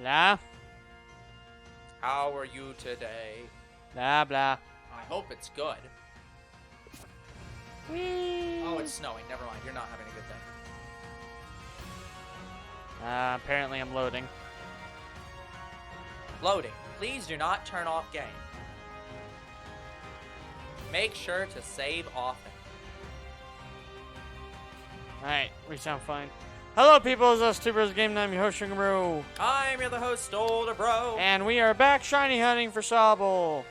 Blah. How are you today? Blah, blah. I hope it's good. Whee! Oh, it's snowing. Never mind. You're not having a good day. Apparently I'm loading. Loading. Please do not turn off game. Make sure to save often. Alright, we sound fine. Hello, people. It's us, TBGN. I'm your host, Shingaru. I'm your host, Older Bro. And we are back shiny hunting for Sobble.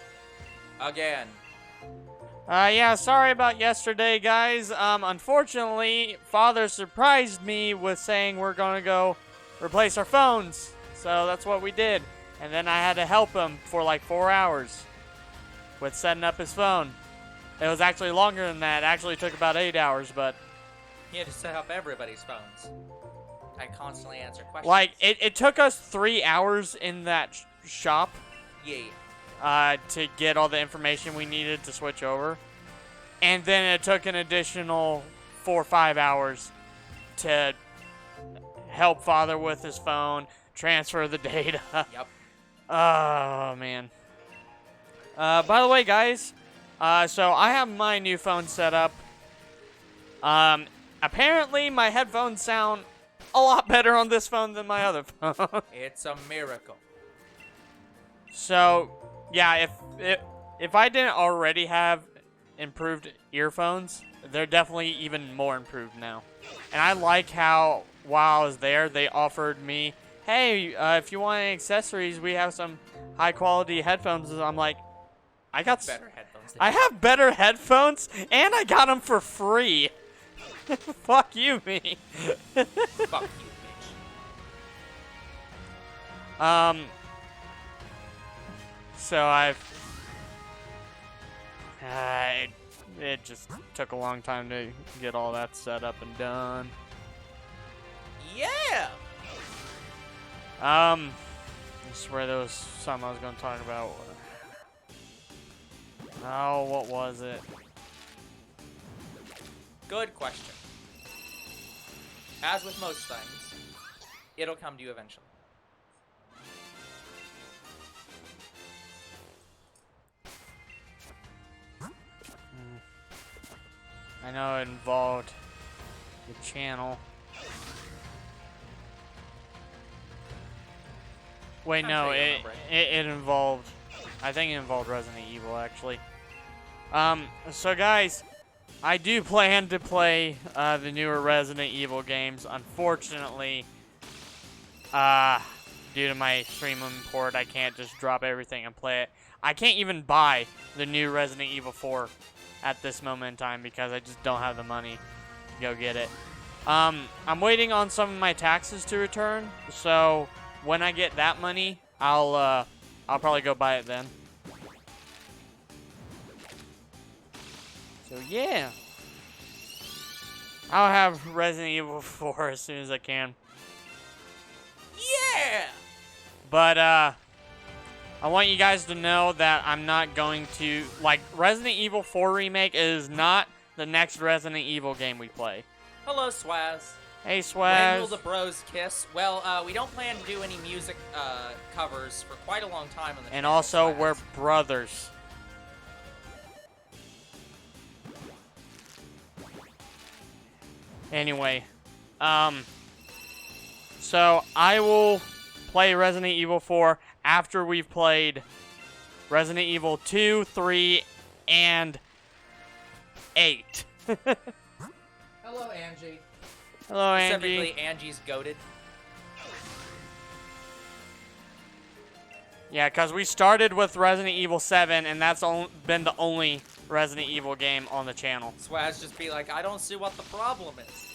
Again. Yeah, sorry about yesterday, guys. Unfortunately, Father surprised me with saying we're gonna go replace our phones. So that's what we did. And then I had to help him for like 4 hours with setting up his phone. It was actually longer than that. It actually took about 8 hours, but... He had to set up everybody's phones. I constantly answer questions. Like, it took us 3 hours in that shop. Yeah. To get all the information we needed to switch over. And then it took an additional 4 or 5 hours to help Father with his phone, transfer the data. Yep. Oh, man. By the way, guys, so I have my new phone set up. Apparently my headphones sound a lot better on this phone than my other phone. It's a miracle. So, yeah, if I didn't already have improved earphones, they're definitely even more improved now. And I like how, while I was there, they offered me, hey, if you want any accessories, we have some high-quality headphones. And I'm like, I got better headphones. I have better headphones, and I got them for free. Fuck you, me. Fuck you, bitch. So it just took a long time to get all that set up and done. Yeah. I swear there was something I was going to talk about. Oh, what was it? Good question. As with most things, it'll come to you eventually. I know it involved the channel. Wait, no, it involved, I think it involved Resident Evil, actually. So guys, I do plan to play the newer Resident Evil games. Unfortunately, due to my stream import, I can't just drop everything and play it. I can't even buy the new Resident Evil 4 at this moment in time because I just don't have the money to go get it. I'm waiting on some of my taxes to return, so when I get that money, I'll probably go buy it then. So yeah, I'll have Resident Evil 4 as soon as I can. Yeah! But I want you guys to know that I'm not going to, like, Resident Evil 4 Remake is not the next Resident Evil game we play. Hello, Swaz. Hey, When Swaz. will the bros kiss? Well, we don't plan to do any music covers for quite a long time on the And channel, also, Swaz. we're brothers. Anyway, so I will play Resident Evil 4 after we've played Resident Evil 2, 3, and 8. Hello, Angie. Hello, Angie. Specifically, Angie's goated. Yeah, because we started with Resident Evil 7, and that's been the only Resident Evil game on the channel. Swaz just be like, I don't see what the problem is.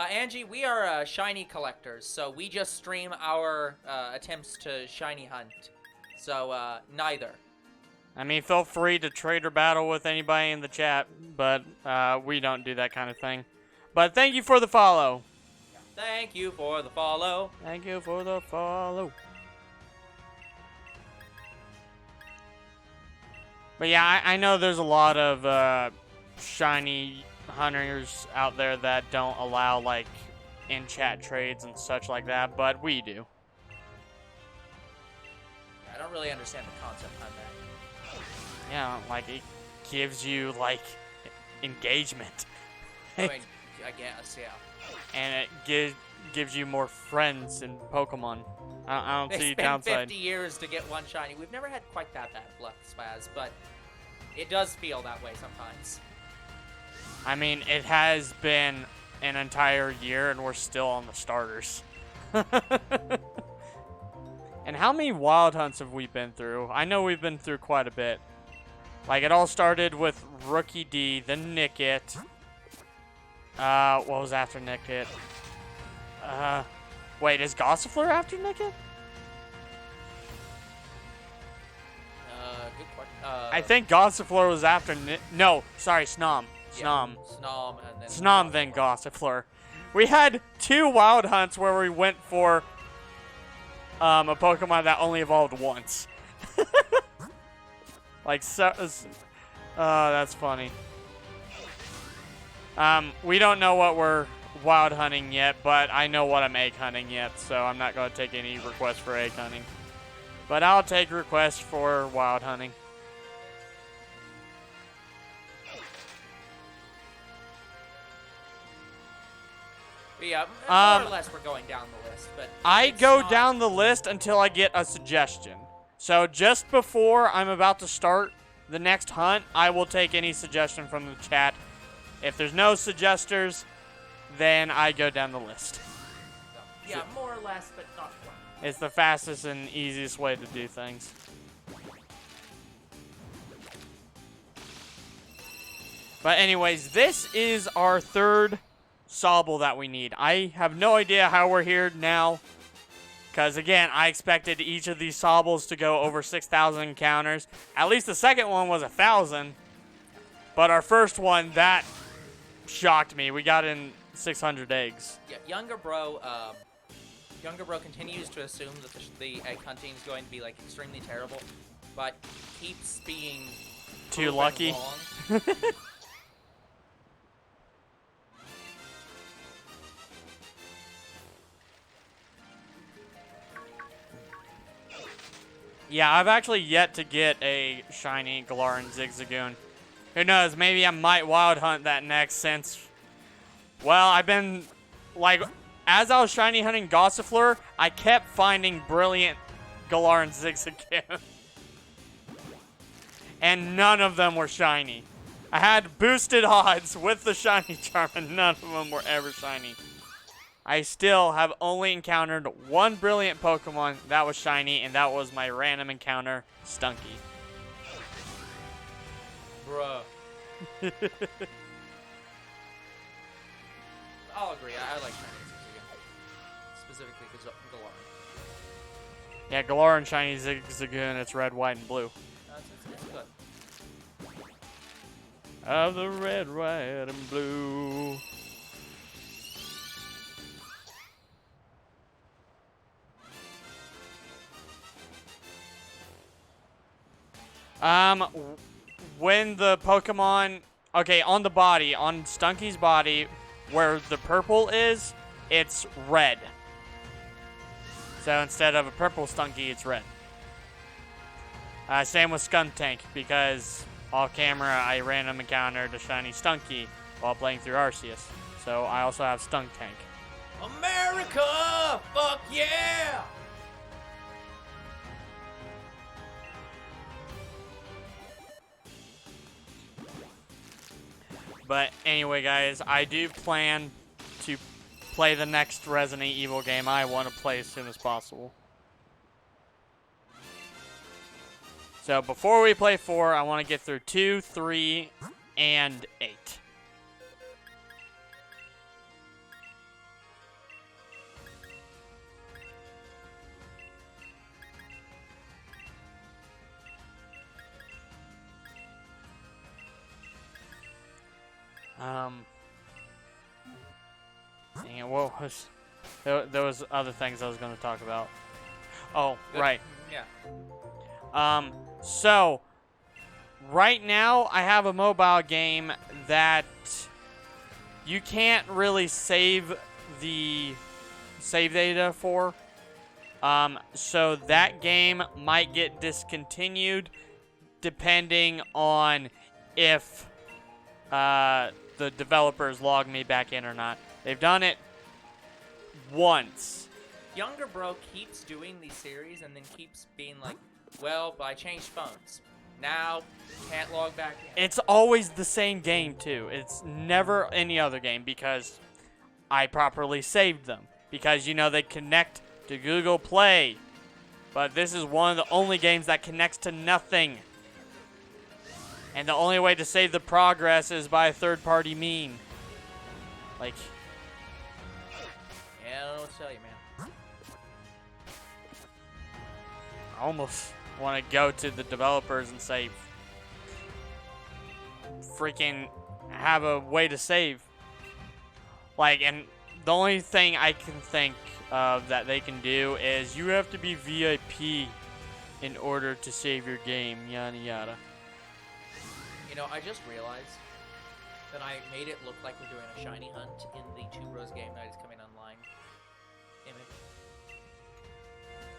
Angie, we are shiny collectors, so we just stream our attempts to shiny hunt. So, neither. I mean, feel free to trade or battle with anybody in the chat, but we don't do that kind of thing. But thank you for the follow. Thank you for the follow. Thank you for the follow. But yeah, I know there's a lot of shiny hunters out there that don't allow like in-chat trades and such like that, but we do. I don't really understand the concept behind that. Yeah, like it gives you like engagement. I mean, I guess, yeah. And it gives you more friends in Pokemon. I don't see They downside. spent 50 years to get one shiny. We've never had quite that bad luck, Spaz, but it does feel that way sometimes. I mean, it has been an entire year, and we're still on the starters. And how many wild hunts have we been through? I know we've been through quite a bit. Like, it all started with Rookie D, then Nickit. What was after Nickit? Wait, is Gossifleur after Nickit? Good question. I think Gossifleur was after no, sorry, Snom. Snom. Yeah, Snom and then Snom, then Gossifleur. We had 2 wild hunts where we went for a Pokemon that only evolved once. Like, so, that's funny. We don't know what we're wild hunting yet, but I know what I'm egg hunting yet, so I'm not going to take any requests for egg hunting. But I'll take requests for wild hunting. But yeah, more or less we're going down the list, but I go down the list until I get a suggestion. So just before I'm about to start the next hunt, I will take any suggestion from the chat. If there's no suggesters, then I go down the list. Yeah, more or less, but not quite. It's the fastest and easiest way to do things. But anyways, this is our 3rd Sobble that we need. I have no idea how we're here now. Because, again, I expected each of these Sobbles to go over 6,000 encounters. At least the second one was 1,000. But our first one, that shocked me. We got in 600 eggs. Yeah, Younger Bro continues to assume that the egg hunting is going to be, like, extremely terrible. But keeps being too lucky. Wrong. Yeah, I've actually yet to get a shiny Galarian Zigzagoon. Who knows, maybe I might wild hunt that next since, well, I've been, like, as I was shiny hunting Gossifleur, I kept finding brilliant Galarian Zigzagoon. And none of them were shiny. I had boosted odds with the shiny charm, and none of them were ever shiny. I still have only encountered 1 brilliant Pokemon that was shiny, and that was my random encounter, Stunky. Bruh. I'll agree. I like shiny Zigzagoon. Specifically Galarian. Yeah, Galarian shiny Zigzagoon, it's red, white, and blue. It's good. Of the red, white, and blue. When the Pokemon, okay, on the body, on Stunky's body, where the purple is, it's red. So instead of a purple Stunky, it's red. Same with Skuntank, because off camera, I random encountered a shiny Stunky while playing through Arceus. So I also have Skuntank. America! Fuck yeah! But anyway, guys, I do plan to play the next Resident Evil game I want to play as soon as possible. So before we play 4, I want to get through 2, 3, and 8. Dang it, what was... There was other things I was going to talk about. Oh, right. Yeah. So, right now I have a mobile game that you can't really save the save data for. So that game might get discontinued depending on if the developers log me back in or not. They've done it once. Younger bro keeps doing these series and then keeps being like, well, but I changed phones. Now, can't log back in. It's always the same game, too. It's never any other game because I properly saved them. Because, you know, they connect to Google Play. But this is one of the only games that connects to nothing. And the only way to save the progress is by a third-party mean. Like... yeah, I don't know what to tell you, man. I almost want to go to the developers and say... freaking have a way to save. Like, and the only thing I can think of that they can do is you have to be VIP in order to save your game, yada yada. You know, I just realized that I made it look like we're doing a shiny hunt in the Two Bros Game Night is Coming Online image.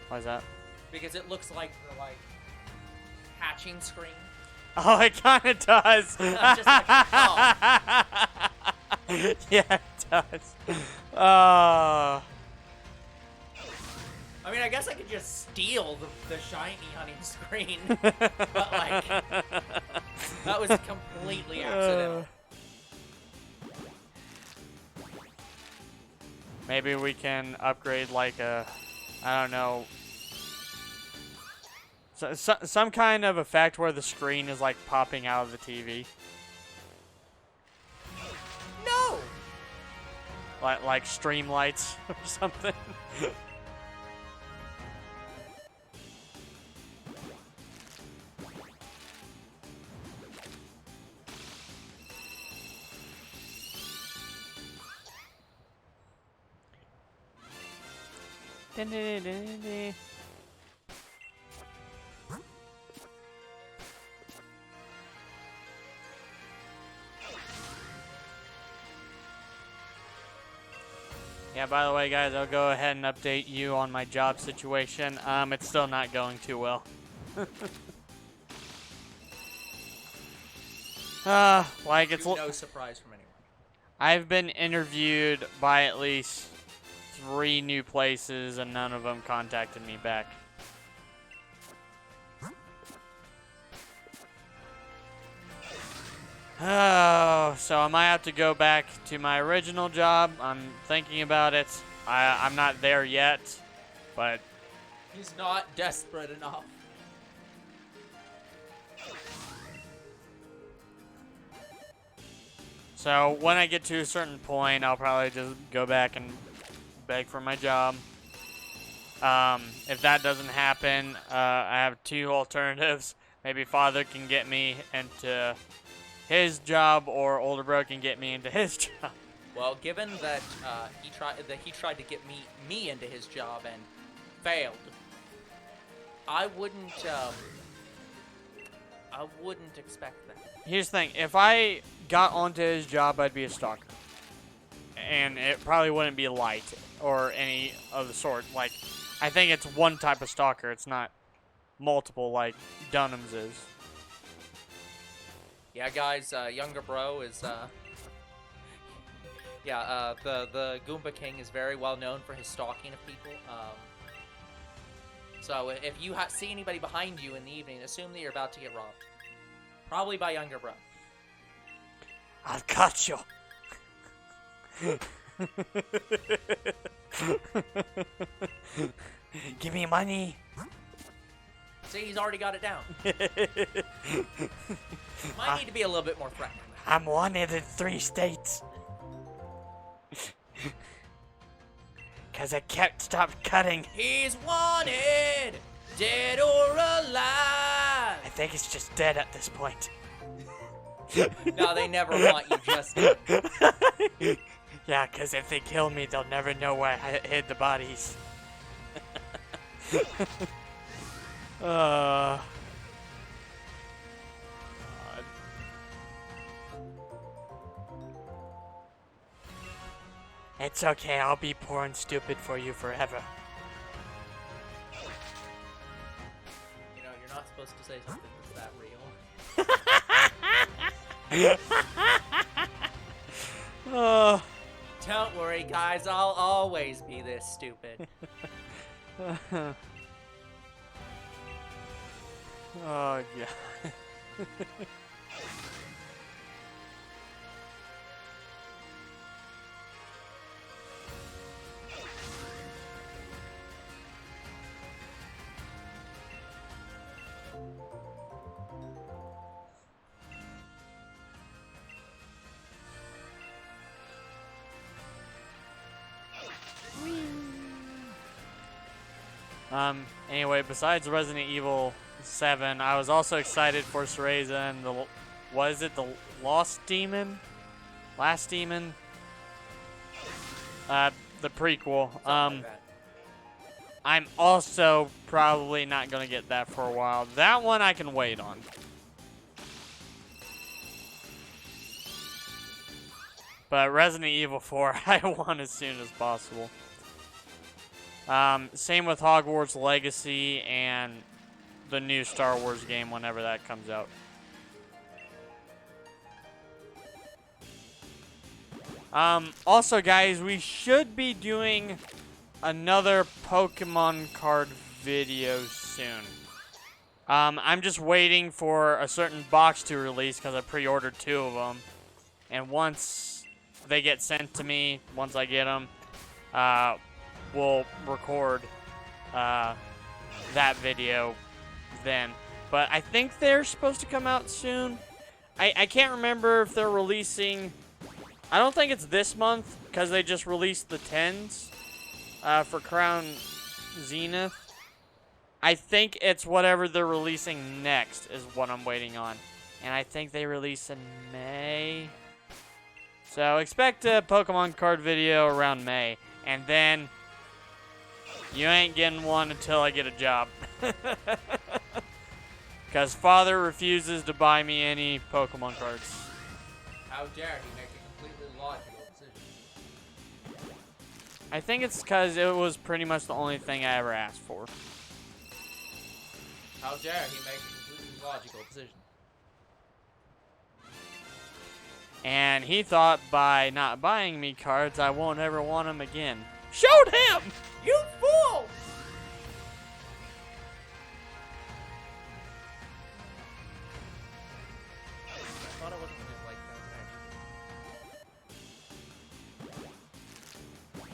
Why is that? Because it looks like the, like, hatching screen. Oh, it kind of does. Just like, oh. Yeah, it does. I mean, I guess I could just steal the shiny hunting screen, but, like, that was completely accidental. Maybe we can upgrade, like, a, I don't know, some kind of effect where the screen is, like, popping out of the TV. No! Like stream lights or something. Yeah, by the way, guys, I'll go ahead and update you on my job situation. It's still not going too well. Like it's no surprise from anyone. I've been interviewed by at least 3 new places, and none of them contacted me back. Oh, so I might have to go back to my original job. I'm thinking about it. I'm not there yet, but... He's not desperate enough. So when I get to a certain point, I'll probably just go back and beg for my job. If that doesn't happen, I have 2 alternatives. Maybe Father can get me into his job, or Older Bro can get me into his job. Well, given that he tried to get me into his job and failed, I wouldn't expect that. Here's the thing: if I got onto his job, I'd be a stalker, and it probably wouldn't be light or any of the sort. Like, I think it's one type of stalker. It's not multiple like Dunham's is. Yeah, guys, Younger Bro is, the Goomba King is very well known for his stalking of people. So if you see anybody behind you in the evening, assume that you're about to get robbed. Probably by Younger Bro. I'll cut you. Give me money. See, he's already got it down. Might need to be a little bit more threatening. I'm wanted in 3 states. Cause I can't stop cutting. He's wanted, dead or alive. I think it's just dead at this point. No, they never want you just dead. Yeah, cause if they kill me, they'll never know where I hid the bodies. It's okay, I'll be poor and stupid for you forever. You know, you're not supposed to say something that's that real. Oh. Don't worry, guys. I'll always be this stupid. Oh, yeah. Anyway, besides Resident Evil 7, I was also excited for Cereza and the, was it the Lost Demon? Last Demon? The prequel. Something like that. I'm also probably not gonna get that for a while. That one I can wait on. But Resident Evil 4, I want as soon as possible. Same with Hogwarts Legacy and the new Star Wars game whenever that comes out. Also, guys, we should be doing another Pokemon card video soon. I'm just waiting for a certain box to release because I pre-ordered 2 of them. And once they get sent to me, once I get them, we'll record that video then. But I think they're supposed to come out soon. I can't remember if they're releasing... I don't think it's this month because they just released the 10s for Crown Zenith. I think it's whatever they're releasing next is what I'm waiting on. And I think they release in May. So expect a Pokemon card video around May. And then you ain't getting one until I get a job. Because Father refuses to buy me any Pokemon cards. How dare he make a completely logical decision? I think it's because it was pretty much the only thing I ever asked for. How dare he make a completely logical decision? And he thought by not buying me cards, I won't ever want them again. Showed him! You fool! I thought it wasn't gonna like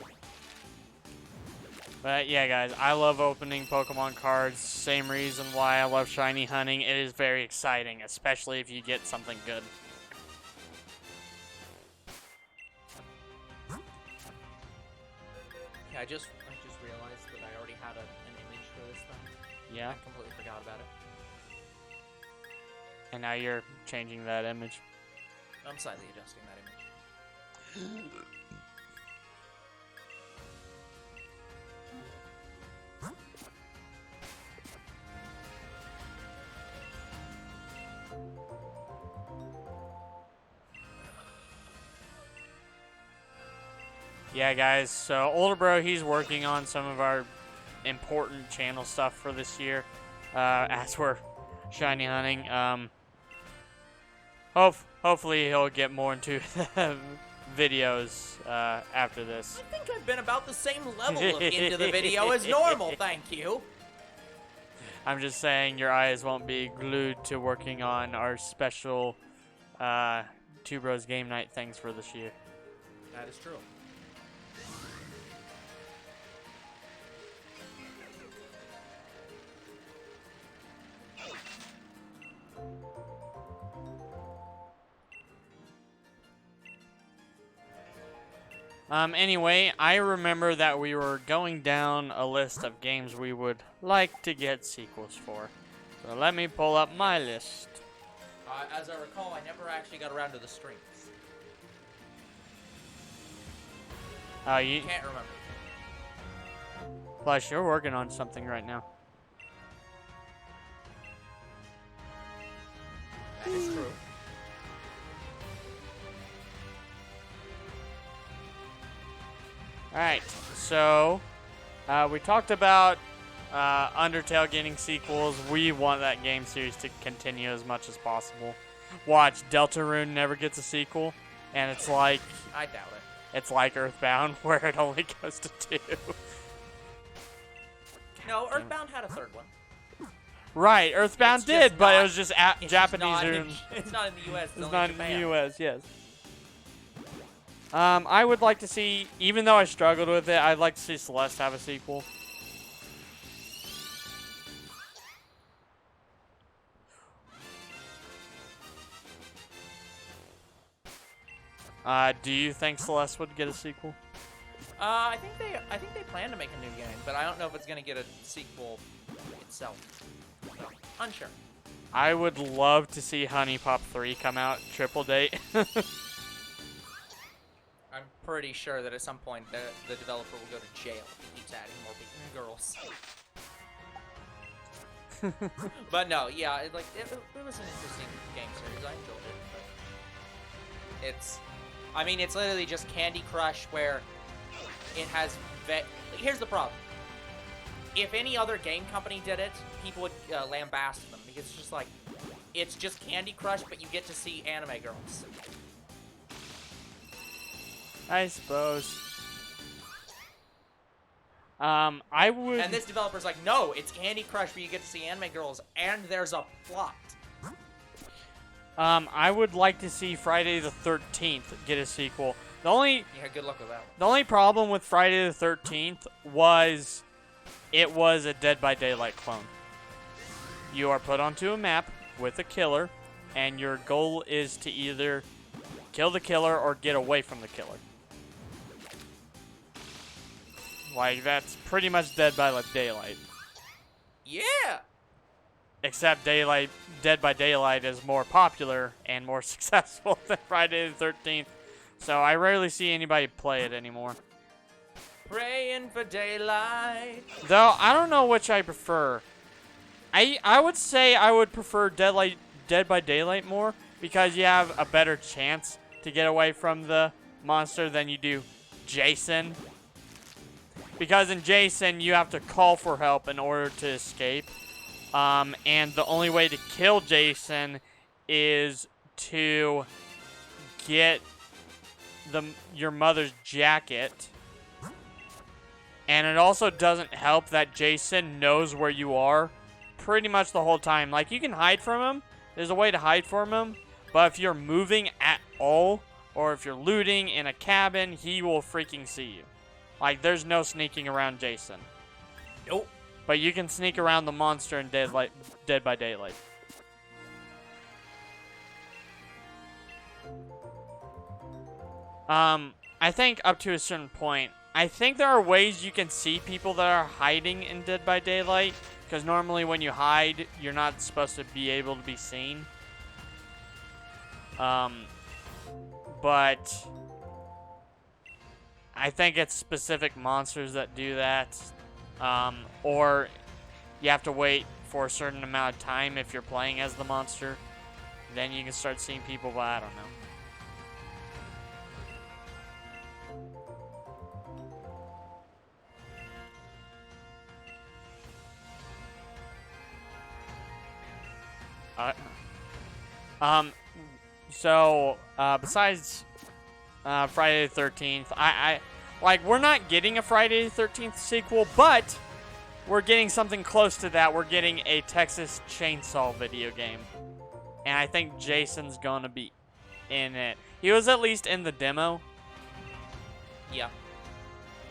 that. But yeah, guys, I love opening Pokemon cards. Same reason why I love shiny hunting. It is very exciting, especially if you get something good. Yeah, I just realized that I already had an image for this thing. Yeah. I completely forgot about it. And now you're changing that image. I'm slightly adjusting that image. Yeah, guys, so Older Bro, he's working on some of our important channel stuff for this year, as we're shiny hunting. Hopefully he'll get more into videos after this. I think I've been about the same level of into the video as normal, thank you. I'm just saying your eyes won't be glued to working on our special Two Bros Game Night things for this year. That is true. Anyway, I remember that we were going down a list of games we would like to get sequels for. So let me pull up my list. As I recall, I never actually got around to the streams. You Can't remember. Plus, you're working on something right now. That is true. Alright, so we talked about Undertale getting sequels. We want that game series to continue as much as possible. Watch, Deltarune never gets a sequel, and it's like... I doubt it. It's like Earthbound, where it only goes to 2. No, Earthbound had a third one. Right, Earthbound did, but it was just Japanese. It's not in the U.S. It's not in the U.S., yes. I would like to see, even though I struggled with it, I'd like to see Celeste have a sequel. Do you think Celeste would get a sequel? I think they plan to make a new game, but I don't know if it's gonna get a sequel itself. So, unsure. I would love to see Honey Pop 3 come out, triple date. I'm pretty sure that at some point the developer will go to jail if he keeps adding more girls. But no, yeah, it was an interesting game series. I enjoyed it. But it's literally just Candy Crush where it has here's the problem. If any other game company did it, people would lambast them because it's just Candy Crush, but you get to see anime girls. I suppose. I would... And this developer's like, no, it's Candy Crush where you get to see anime girls, and there's a plot. I would like to see Friday the 13th get a sequel. Yeah, good luck with that one. The only problem with Friday the 13th was it was a Dead by Daylight clone. You are put onto a map with a killer, and your goal is to either kill the killer or get away from the killer. Like, that's pretty much Dead by Daylight. Yeah! Except Dead by Daylight is more popular and more successful than Friday the 13th. So I rarely see anybody play it anymore. Praying for daylight. Though, I don't know which I prefer. I would say I would prefer Dead by Daylight more because you have a better chance to get away from the monster than you do Jason. Because in Jason, you have to call for help in order to escape. And the only way to kill Jason is to get your mother's jacket. And it also doesn't help that Jason knows where you are pretty much the whole time. Like, you can hide from him. There's a way to hide from him. But if you're moving at all, or if you're looting in a cabin, he will freaking see you. Like, there's no sneaking around Jason. Nope. But you can sneak around the monster in Dead by Daylight. I think up to a certain point, I think there are ways you can see people that are hiding in Dead by Daylight. Because normally when you hide, you're not supposed to be able to be seen. But I think it's specific monsters that do that. Or you have to wait for a certain amount of time if you're playing as the monster. Then you can start seeing people, but I don't know. Besides Friday the 13th, we're not getting a Friday the 13th sequel, but we're getting something close to that. We're getting a Texas Chainsaw video game. And I think Jason's gonna be in it. He was at least in the demo. Yeah.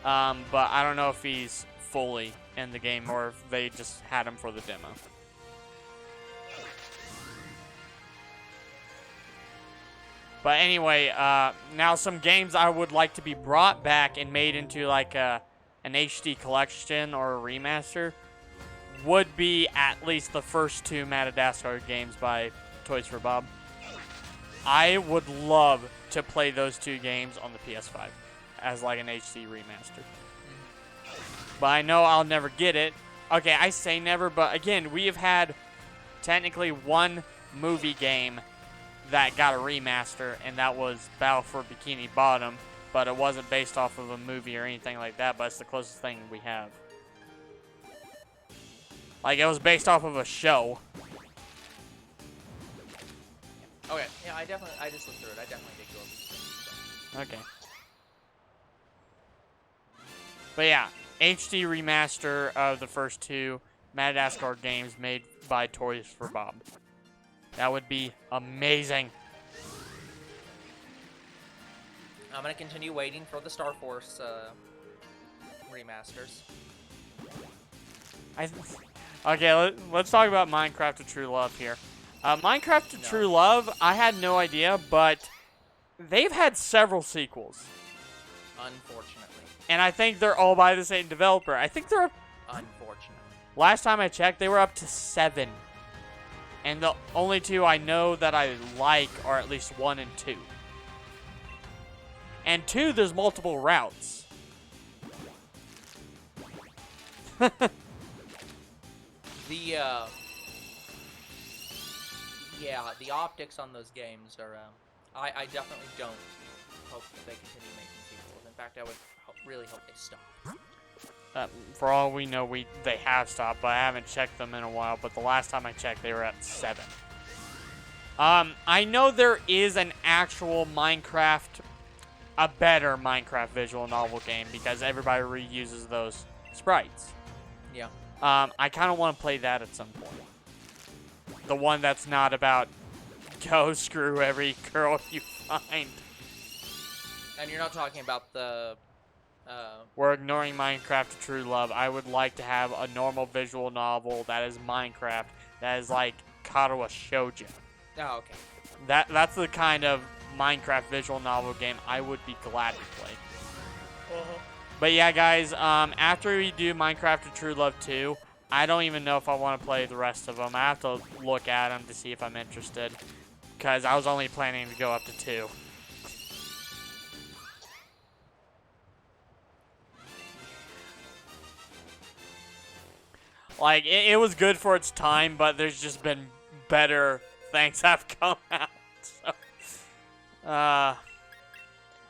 But I don't know if he's fully in the game or if they just had him for the demo. But anyway, now some games I would like to be brought back and made into like an HD collection or a remaster would be at least the first two Madagascar games by Toys for Bob. I would love to play those two games on the PS5 as like an HD remaster. But I know I'll never get it. Okay, I say never, but again, we have had technically one movie game that got a remaster, and that was Battle for Bikini Bottom. But but it wasn't based off of a movie or anything like that, but it's the closest thing we have. Like, it was based off of a show. Okay, yeah, I just looked through it. I definitely did go over these things, so. Okay. But yeah, HD remaster of the first two Madagascar games made by Toys for Bob. That would be amazing. I'm gonna continue waiting for the Star Force remasters. Okay, let's talk about Minecraft to True Love here. Minecraft to True Love, I had no idea, but they've had several sequels. Unfortunately. And I think they're all by the same developer. I think they're... Unfortunately. Last time I checked, they were up to 7. And the only 2 I know that I like are at least 1 and 2. And 2, there's multiple routes. The optics on those games are, I definitely don't hope that they continue making sequels. In fact, I would really hope they stop. For all we know, they have stopped, but I haven't checked them in a while. But the last time I checked, they were at 7. I know there is an actual Minecraft, a better Minecraft visual novel game because everybody reuses those sprites. Yeah. I kind of want to play that at some point. The one that's not about go screw every girl you find. And you're not talking about the... We're ignoring Minecraft to True Love. I would like to have a normal visual novel that is Minecraft, that is like Karawa Shoujo. Oh, okay. That's the kind of Minecraft visual novel game I would be glad to play. But yeah, guys, after we do Minecraft to True Love 2, I don't even know if I want to play the rest of them. I have to look at them to see if I'm interested, because I was only planning to go up to 2. Like, it was good for its time, but there's just been better things have come out. So,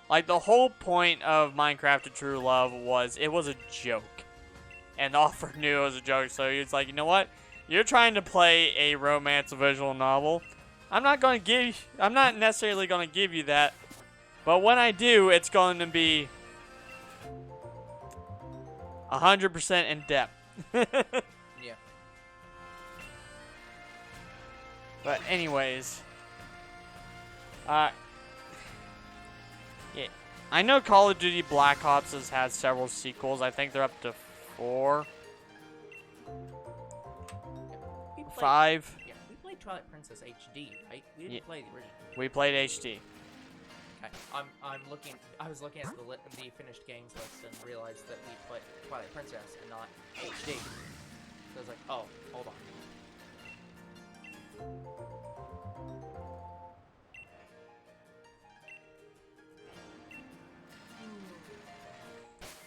like, the whole point of Minecraft to True Love was it was a joke. And the author knew it was a joke, so he was like, you know what? You're trying to play a romance visual novel. I'm not necessarily going to give you that. But when I do, it's going to be 100% in depth. Yeah. But anyways, yeah, I know Call of Duty Black Ops has had several sequels. I think they're up to 4, 5. Yeah, we played Twilight Princess HD, right? We didn't play the original. We played HD. Okay. I was looking at the finished games list and realized that we played Twilight Princess and not HD. So I was like, oh, hold on.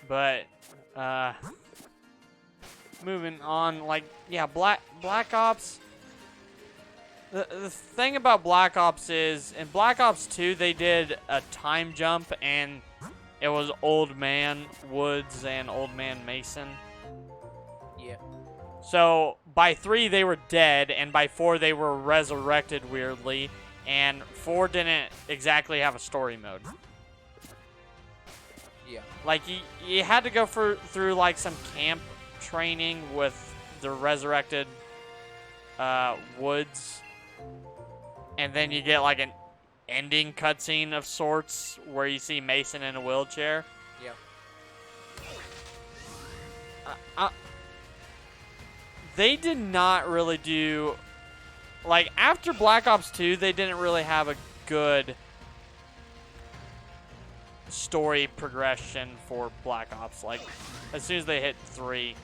But moving on, like, yeah, Black Ops. The thing about Black Ops is, in Black Ops 2, they did a time jump, and it was Old Man Woods and Old Man Mason. Yeah. So, by 3, they were dead, and by 4, they were resurrected weirdly, and 4 didn't exactly have a story mode. Yeah. Like, you had to go through, like, some camp training with the resurrected Woods. And then you get, like, an ending cutscene of sorts where you see Mason in a wheelchair. Yeah. They did not really do... Like, after Black Ops 2, they didn't really have a good story progression for Black Ops. Like, as soon as they hit 3,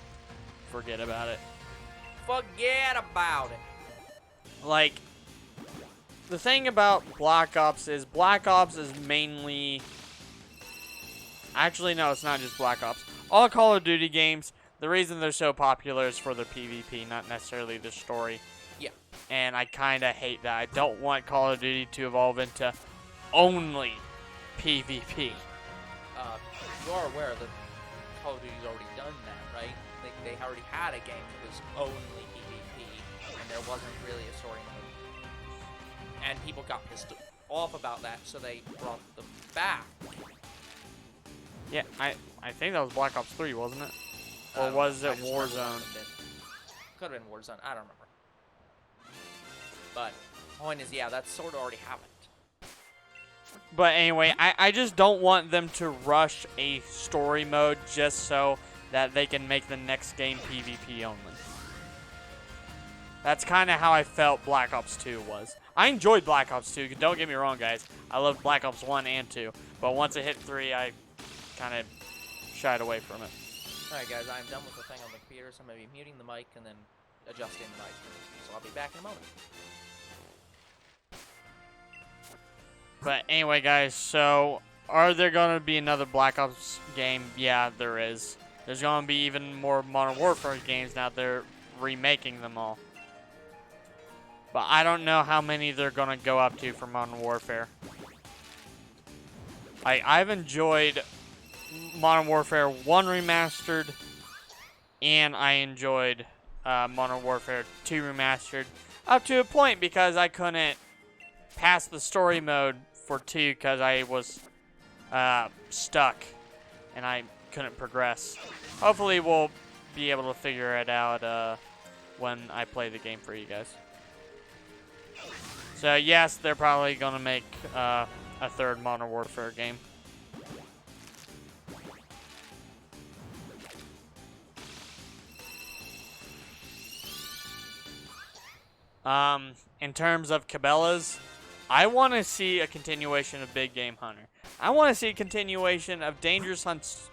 forget about it. Forget about it. Like, the thing about Black Ops is mainly... Actually, no, it's not just Black Ops. All Call of Duty games, the reason they're so popular is for the PvP, not necessarily the story. Yeah. And I kind of hate that. I don't want Call of Duty to evolve into only PvP. you're aware that Call of Duty's already done that, right? They already had a game that was only PvP, and there wasn't really a story mode. And people got pissed off about that, so they brought them back. Yeah, I think that was Black Ops 3, wasn't it? Or was it Warzone? Could have been Warzone. I don't remember. But point is, yeah, that's sort of already happened. But anyway, I just don't want them to rush a story mode just so that they can make the next game PvP only. That's kind of how I felt Black Ops 2 was. I enjoyed Black Ops 2, don't get me wrong, guys. I loved Black Ops 1 and 2. But once it hit 3, I kind of shied away from it. Alright guys, I'm done with the thing on the computer, so I'm going to be muting the mic and then adjusting the mic. So I'll be back in a moment. But anyway, guys, so are there going to be another Black Ops game? Yeah, there is. There's going to be even more Modern Warfare games now. They're remaking them all. But I don't know how many they're going to go up to for Modern Warfare. I've enjoyed Modern Warfare 1 Remastered, and I enjoyed Modern Warfare 2 Remastered up to a point because I couldn't pass the story mode for 2 because I was stuck and I couldn't progress. Hopefully we'll be able to figure it out when I play the game for you guys. So yes, they're probably going to make a third Modern Warfare game. In terms of Cabela's, I want to see a continuation of Big Game Hunter. I want to see a continuation of Dangerous Hunts.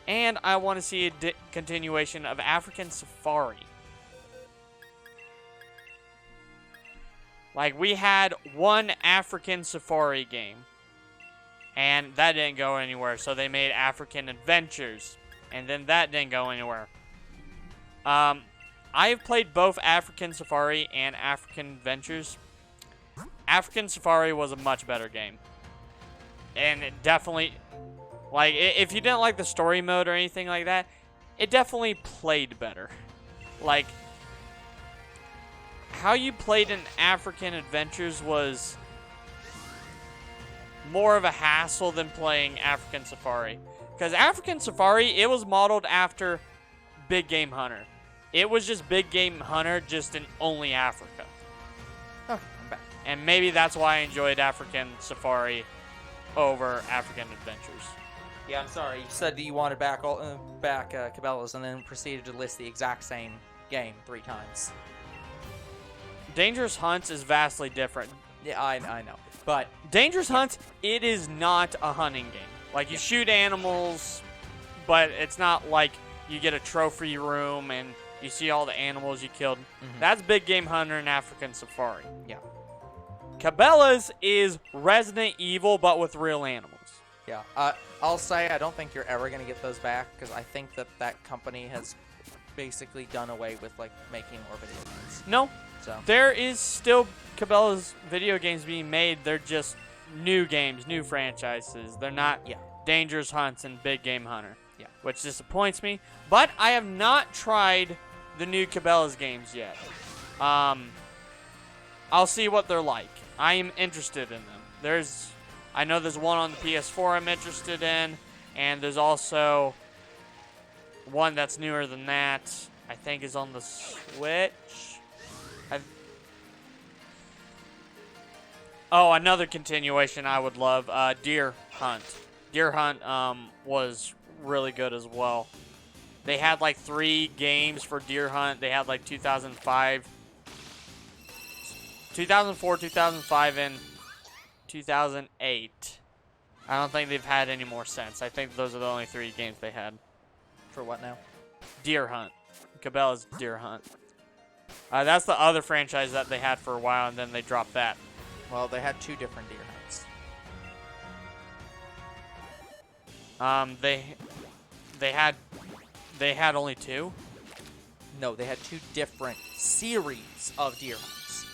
And I want to see a continuation of African Safari. Like, we had one African Safari game. And that didn't go anywhere. So they made African Adventures. And then that didn't go anywhere. I've played both African Safari and African Adventures. African Safari was a much better game. And it definitely, like, if you didn't like the story mode or anything like that, it definitely played better. Like, how you played in African Adventures was more of a hassle than playing African Safari. Because African Safari, it was modeled after Big Game Hunter. It was just Big Game Hunter, just in only Africa. Okay, I'm back. And maybe that's why I enjoyed African Safari over African Adventures. Yeah, I'm sorry. You said that you wanted back Cabela's and then proceeded to list the exact same game 3 times. Dangerous Hunts is vastly different. Yeah, I know. But Dangerous Hunts, it is not a hunting game. Like, you shoot animals, but it's not like you get a trophy room and you see all the animals you killed. Mm-hmm. That's Big Game Hunter and African Safari. Yeah. Cabela's is Resident Evil, but with real animals. Yeah. I'll say I don't think you're ever going to get those back, because I think that company has basically done away with, like, making more video games. No. So there is still Cabela's video games being made. They're just new games, new franchises. They're not Dangerous Hunts and Big Game Hunter. Yeah. Which disappoints me. But I have not tried the new Cabela's games yet. I'll see what they're like. I am interested in them. I know there's one on the PS4 I'm interested in, and there's also one that's newer than that. I think is on the Switch. Another continuation I would love, Deer Hunt. Deer Hunt was really good as well. They had like 3 games for Deer Hunt. They had like 2004, 2005, and 2008. I don't think they've had any more since. I think those are the only 3 games they had. For what now? Deer Hunt. Cabela's Deer Hunt. That's the other franchise that they had for a while, and then they dropped that. Well, they had 2 different Deer Hunts. They had only 2? No, they had 2 different series of Deer Hunts.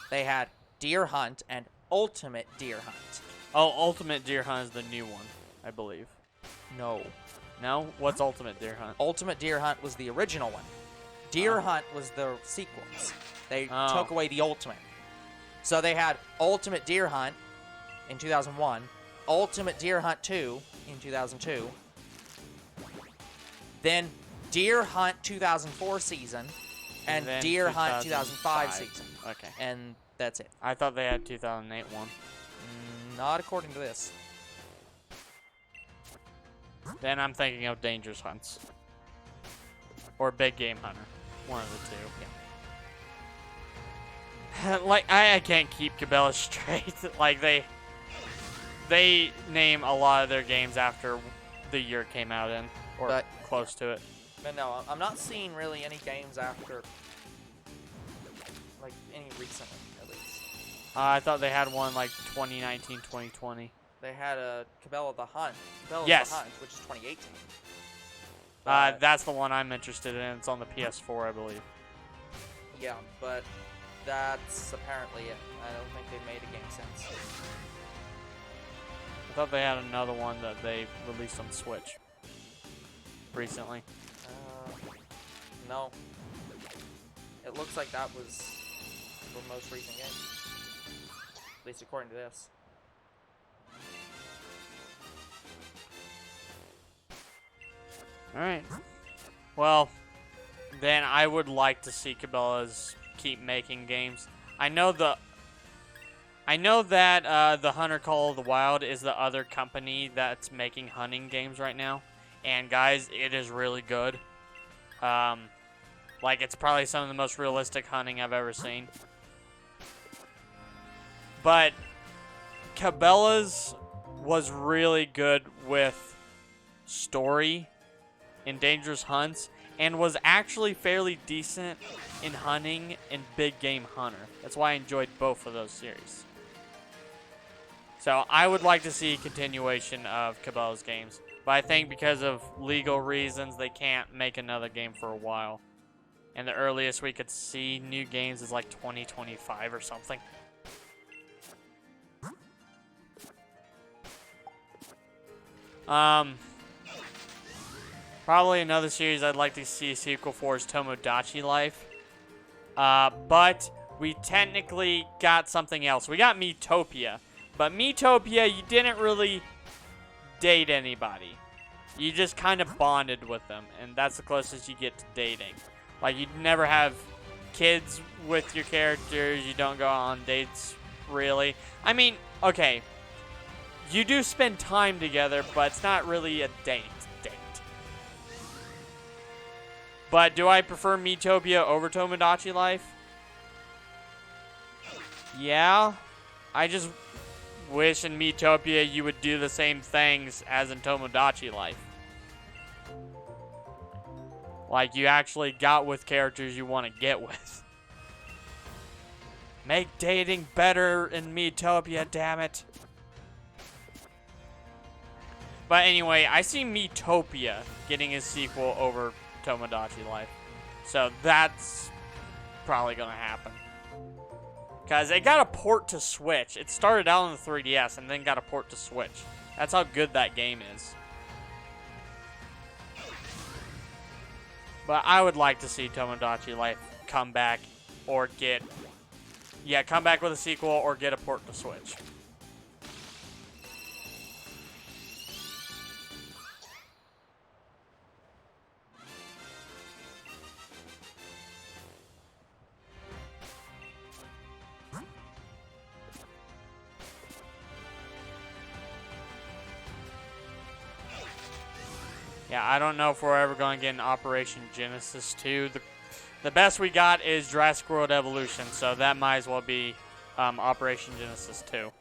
They had Deer Hunt and Ultimate Deer Hunt. Oh, Ultimate Deer Hunt is the new one, I believe. No. No? What's Ultimate Deer Hunt? Ultimate Deer Hunt was the original one. Deer Hunt was the sequence. They took away the Ultimate. So they had Ultimate Deer Hunt in 2001, Ultimate Deer Hunt 2 in 2002, then Deer Hunt 2004 season, and then Deer Hunt 2005 season. Okay. And that's it. I thought they had 2008 one. Not according to this. Then I'm thinking of Dangerous Hunts. Or Big Game Hunter. One of the two. Yeah. Like, I can't keep Cabela straight. Like, they name a lot of their games after the year it came out in. Or close to it. But no, I'm not seeing really any games after, like, any recently, at least. I thought they had one, like, 2019, 2020. They had a Cabela the Hunt. Cabela's Yes. the Hunt, which is 2018. That's the one I'm interested in. It's on the PS4, I believe. Yeah, but that's apparently it. I don't think they've made a game since. I thought they had another one that they released on Switch recently. No. It looks like that was the most recent game. At least according to this. Alright. Well, then I would like to see Cabela's keep making games. I know that the Hunter Call of the Wild is the other company that's making hunting games right now. And guys, it is really good. Like, it's probably some of the most realistic hunting I've ever seen. But Cabela's was really good with story in Dangerous Hunts, and was actually fairly decent in hunting and Big Game Hunter. That's why I enjoyed both of those series. So I would like to see a continuation of Cabela's games, but I think because of legal reasons, they can't make another game for a while. And the earliest we could see new games is like 2025 or something. Probably another series I'd like to see a sequel for is Tomodachi Life. But we technically got something else. We got Miitopia. But Miitopia, you didn't really date anybody. You just kind of bonded with them. And that's the closest you get to dating. Like, you never have kids with your characters. You don't go on dates, really. I mean, okay. You do spend time together, but it's not really a date. But do I prefer Miitopia over Tomodachi Life? Yeah. I just wish in Miitopia you would do the same things as in Tomodachi Life. Like, you actually got with characters you want to get with. Make dating better in Miitopia, damn it. But anyway, I see Miitopia getting a sequel over Tomodachi Life. So that's probably going to happen. Because it got a port to Switch. It started out on the 3DS and then got a port to Switch. That's how good that game is. But I would like to see Tomodachi Life come back or get... Yeah, come back with a sequel or get a port to Switch. Yeah, I don't know if we're ever going to get an Operation Genesis 2. The best we got is Jurassic World Evolution, so that might as well be Operation Genesis 2.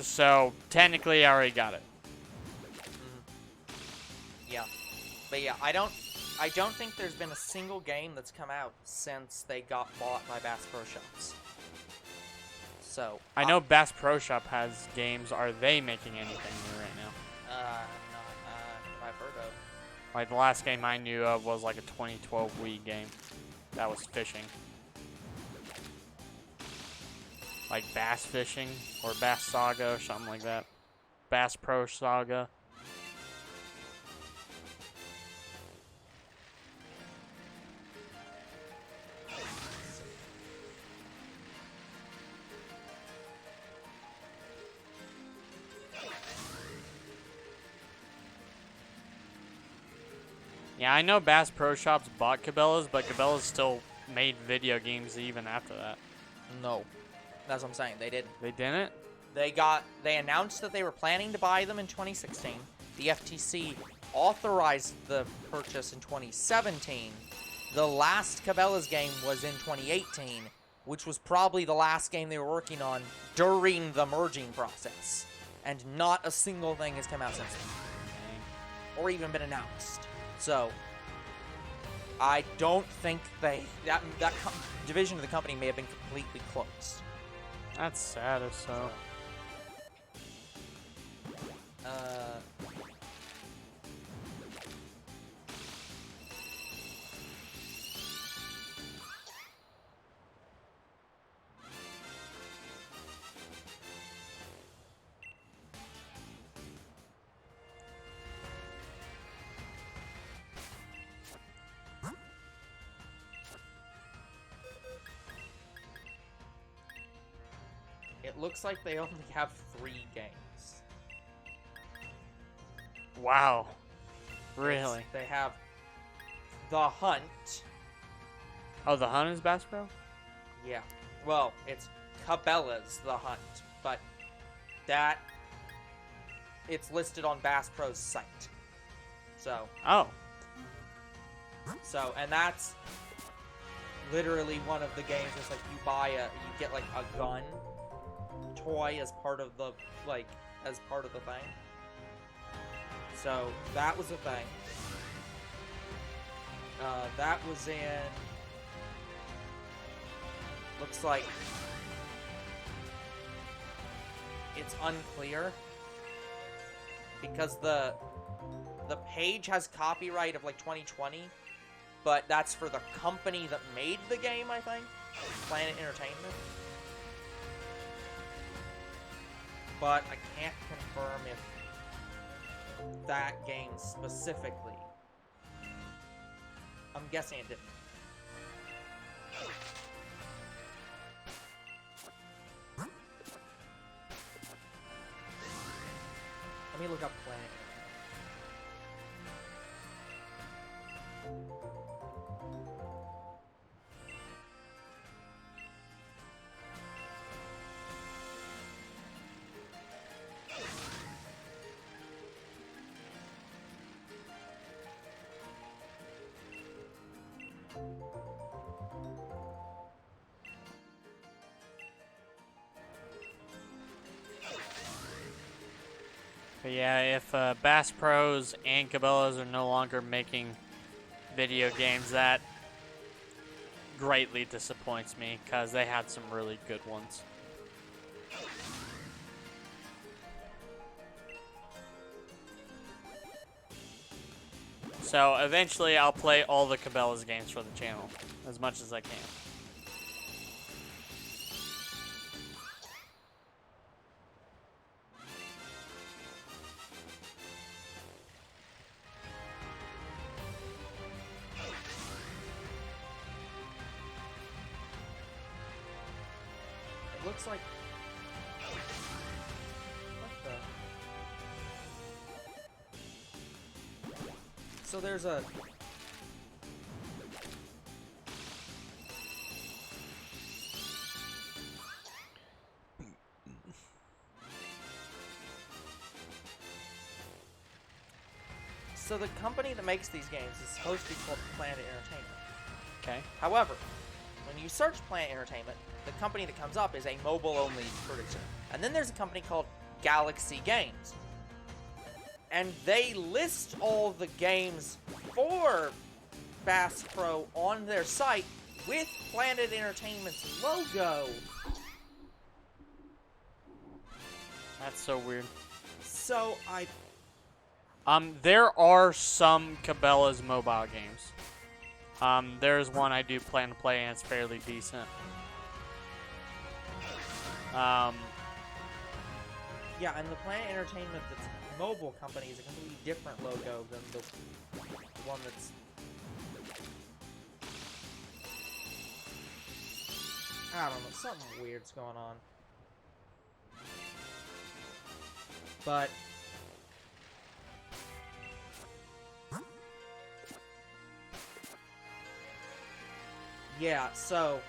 So, technically, I already got it. Yeah. But yeah, I don't think there's been a single game that's come out since they got bought by Bass Pro Shops. So... I know Bass Pro Shop has games. Are they making anything new right now? I've heard of. Like, the last game I knew of was like a 2012 Wii game. That was fishing. Like Bass Fishing or Bass Saga or something like that. Bass Pro Saga. Yeah, I know Bass Pro Shops bought Cabela's, but Cabela's still made video games even after that. No. That's what I'm saying. They didn't. They didn't? They announced that they were planning to buy them in 2016. The FTC authorized the purchase in 2017. The last Cabela's game was in 2018, which was probably the last game they were working on during the merging process. And not a single thing has come out since then. Or even been announced. So, I don't think that division of the company may have been completely closed. That's sad as so. It looks like they only have 3 games. Wow. Really? They have The Hunt. Oh, The Hunt is Bass Pro? Yeah. Well, it's Cabela's The Hunt, but it's listed on Bass Pro's site. So. Oh. So, and that's literally one of the games. It's like you get like a gun toy as part of the thing. So that was a thing. That was in. Looks like it's unclear because the page has copyright of like 2020, but that's for the company that made the game, I think, Planet Entertainment. But I can't confirm if that game specifically. I'm guessing it didn't. Let me look up Planet. But yeah, if Bass Pros and Cabela's are no longer making video games, that greatly disappoints me because they had some really good ones. So eventually I'll play all the Cabela's games for the channel as much as I can. It looks like. What the? So there's a. So the company that makes these games is supposed to be called Planet Entertainment. Okay. However, when you search Planet Entertainment, the company that comes up is a mobile-only producer. And then there's a company called Galaxy Games. And they list all the games for Bass Pro on their site with Planet Entertainment's logo. That's so weird. So there are some Cabela's mobile games. There's one I do plan to play, and it's fairly decent. Yeah, and the Planet Entertainment that's mobile company is a completely different logo than the one that's. I don't know, something weird's going on. But Yeah, so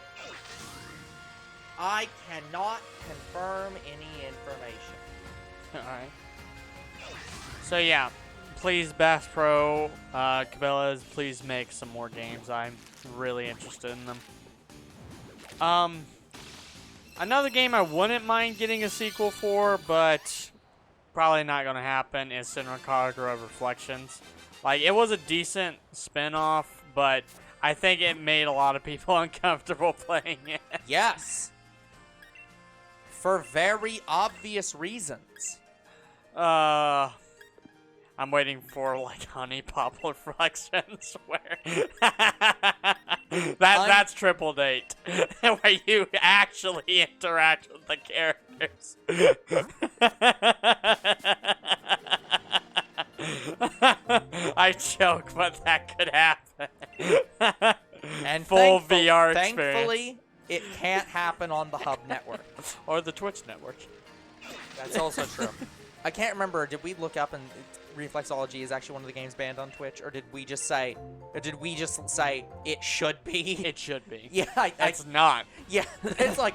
I cannot confirm any information. Alright. So yeah, please Bass Pro, Cabela's, please make some more games. I'm really interested in them. Another game I wouldn't mind getting a sequel for, but probably not gonna happen, is Senran Kagura Reflections. Like, it was a decent spin-off, but I think it made a lot of people uncomfortable playing it. Yes. For very obvious reasons. I'm waiting for, like, Honey Pop Reflections, where... that's triple date. Where you actually interact with the characters. I joke, but that could happen. And full VR experience. Thankfully, it can't happen on the Hub network. Or the Twitch network. That's also true. I can't remember, did we look up and Reflexology is actually one of the games banned on Twitch, or did we just say it should be? It should be. Yeah, it's not. Yeah, it's like,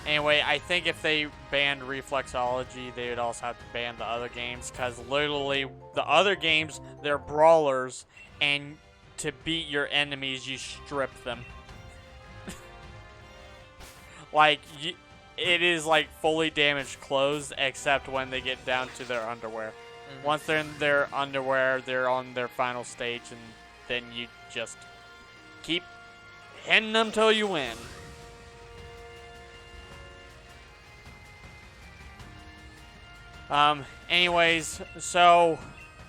Anyway, I think if they banned Reflexology, they would also have to ban the other games, because literally the other games, they're brawlers, and to beat your enemies, you strip them. Like, it is like fully damaged clothes, except when they get down to their underwear. Mm-hmm. Once they're in their underwear, they're on their final stage, and then you just keep hitting them till you win. Anyways, so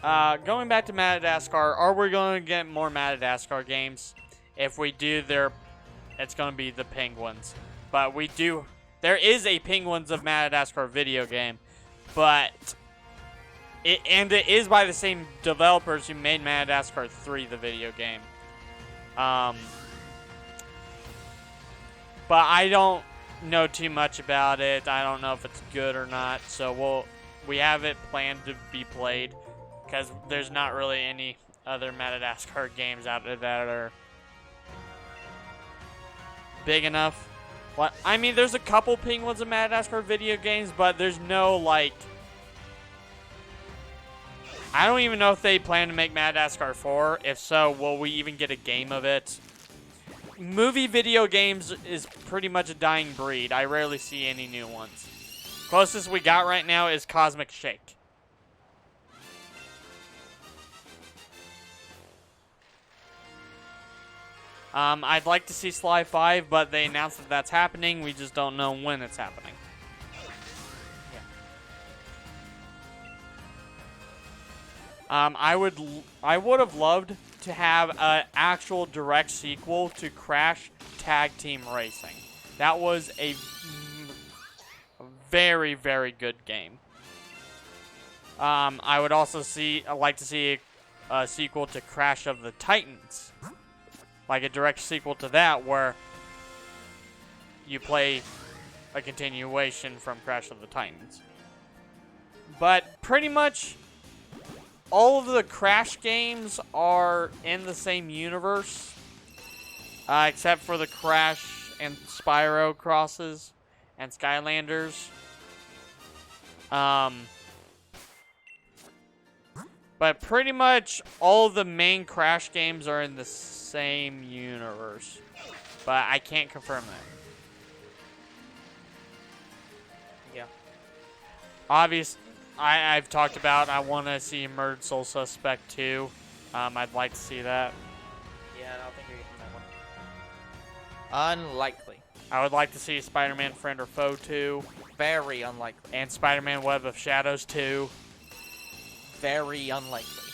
going back to Madagascar, are we going to get more Madagascar games? If we do, it's going to be the Penguins. But there is a Penguins of Madagascar video game, but it is by the same developers who made Madagascar 3, the video game. But I don't know too much about it. I don't know if it's good or not, so we have it planned to be played, because there's not really any other Madagascar games out there that are big enough. I mean, there's a couple Penguins of Madagascar video games, but there's no, like... I don't even know if they plan to make Madagascar 4. If so, will we even get a game of it? Movie video games is pretty much a dying breed. I rarely see any new ones. Closest we got right now is Cosmic Shake. I'd like to see Sly 5, but they announced that that's happening. We just don't know when it's happening. Yeah. I would have loved to have an actual direct sequel to Crash Tag Team Racing. That was a very, very good game. I would also like to see a sequel to Crash of the Titans. Like a direct sequel to that, where you play a continuation from Crash of the Titans. But pretty much all of the Crash games are in the same universe, except for the Crash and Spyro crosses and Skylanders. But pretty much all of the main Crash games are in the same universe. But I can't confirm that. Yeah. Obvious, I've talked about, I want to see Merged Soul Suspect 2. I'd like to see that. Yeah, I don't think you're getting that one. Unlikely. I would like to see Spider-Man Friend or Foe 2. Very unlikely. And Spider-Man Web of Shadows 2. Very unlikely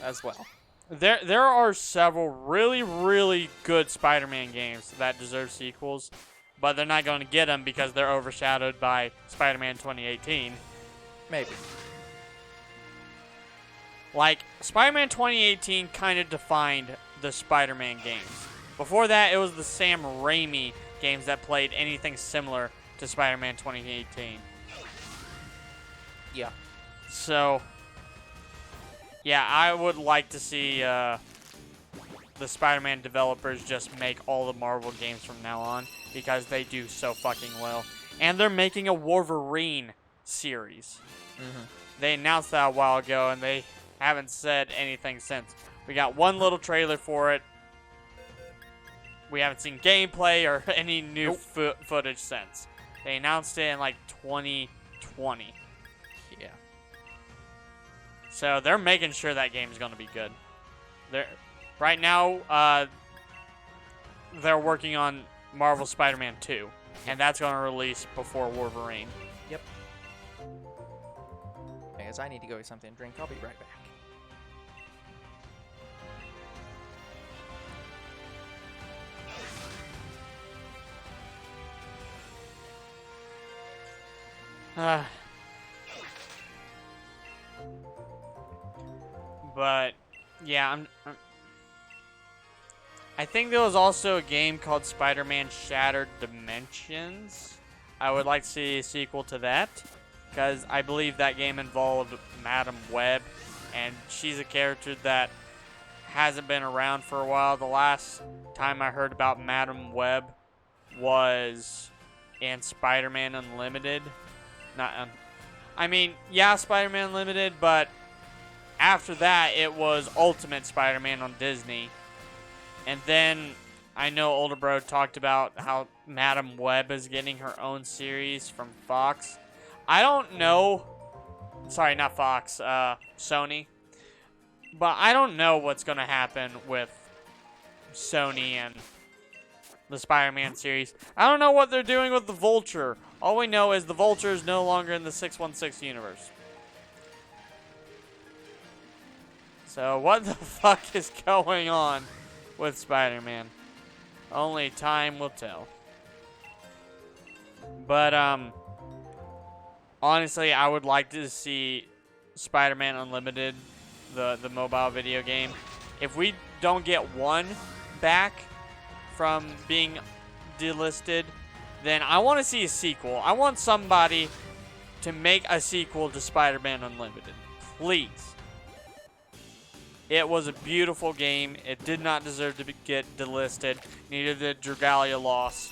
as well. There are several really, really good Spider-Man games that deserve sequels, but they're not going to get them because they're overshadowed by Spider-Man 2018. Maybe. Like, Spider-Man 2018 kind of defined the Spider-Man games. Before that, it was the Sam Raimi games that played anything similar to Spider-Man 2018. Yeah. So, yeah, I would like to see the Spider-Man developers just make all the Marvel games from now on because they do so fucking well. And they're making a Wolverine series. They announced that a while ago, and they haven't said anything since. We got one little trailer for it. We haven't seen gameplay or any new footage since. They announced it in like 2020. Yeah. So they're making sure that game is going to be good. Right now, they're working on Marvel Spider-Man 2, and that's going to release before Wolverine. Yep. I guess I need to go get something to drink. I'll be right back. But yeah, I think there was also a game called Spider-Man Shattered Dimensions. I would like to see a sequel to that, because I believe that game involved Madam Web, and she's a character that hasn't been around for a while. The last time I heard about Madam Web was in Spider-Man Unlimited. Yeah, Spider-Man Unlimited, but after that, it was Ultimate Spider-Man on Disney. And then I know Older Bro talked about how Madam Web is getting her own series from Fox. I don't know. Sorry, not Fox. Sony. But I don't know what's going to happen with Sony and the Spider-Man series. I don't know what they're doing with the Vulture. All we know is the Vulture is no longer in the 616 universe. So what the fuck is going on with Spider-Man? Only time will tell. But honestly, I would like to see Spider-Man Unlimited, the mobile video game. If we don't get one back from being delisted, then I want to see a sequel. I want somebody to make a sequel to Spider-Man Unlimited. Please. It was a beautiful game. It did not deserve to get delisted. Neither did Dragalia Lost.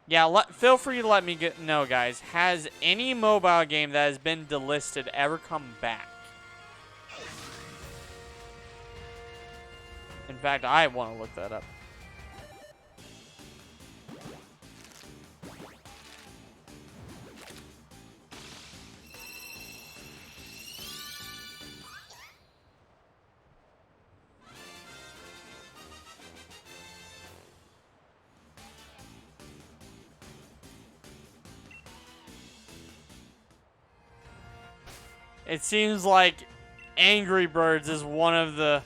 Yeah, feel free to let me know, guys. Has any mobile game that has been delisted ever come back? In fact, I want to look that up. It seems like Angry Birds is one of the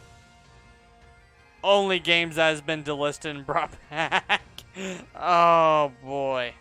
only games that has been delisted and brought back. Oh, boy.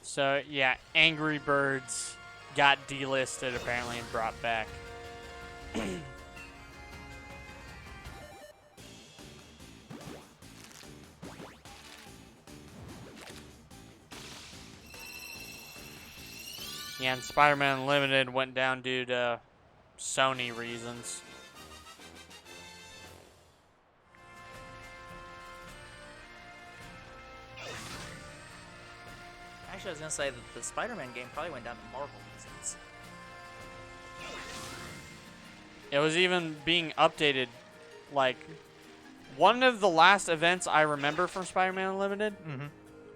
So, yeah, Angry Birds got delisted apparently and brought back. Yeah, and Spider-Man Unlimited went down due to Sony reasons. Actually, I was going to say that the Spider-Man game probably went down to Marvel reasons. It was even being updated. Like, one of the last events I remember from Spider-Man Unlimited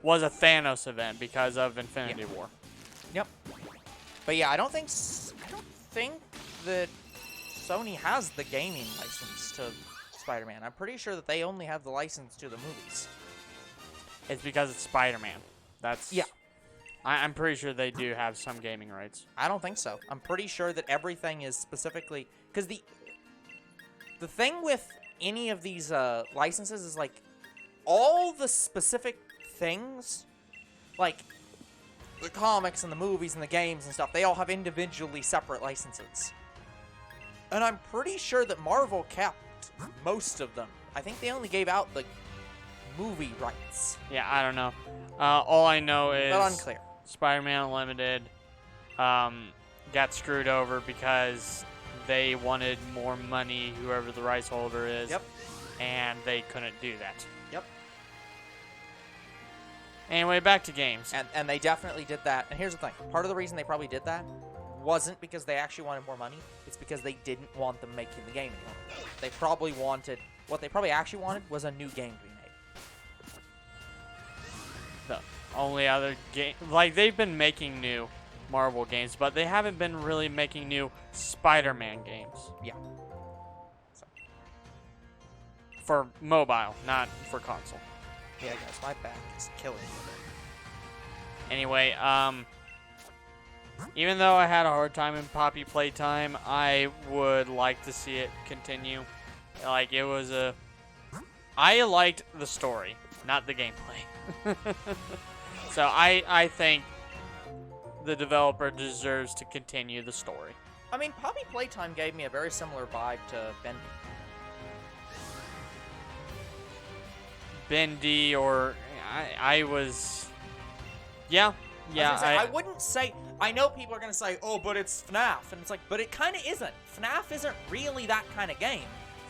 was a Thanos event because of Infinity War. Yep. But yeah, I don't think that Sony has the gaming license to Spider-Man. I'm pretty sure that they only have the license to the movies. It's because it's Spider-Man. That's... Yeah. I'm pretty sure they do have some gaming rights. I don't think so. I'm pretty sure that everything is specifically because the thing with any of these licenses is like all the specific things, like the comics and the movies and the games and stuff. They all have individually separate licenses, and I'm pretty sure that Marvel kept most of them. I think they only gave out the movie rights. Yeah, I don't know. All I know is But unclear. Spider-Man Unlimited got screwed over because they wanted more money, whoever the rights holder is. Yep. And they couldn't do that. Yep. Anyway, back to games. And they definitely did that. And here's the thing. Part of the reason they probably did that wasn't because they actually wanted more money. It's because they didn't want them making the game anymore. They probably wanted... What they probably actually wanted was a new game to be made. The only other game... Like, they've been making new Marvel games, but they haven't been really making new Spider-Man games. Yeah. For mobile, not for console. Yeah, guys, my back is killing me. Anyway, even though I had a hard time in Poppy Playtime, I would like to see it continue. Like, it was a... I liked the story, not the gameplay. So I think the developer deserves to continue the story. I mean, Poppy Playtime gave me a very similar vibe to Bendy. Bendy, or I was... Yeah. Yeah, I wouldn't say... I know people are going to say, oh, but it's FNAF. And it's like, but it kind of isn't. FNAF isn't really that kind of game.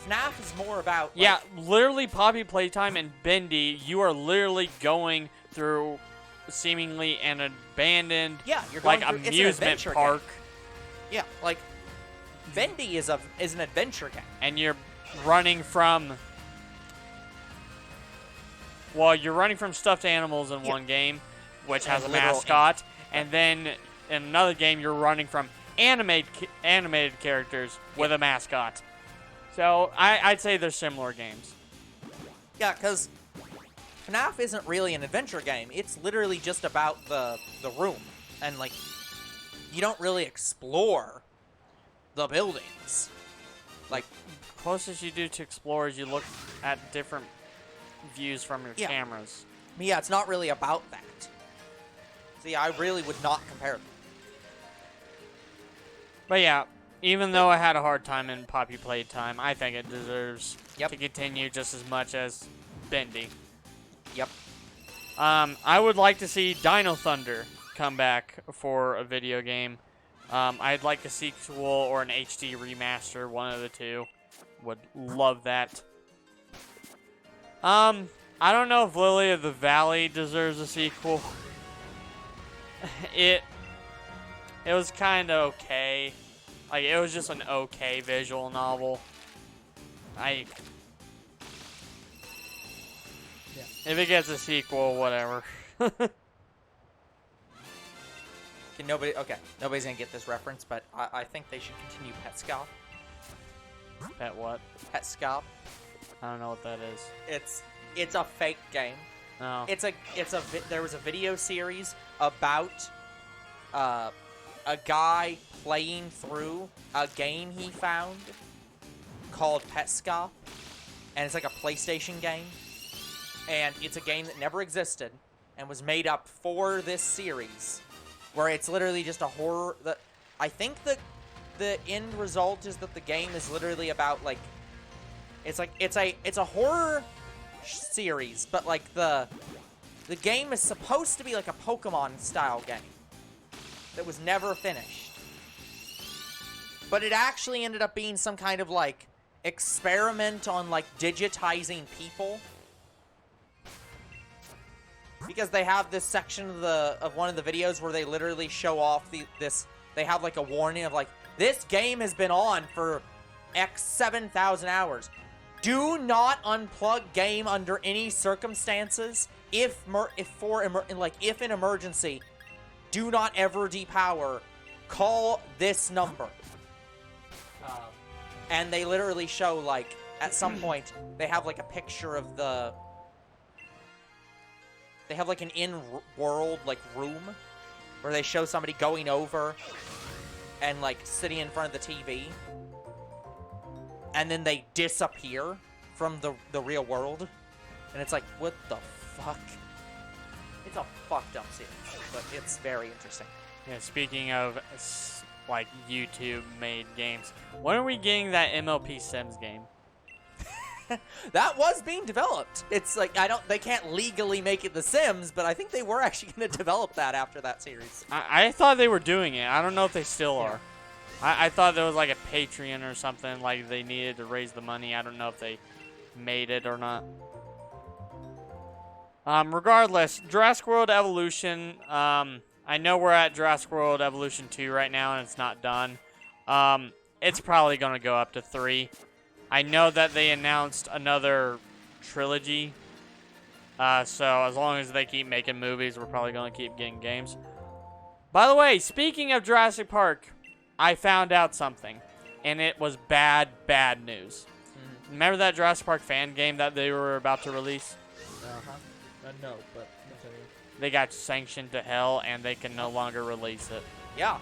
FNAF is more about... Like, yeah, literally Poppy Playtime and Bendy, you are literally going through seemingly an abandoned, yeah, you're going like, through, amusement park. Yeah, like, Bendy is an adventure game. And you're running from... Well, you're running from stuffed animals in one game, which has a mascot. And then in another game, you're running from animated characters with a mascot. So I'd say they're similar games. Yeah, because FNAF isn't really an adventure game. It's literally just about the room. And, like, you don't really explore the buildings. Like, Closest you do to explore is you look at different views from your cameras. Yeah, it's not really about that. See, I really would not compare them. But yeah, even though I had a hard time in Poppy Playtime, I think it deserves to continue just as much as Bendy. Yep. I would like to see Dino Thunder come back for a video game. I'd like a sequel or an HD remaster, one of the two. Would love that. I don't know if Lily of the Valley deserves a sequel. It was kind of okay. Like, it was just an okay visual novel. If it gets a sequel, whatever. Nobody's gonna get this reference, but I think they should continue Petscop. Pet what? Petscop. I don't know what that is. It's a fake game. Oh. There was a video series about a guy playing through a game he found called Petscop, and it's like a PlayStation game, and it's a game that never existed and was made up for this series, where it's literally just a horror. I think the end result is that the game is literally about, like, it's a horror series, but like the game is supposed to be like a Pokémon style game that was never finished. But it actually ended up being some kind of, like, experiment on, like, digitizing people. Because they have this section of one of the videos where they literally show off they have, like, a warning of, like, this game has been on for X 7,000 hours. Do not unplug game under any circumstances. If in emergency, do not ever depower. Call this number. And they literally show, like, at some point, they have, like, a picture of they have, like, an in-world, like, room where they show somebody going over and like sitting in front of the TV, and then they disappear from the real world, and it's like, what the fuck? It's a fucked up series, but it's very interesting. Yeah, speaking of like YouTube made games, when are we getting that MLP Sims game? That was being developed. It's like, they can't legally make it The Sims, but I think they were actually going to develop that after that series. I thought they were doing it. I don't know if they still are. I thought there was like a Patreon or something, like they needed to raise the money. I don't know if they made it or not. Regardless, Jurassic World Evolution, I know we're at Jurassic World Evolution 2 right now, and it's not done. It's probably going to go up to 3. I know that they announced another trilogy, so as long as they keep making movies, we're probably going to keep getting games. By the way, speaking of Jurassic Park, I found out something, and it was bad news. Remember that Jurassic Park fan game that they were about to release? No, but continue. They got sanctioned to hell, and they can no longer release it. Yeah,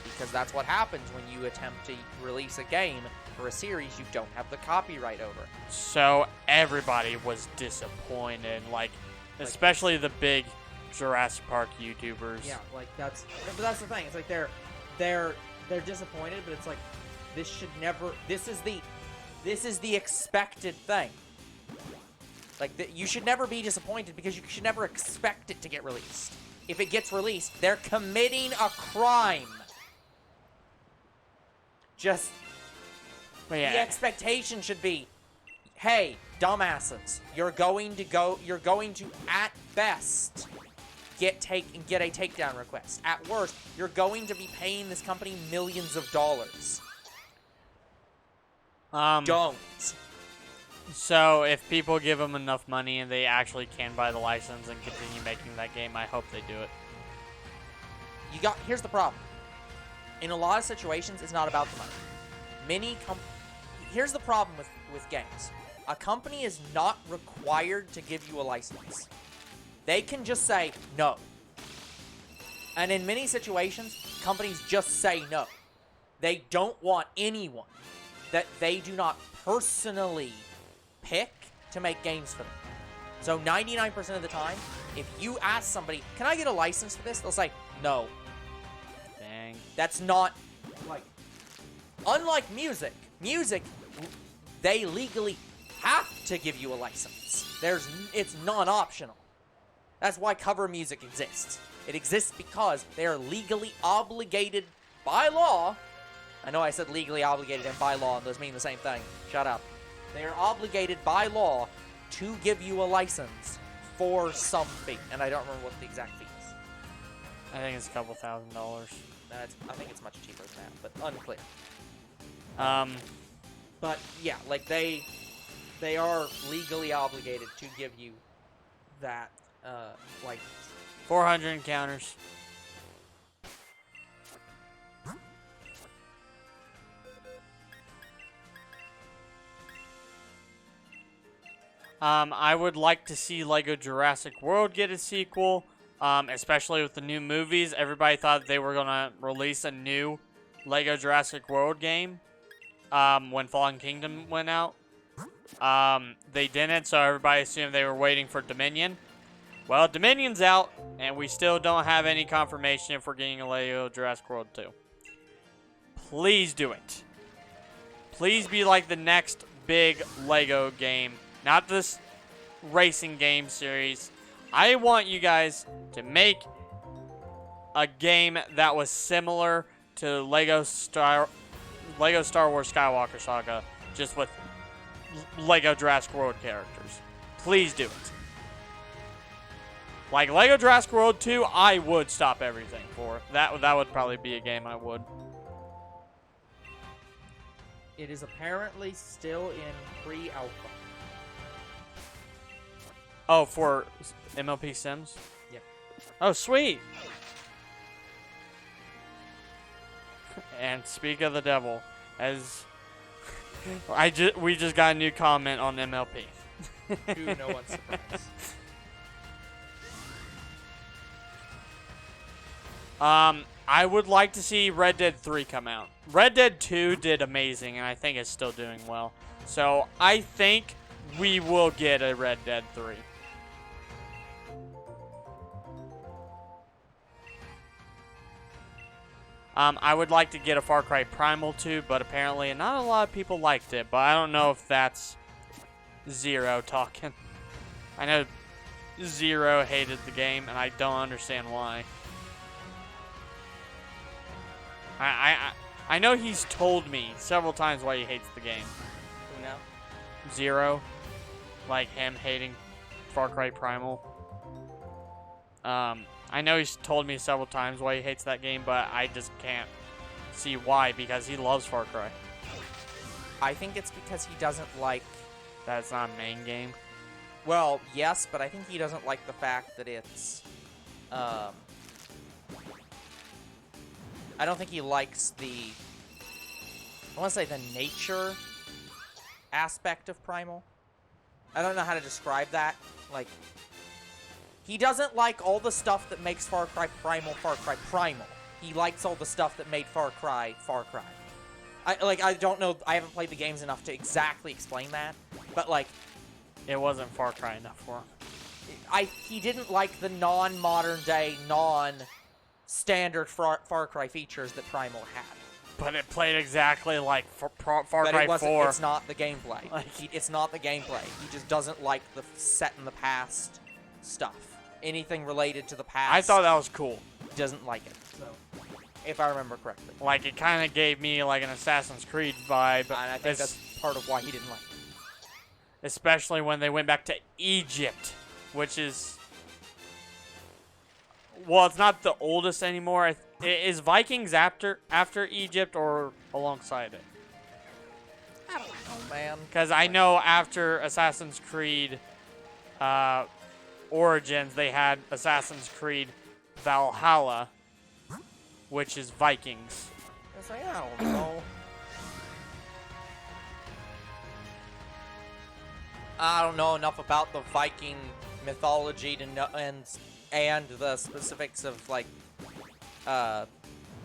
because that's what happens when you attempt to release a game for a series you don't have the copyright over. So everybody was disappointed, like especially the big Jurassic Park YouTubers. Yeah, like that's the thing. It's like they're disappointed, but it's like this should never. This is the expected thing. Like you should never be disappointed because you should never expect it to get released. If it gets released, they're committing a crime. Just the expectation should be, hey, dumbasses, you're going to at best get a takedown request. At worst, you're going to be paying this company millions of dollars. Don't. So if people give them enough money and they actually can buy the license and continue making that game, I hope they do it. Here's the problem. In a lot of situations, it's not about the money. Here's the problem with games. A company is not required to give you a license. They can just say no. And in many situations, companies just say no. They don't want anyone that they do not personally pick to make games for them. So 99% of the time, if you ask somebody, can I get a license for this? They'll say, no. Dang. That's not, unlike music. Music, they legally have to give you a license. It's non-optional. That's why cover music exists. It exists because they are legally obligated by law. I know I said legally obligated and by law, and those mean the same thing. Shut up. They are obligated by law to give you a license for some fee. And I don't remember what the exact fee is. I think it's a couple $1,000. I think it's much cheaper than that, but unclear. But yeah, like they are legally obligated to give you that license. 400 encounters. I would like to see Lego Jurassic World get a sequel, especially with the new movies. Everybody thought they were going to release a new Lego Jurassic World game when Fallen Kingdom went out. They didn't, so everybody assumed they were waiting for Dominion. Well, Dominion's out, and we still don't have any confirmation if we're getting a Lego Jurassic World 2. Please do it. Please be like the next big Lego game. Not this racing game series. I want you guys to make a game that was similar to Lego Star Wars Skywalker Saga, just with Lego Jurassic World characters. Please do it. Like Lego Jurassic World 2, I would stop everything for. That would probably be a game I would. It is apparently still in pre-alpha. Oh, for MLP Sims? Yeah. Oh, sweet. And speak of the devil, as we just got a new comment on MLP. To no one's surprise. I would like to see Red Dead 3 come out. Red Dead 2 did amazing, and I think it's still doing well. So I think we will get a Red Dead 3. I would like to get a Far Cry Primal 2, but apparently not a lot of people liked it. But I don't know if that's Zero talking. I know Zero hated the game, and I don't understand why. I know he's told me several times why he hates the game. Who now? Zero. Like him hating Far Cry Primal. I know he's told me several times why he hates that game, but I just can't see why, because he loves Far Cry. I think it's because he doesn't like... That's not a main game. Well, yes, but I think he doesn't like the fact that it's... I don't think he likes the... I want to say the nature aspect of Primal. I don't know how to describe that. Like... He doesn't like all the stuff that makes Far Cry Primal Primal. He likes all the stuff that made Far Cry Far Cry. I don't know, I haven't played the games enough to exactly explain that, but like... It wasn't Far Cry enough for him. He didn't like the non-modern day, non-standard Far Cry features that Primal had. But it played exactly like Far But Cry it wasn't, 4. it's not the gameplay. It's not the gameplay. He just doesn't like the set in the past stuff. Anything related to the past. I thought that was cool. Doesn't like it. So, if I remember correctly. Like, it kind of gave me like an Assassin's Creed vibe. And I think that's part of why he didn't like it. Especially when they went back to Egypt, which is... Well, it's not the oldest anymore. Is Vikings after Egypt or alongside it? I don't know, man. Because I know after Assassin's Creed Origins, they had Assassin's Creed Valhalla, which is Vikings. It's like, I don't know. I don't know enough about the Viking mythology to know, and the specifics of like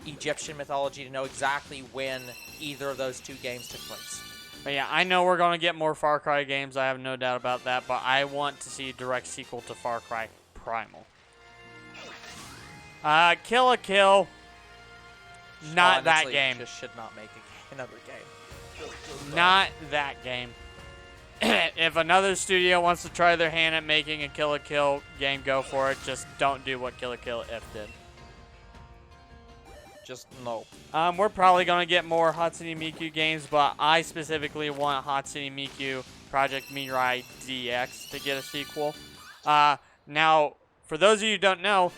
Egyptian mythology to know exactly when either of those two games took place. But yeah, I know we're going to get more Far Cry games. I have no doubt about that. But I want to see a direct sequel to Far Cry Primal. Kill la Kill. Not that game. Just should not make another game. Not that game. If another studio wants to try their hand at making a Kill la Kill game, go for it. Just don't do what Kill la Kill If did. Just no. We're probably going to get more Hatsune Miku games, but I specifically want Hatsune Miku Project Mirai DX to get a sequel. Now, for those of you who don't know,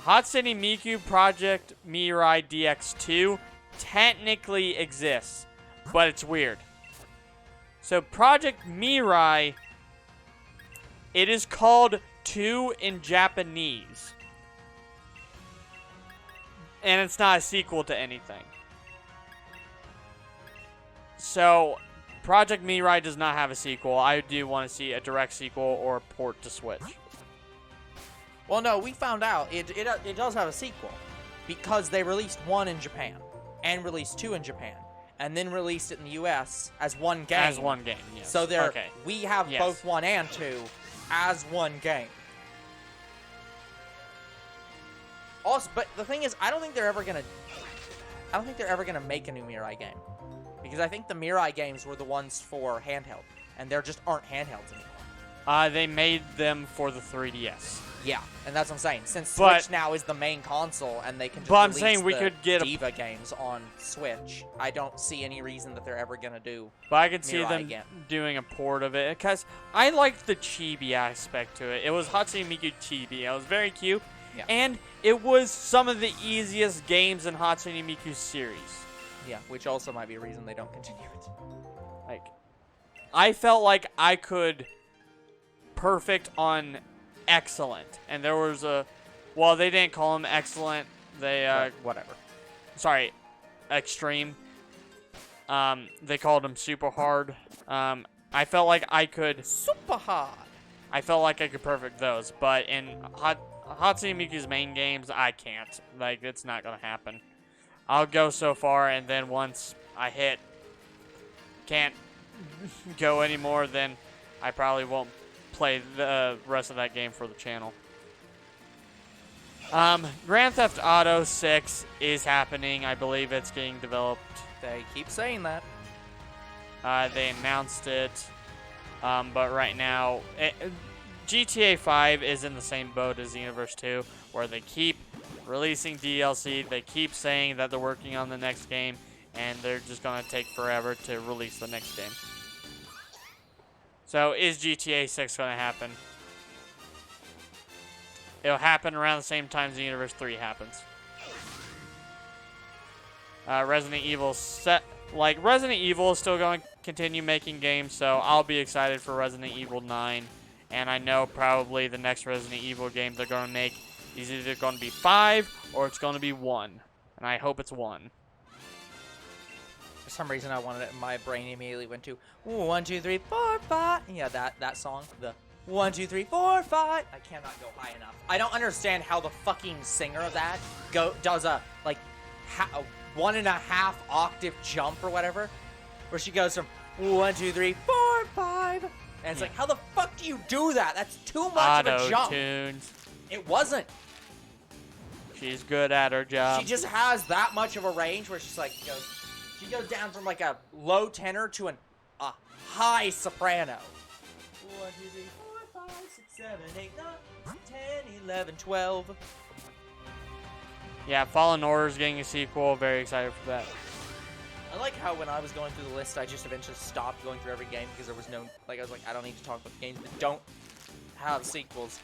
Hatsune Miku Project Mirai DX 2 technically exists, but it's weird. So Project Mirai, it is called 2 in Japanese. And it's not a sequel to anything. So, Project Mirai does not have a sequel. I do want to see a direct sequel or a port to Switch. Well, no, we found out it does have a sequel because they released 1 in Japan and released 2 in Japan and then released it in the U.S. as one game. As one game, yes. So we have both 1 and 2 as one game. Also, but the thing is, I don't think they're ever gonna make a new Mirai game, because I think the Mirai games were the ones for handheld, and there just aren't handhelds anymore. They made them for the 3DS. Yeah, and that's what I'm saying. Since Switch now is the main console, and they can just release we could get Diva games on Switch, I don't see any reason that they're ever gonna do. But I could see Mirai them again. doing a port of it, because I liked the chibi aspect to it. It was Hatsune Miku chibi. It was very cute. Yeah. And it was some of the easiest games in Hatsune Miku's series. Yeah, which also might be a reason they don't continue it. Like, I felt like I could perfect on excellent. And there was well, they didn't call him excellent. They, whatever. Sorry, extreme. They called him super hard. I felt like I could... Super hard! I felt like I could perfect those. But in Hatsune Miku's main games, I can't. Like, it's not gonna happen. I'll go so far, and then once I hit can't go anymore, then I probably won't play the rest of that game for the channel. Grand Theft Auto 6 is happening. I believe it's getting developed. They keep saying that. They announced it, but right now, GTA 5 is in the same boat as Universe 2, where they keep releasing DLC. They keep saying that they're working on the next game, and they're just going to take forever to release the next game. So, is GTA 6 going to happen? It'll happen around the same time as Universe 3 happens. Resident Evil Resident Evil is still going to continue making games, so I'll be excited for Resident Evil 9. And I know probably the next Resident Evil game they're going to make is either going to be 5 or it's going to be 1. And I hope it's 1. For some reason, I wanted it. My brain immediately went to 1, 2, 3, 4, 5. Yeah, that song. The 1, 2, 3, 4, 5. I cannot go high enough. I don't understand how the fucking singer of that does a like a 1.5 octave jump or whatever, where she goes from 1, 2, 3, 4, 5. And it's like, how the fuck do you do that? That's too much of a jump. Auto-tunes. It wasn't. She's good at her job. She just has that much of a range where she's like, she goes down from like a low tenor to a high soprano. 1, 2, 3, 4, 5, 6, 7, 8, 9, 10, 11, 12. Yeah, Fallen Order is getting a sequel. Very excited for that. I like how when I was going through the list, I just eventually stopped going through every game because there was no, I was like, I don't need to talk about the games that don't have sequels.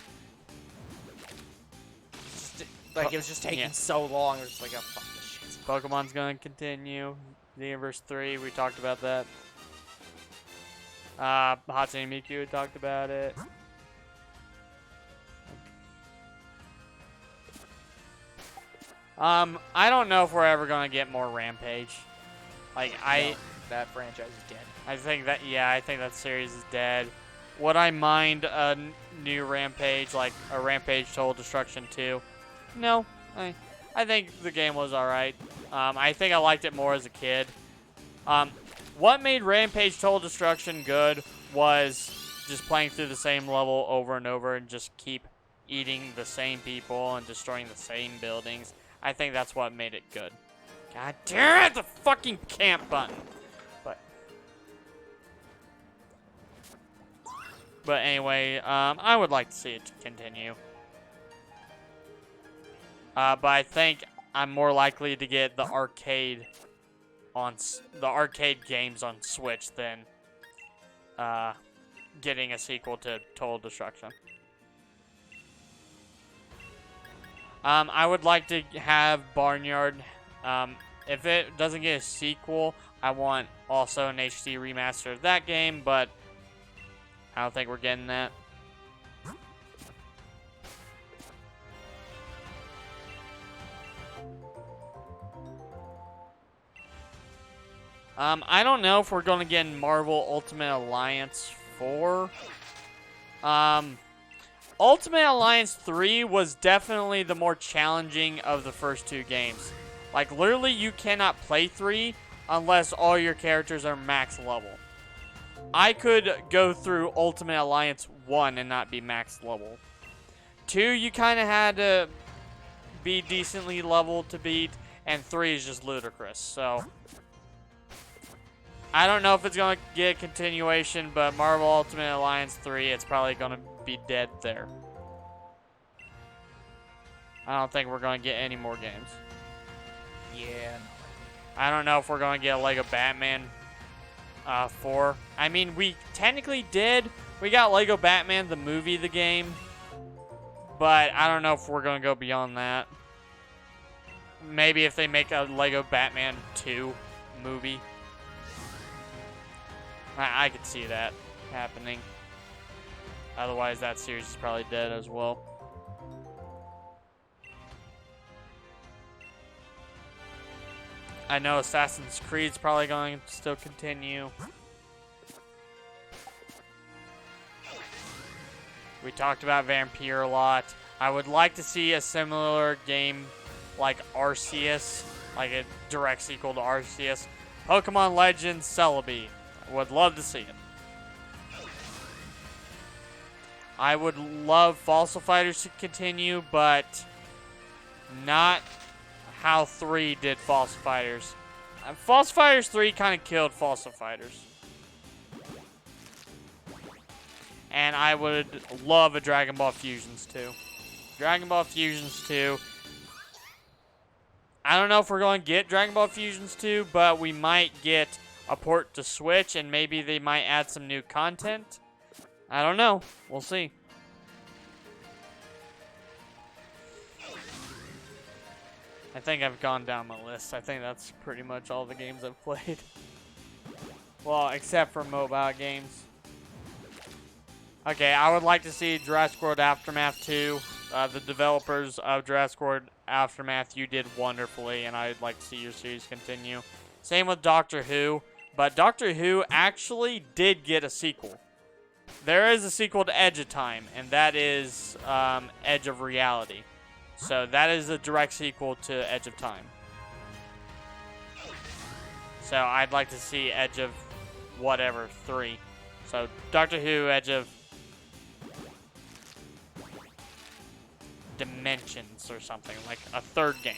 It was just taking so long. It was just like, oh, fuck this shit. Pokemon's going to continue. The Universe 3, we talked about that. Hatsune Miku talked about it. I don't know if we're ever going to get more Rampage. Like, no, that franchise is dead. I think that series is dead. Would I mind a new Rampage, like a Rampage Total Destruction 2? No. I think the game was alright. I think I liked it more as a kid. What made Rampage Total Destruction good was just playing through the same level over and over and just keep eating the same people and destroying the same buildings. I think that's what made it good. God damn it, the fucking camp button. But anyway, I would like to see it continue. But I think I'm more likely to get the arcade games on Switch than getting a sequel to Total Destruction. I would like to have Barnyard. If it doesn't get a sequel, I want also an HD remaster of that game, but I don't think we're getting that. I don't know if we're going to get Marvel Ultimate Alliance 4. Ultimate Alliance 3 was definitely the more challenging of the first two games. Like, literally, you cannot play 3 unless all your characters are max level. I could go through Ultimate Alliance 1 and not be max level. 2, you kind of had to be decently leveled to beat, and 3 is just ludicrous. So, I don't know if it's going to get a continuation, but Marvel Ultimate Alliance 3, it's probably going to be dead there. I don't think we're going to get any more games. Yeah. I don't know if we're going to get a Lego Batman 4. I mean, we technically did. We got Lego Batman, the movie, the game. But I don't know if we're going to go beyond that. Maybe if they make a Lego Batman 2 movie. I could see that happening. Otherwise, that series is probably dead as well. I know Assassin's Creed's probably going to still continue. We talked about Vampire a lot. I would like to see a similar game like Arceus, like a direct sequel to Arceus. Pokemon Legends Celebi. Would love to see it. I would love Fossil Fighters to continue, but not how 3 did Fossil Fighters. Fossil Fighters 3 kind of killed Fossil Fighters. And I would love a Dragon Ball Fusions 2. Dragon Ball Fusions 2. I don't know if we're going to get Dragon Ball Fusions 2, but we might get a port to Switch, and maybe they might add some new content. I don't know. We'll see. I think I've gone down my list. I think that's pretty much all the games I've played. Well, except for mobile games. Okay, I would like to see Jurassic World Aftermath 2. The developers of Jurassic World Aftermath, you did wonderfully, and I'd like to see your series continue. Same with Doctor Who, but Doctor Who actually did get a sequel. There is a sequel to Edge of Time, and that is Edge of Reality. So that is a direct sequel to Edge of Time. So I'd like to see Edge of whatever 3. So Doctor Who, Edge of Dimensions or something, like a 3rd game.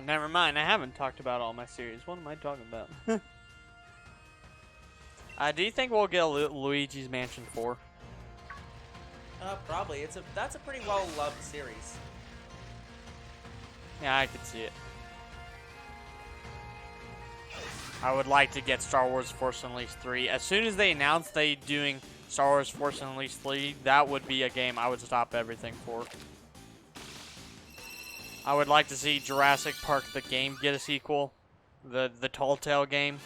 Never mind. I haven't talked about all my series. What am I talking about? Do you think we'll get a Luigi's Mansion 4? Probably. That's a pretty well-loved series. Yeah, I could see it. I would like to get Star Wars Force Unleashed 3. As soon as they announce they doing Star Wars Force Unleashed 3, that would be a game I would stop everything for. I would like to see Jurassic Park the game get a sequel. The Tall Tale game.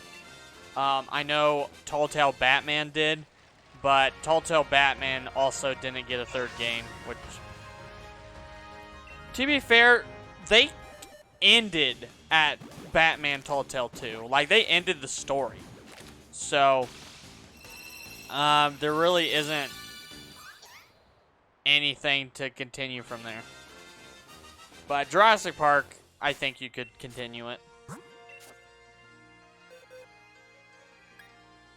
I know Tall Tale Batman did, but Tall Tale Batman also didn't get a 3rd game, which, to be fair, they ended at Batman Tall Tale 2. Like, they ended the story. So, there really isn't anything to continue from there. But Jurassic Park, I think you could continue it.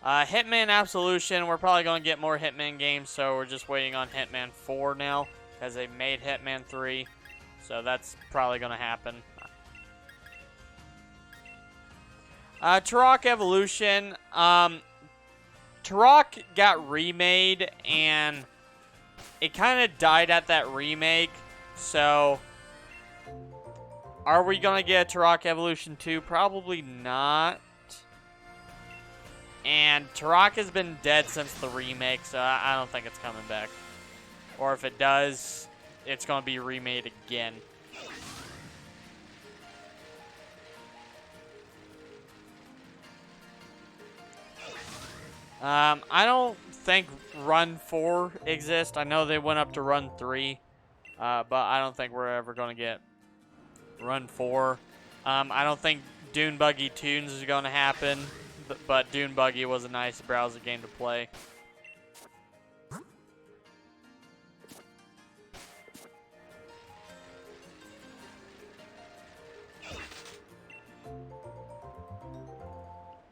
Hitman Absolution, we're probably going to get more Hitman games, so we're just waiting on Hitman 4 now, because they made Hitman 3, so that's probably going to happen. Turok Evolution, Turok got remade, and it kind of died at that remake, so are we going to get a Turok Evolution 2? Probably not. And Turok has been dead since the remake, so I don't think it's coming back. Or if it does, it's going to be remade again. I don't think Run 4 exists. I know they went up to Run 3, but I don't think we're ever going to get Run 4. I don't think Dune Buggy Tunes is going to happen. But Dune Buggy was a nice browser game to play.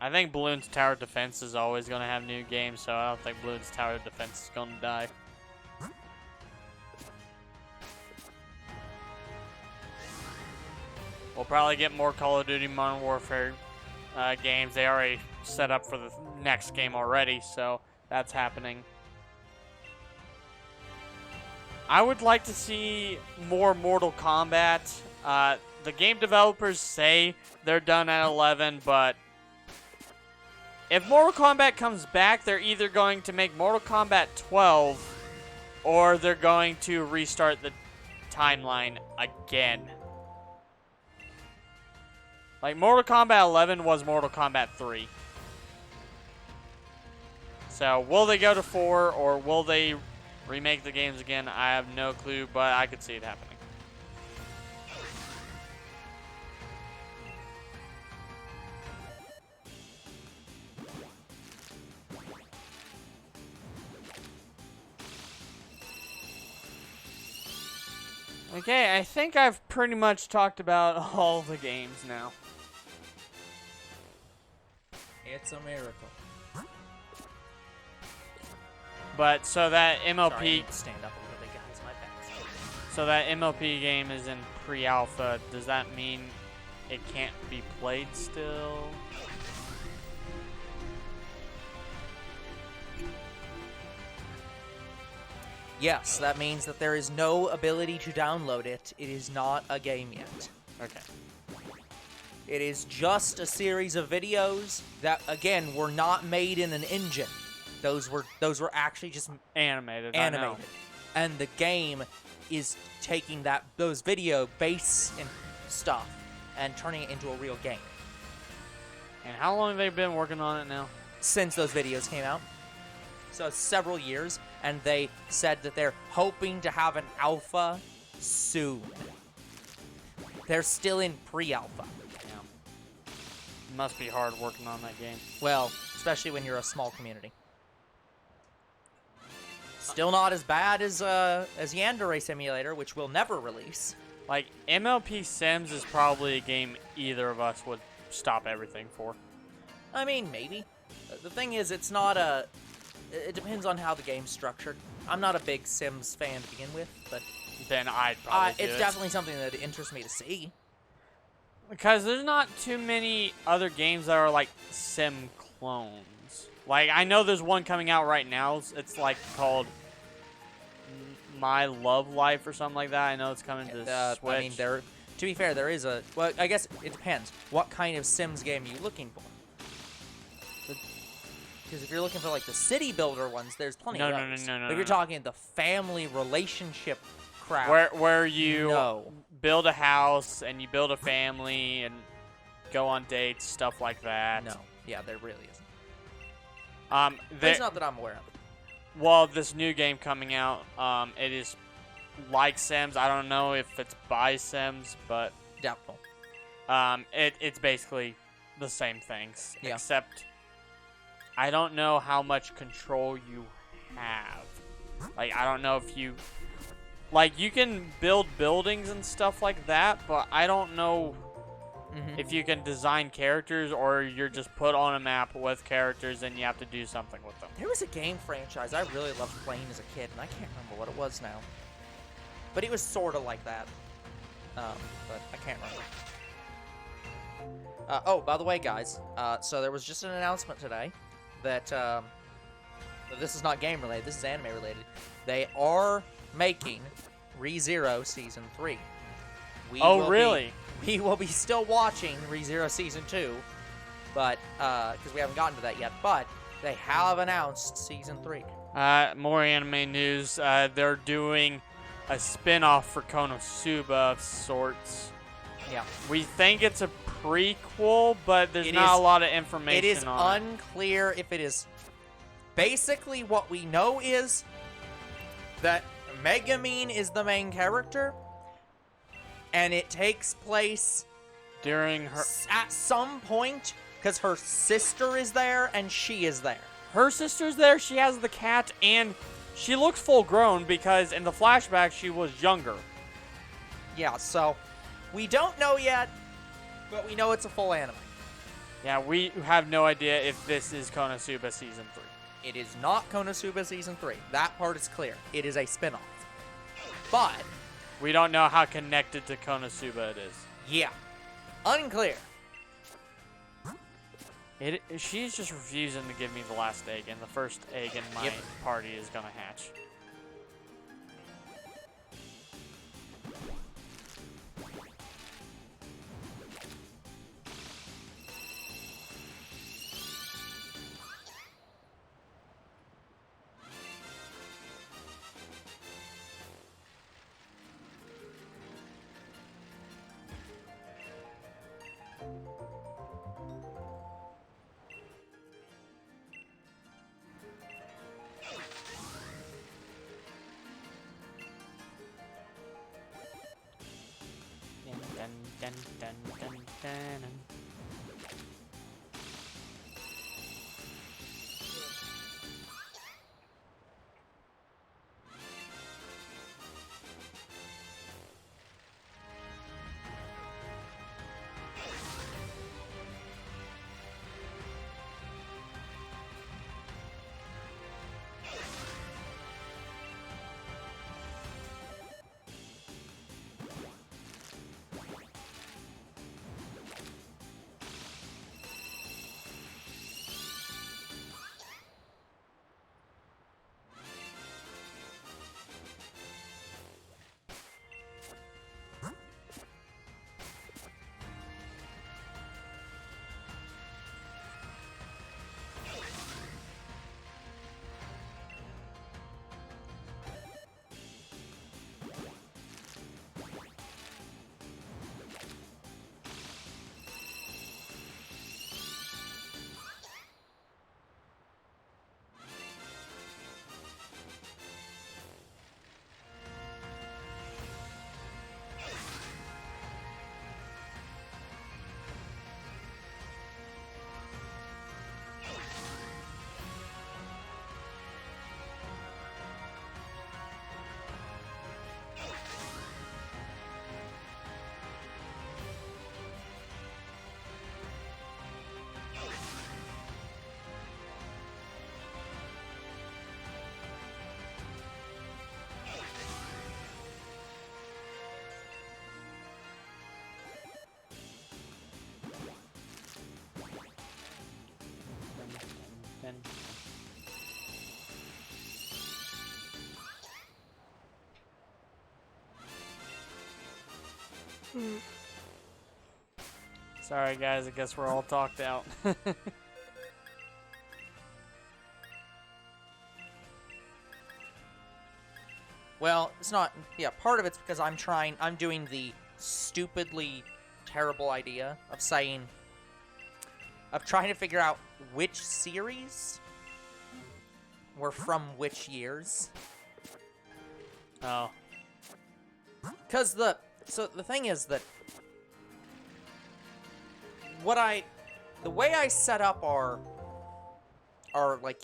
I think Bloons Tower Defense is always going to have new games, so I don't think Bloons Tower Defense is going to die. We'll probably get more Call of Duty Modern Warfare games. They already set up for the next game already, so that's happening. I would like to see more Mortal Kombat. The game developers say they're done at 11, but if Mortal Kombat comes back, they're either going to make Mortal Kombat 12 or they're going to restart the timeline again. Like, Mortal Kombat 11 was Mortal Kombat 3. So, will they go to 4, or will they remake the games again, I have no clue, but I could see it happening. Okay, I think I've pretty much talked about all the games now. It's a miracle. But so that MLP, Sorry, I need to stand up a little bit, guys. My bad. so that MLP game is in pre-alpha. Does that mean it can't be played still? Yes, that means that there is no ability to download it. It is not a game yet. Okay. It is just a series of videos that, again, were not made in an engine. Those were actually just Animated. animated. And the game is taking those video base and stuff and turning it into a real game. And how long have they been working on it now? Since those videos came out. So several years, and they said that they're hoping to have an alpha soon. They're still in pre-alpha. Yeah. Must be hard working on that game. Well, especially when you're a small community. Still not as bad as Yandere Simulator, which we'll never release. Like, MLP Sims is probably a game either of us would stop everything for. I mean, maybe. The thing is, it's not a... It depends on how the game's structured. I'm not a big Sims fan to begin with, but... Then I'd probably do it's it. definitely something that interests me to see. Because there's not too many other games that are like Sim clones. Like, I know there's one coming out right now. It's like called My Love Life or something like that. I know it's coming to Switch. I mean, to be fair, there is a... Well, I guess it depends. What kind of Sims game are you looking for? Because if you're looking for, like, the city builder ones, there's plenty of those. No. But if you're talking the family relationship crap... Where you build a house and you build a family and go on dates, stuff like that. No. Yeah, there really isn't. It's not that I'm aware of. Well, this new game coming out, it is like Sims. I don't know if it's by Sims, but... Doubtful. It's basically the same things. Yeah. Except... I don't know how much control you have. Like, I don't know if you... Like, you can build buildings and stuff like that, but I don't know if you can design characters or you're just put on a map with characters and you have to do something with them. There was a game franchise I really loved playing as a kid, and I can't remember what it was now. But it was sort of like that. But I can't remember. Oh, by the way, guys, so there was just an announcement today that this is not game related, this is anime related. They are making ReZero Season 3. Really? We will be still watching ReZero Season 2, but because we haven't gotten to that yet, but they have announced Season 3. More anime news. They're doing a spin-off for Konosuba of sorts. Yeah. We think it's a prequel, but there's not a lot of information on it. It is unclear if it is... Basically, what we know is that Megumin is the main character, and it takes place... During her... At some point, because her sister is there, and she is there. Her sister's there, she has the cat, and she looks full-grown because in the flashback, she was younger. Yeah, so... We don't know yet, but we know it's a full anime. Yeah, we have no idea if this is Konosuba Season 3. It is not Konosuba Season 3. That part is clear. It is a spin-off. But... We don't know how connected to Konosuba it is. Yeah. Unclear. She's just refusing to give me the last egg, and the first egg in my party is going to hatch. dun, dun, dun, dun, dun, dun. Dun. Sorry, guys. I guess we're all talked out. Well, it's not. Yeah, part of it's because I'm doing the stupidly terrible idea of trying to figure out which series were from which years. Oh. Because the thing is that the way I set up our like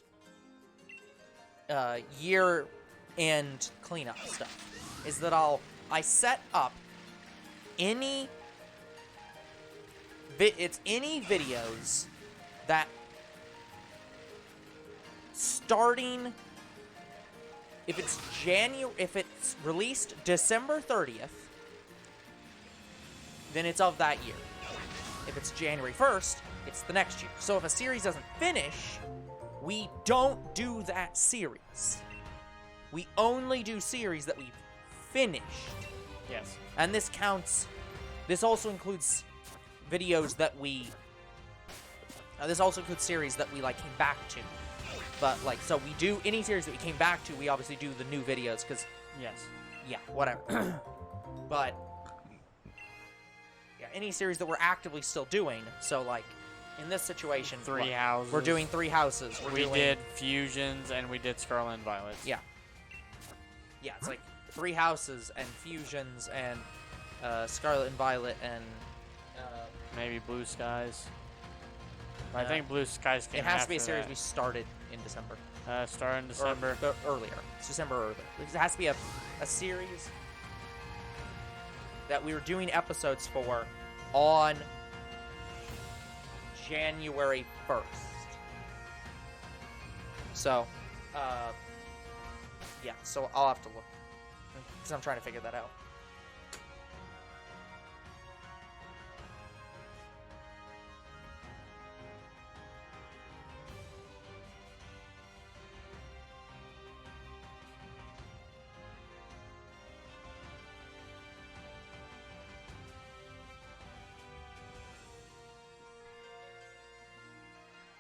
year end cleanup stuff is that I set up any videos that starting if it's released December 30th, then it's of that year. If it's January 1st, it's the next year. So if a series doesn't finish, we don't do that series. We only do series that we've finished. Yes. And this counts. This also includes videos that this also includes series that we like came back to. But like, so we do any series that we came back to, we obviously do the new videos because Yes. yeah, whatever. But yeah, any series that we're actively still doing. So like in this situation, Three houses. we're doing 3 houses. We did fusions and we did Scarlet and Violet. Yeah. Yeah, it's like 3 houses and fusions and Scarlet and Violet and Maybe Blue Skies. I think Blue Skies came it has to after be a series that. we started in December. Start in December. Or earlier. It's December or earlier. It has to be a series that we were doing episodes for on January 1st. So, yeah, so I'll have to look. Because I'm trying to figure that out.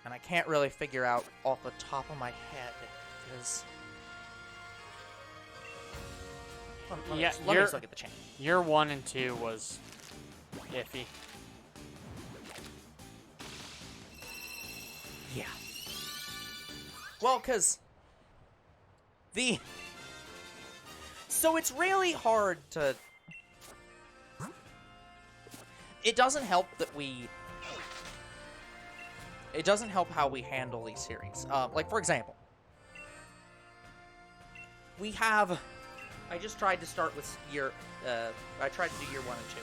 And I can't really figure out off the top of my head because. Let me just look at the chain. Year 1 and 2 was iffy. Yeah. Well, because so it's really hard to. it doesn't help that we... It doesn't help how we handle these series. Like, for example, we have... I just tried to start with year... I tried to do year 1 and 2.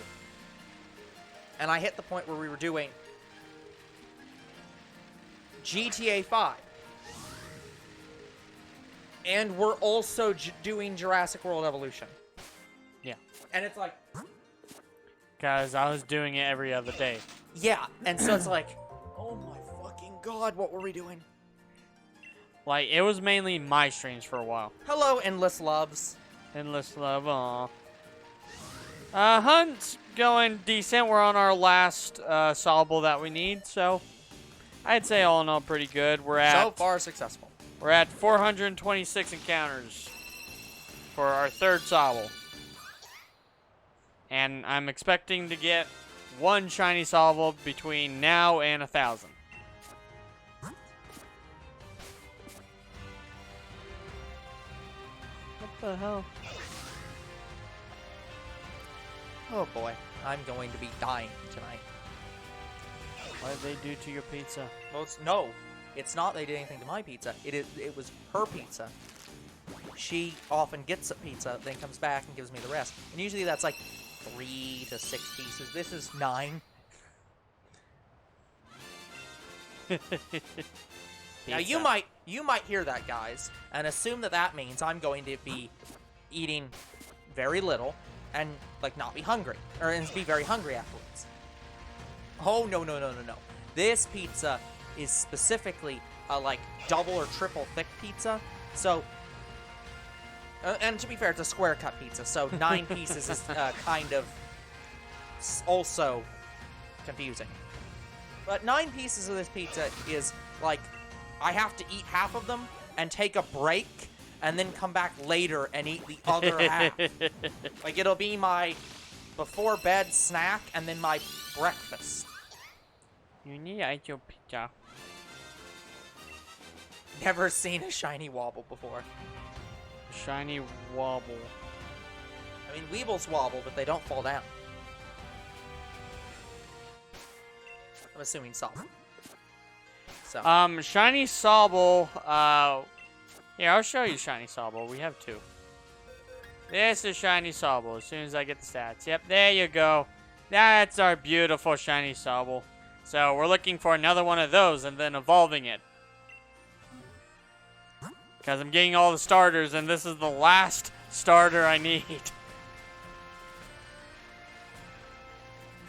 And I hit the point where we were doing GTA 5. And we're also doing Jurassic World Evolution. Yeah. And it's like... Guys, I was doing it every other day. Yeah, and so it's like, oh my fucking god, what were we doing? Like, it was mainly my streams for a while. Hello, Endless Loves. Endless love, aw. Hunt's going decent. We're on our last Sobble that we need, so I'd say all in all pretty good. So far successful. We're at 426 encounters for our third Sobble. And I'm expecting to get 1 Shiny Sobble between now and 1,000. What the hell? Oh boy, I'm going to be dying tonight. What did they do to your pizza? Well, it's not they did anything to my pizza. It was her pizza. She often gets a pizza, then comes back and gives me the rest. And usually that's like 3 to 6 pieces. This is 9. Now you might hear that, guys, and assume that means I'm going to be eating very little and like not be hungry, or and be very hungry afterwards. Oh no. This pizza is specifically a like double or triple thick pizza. So, and to be fair, it's a square cut pizza, so 9 pieces is kind of also confusing. But 9 pieces of this pizza is like, I have to eat half of them and take a break and then come back later and eat the other half. Like, it'll be my before bed snack and then my breakfast. You need to eat your pizza. Never seen a shiny wobble before. Shiny wobble. I mean, Weebles wobble, but they don't fall down. I'm assuming Sobble. So. Shiny Sobble, here, I'll show you Shiny Sobble. We have 2. This is Shiny Sobble, as soon as I get the stats. Yep, there you go. That's our beautiful Shiny Sobble. So, we're looking for another one of those and then evolving it. Because I'm getting all the starters, and this is the last starter I need.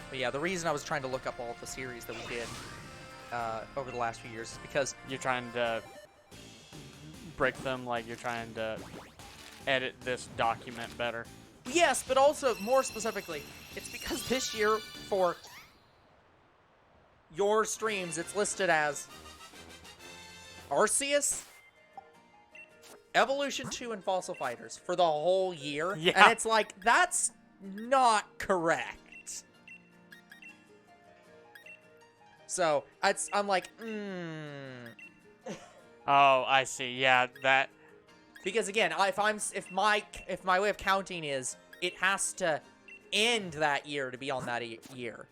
But yeah, the reason I was trying to look up all of the series that we did over the last few years is because... You're trying to break them, like you're trying to edit this document better. Yes, but also, more specifically, it's because this year, for your streams, it's listed as Arceus, Evolution 2, and Fossil Fighters for the whole year. Yeah. And it's like, that's not correct. So, I'm like, Oh, I see. Yeah, that... Because again, if my way of counting is, it has to end that year to be on that year.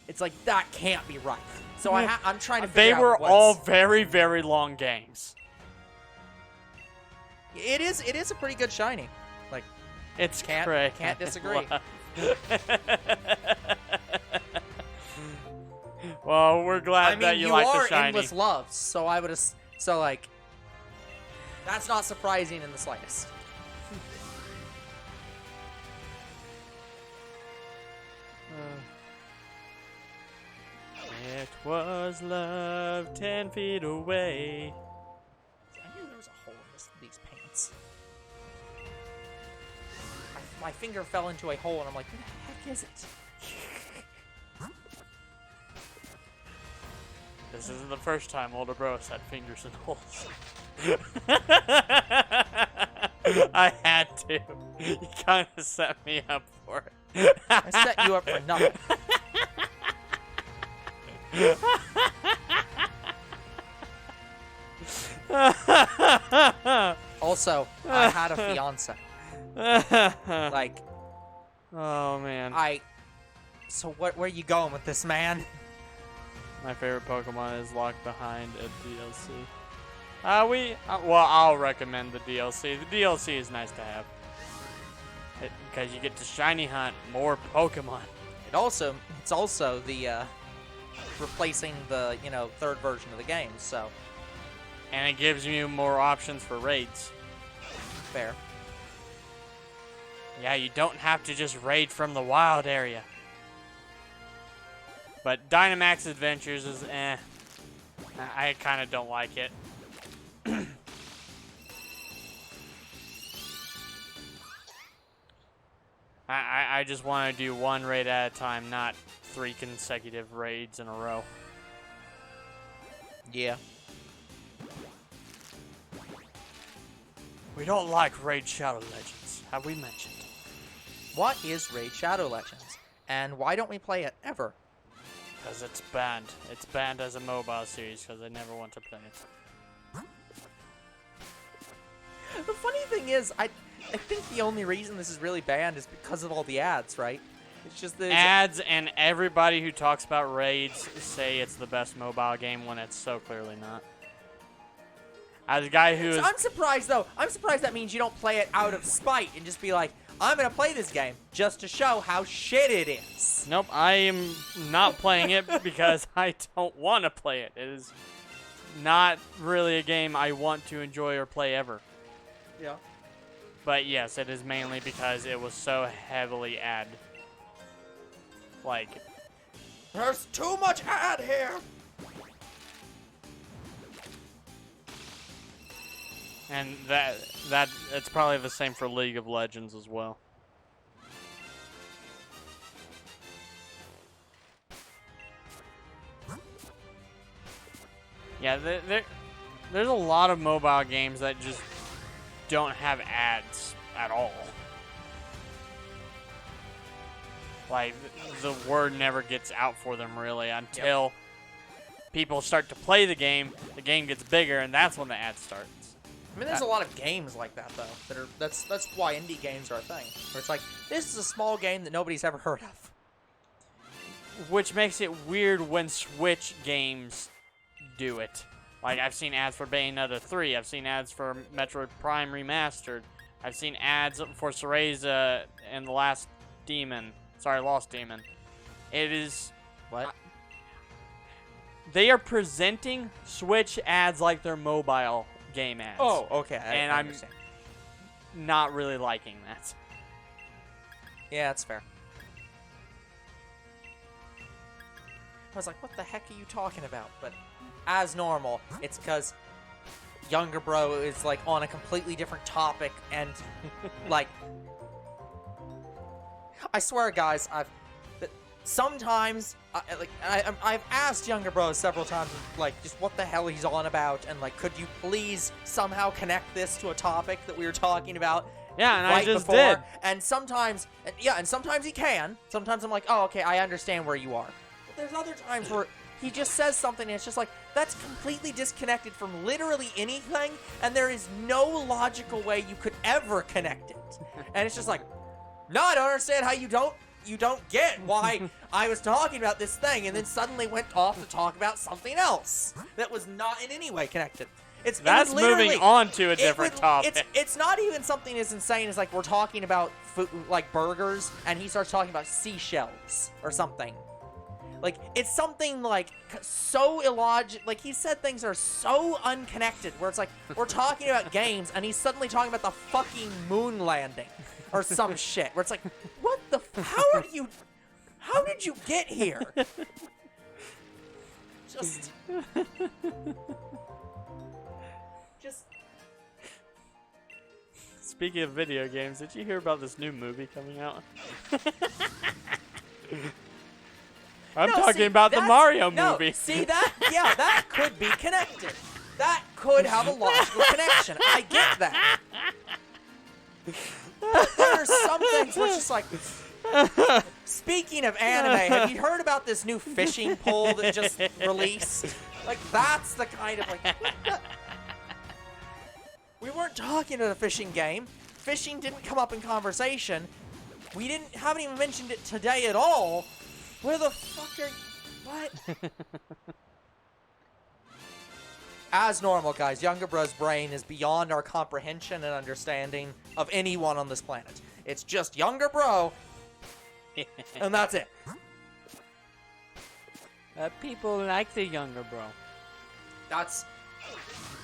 It's like, that can't be right. So I'm trying to figure out They were all very, very long games. It is a pretty good shiny. Like, It's can't disagree. Well, we're glad that you like the shiny. Endless Loves, so I would like, that's not surprising in the slightest. It was love 10 feet away. I knew there was a hole in these pants. My finger fell into a hole, and I'm like, what the heck is it? This isn't the first time older bros had fingers in holes. I had to. You kind of set me up for it. I set you up for nothing. Also, I had a fiance. Like, oh man. So where are you going with this, man? My favorite Pokemon is locked behind a DLC. Well, I'll recommend the DLC. The DLC is nice to have. Because you get to shiny hunt more Pokemon. It's also the, replacing the, third version of the game, so. And it gives you more options for raids. Fair. Yeah, you don't have to just raid from the wild area. But Dynamax Adventures is eh. I kind of don't like it. I just want to do one raid at a time, not 3 consecutive raids in a row. Yeah. We don't like Raid Shadow Legends, have we mentioned? What is Raid Shadow Legends? And why don't we play it ever? Because it's banned. It's banned as a mobile series because I never want to play it. The funny thing is, I think the only reason this is really banned is because of all the ads, right? It's just the ads, and everybody who talks about raids say it's the best mobile game when it's so clearly not. As a guy who is... I'm surprised, though. I'm surprised that means you don't play it out of spite and just be like, I'm going to play this game just to show how shit it is. Nope, I am not playing it because I don't want to play it. It is not really a game I want to enjoy or play ever. Yeah. But yes, it is mainly because it was so heavily ad. Like... There's too much ad here! And it's probably the same for League of Legends as well. Yeah, there's a lot of mobile games that just don't have ads at all. Like, the word never gets out for them really until people start to play the game gets bigger, and that's when the ad starts. I mean, there's a lot of games like that, though. That's why indie games are a thing. Where it's like, this is a small game that nobody's ever heard of. Which makes it weird when Switch games do it. Like, I've seen ads for Bayonetta 3. I've seen ads for Metroid Prime Remastered. I've seen ads for Cereza and the Lost Demon. It is... What? They are presenting Switch ads like they're mobile game ads. Oh, okay. And I'm not really liking that. Yeah, that's fair. I was like, what the heck are you talking about? But as normal, it's because Younger Bro is like on a completely different topic, and like, I swear, guys, sometimes I've asked Younger Bro several times, like, just what the hell he's on about, and like, could you please somehow connect this to a topic that we were talking about? Yeah, and right I just before? did. And sometimes he can. Sometimes I'm like, oh, okay, I understand where you are. But there's other times where he just says something, and it's just like, that's completely disconnected from literally anything, and there is no logical way you could ever connect it. And it's just like, no, I don't understand how you don't get why I was talking about this thing and then suddenly went off to talk about something else that was not in any way connected. That's moving on to a different topic. It's not even something as insane as, like, we're talking about food, like burgers, and he starts talking about seashells or something. Like, it's something, like, so illogical. Like, he said things that are so unconnected, where it's like, we're talking about games, and he's suddenly talking about the fucking moon landing. Or some shit, where it's like, what the how did you get here? Just Speaking of video games, did you hear about this new movie coming out? I'm talking about the Mario movie. See that? Yeah, that could be connected. That could have a logical connection. I get that. But there are some things where it's just like, speaking of anime, have you heard about this new fishing pole that just released? Like, that's the kind of, like, what the? We weren't talking about a fishing game. Fishing didn't come up in conversation. We haven't even mentioned it today at all. Where the fuck are you? What? As normal, guys, Younger Bro's brain is beyond our comprehension and understanding of anyone on this planet. It's just Younger Bro, and that's it. People like the younger bro.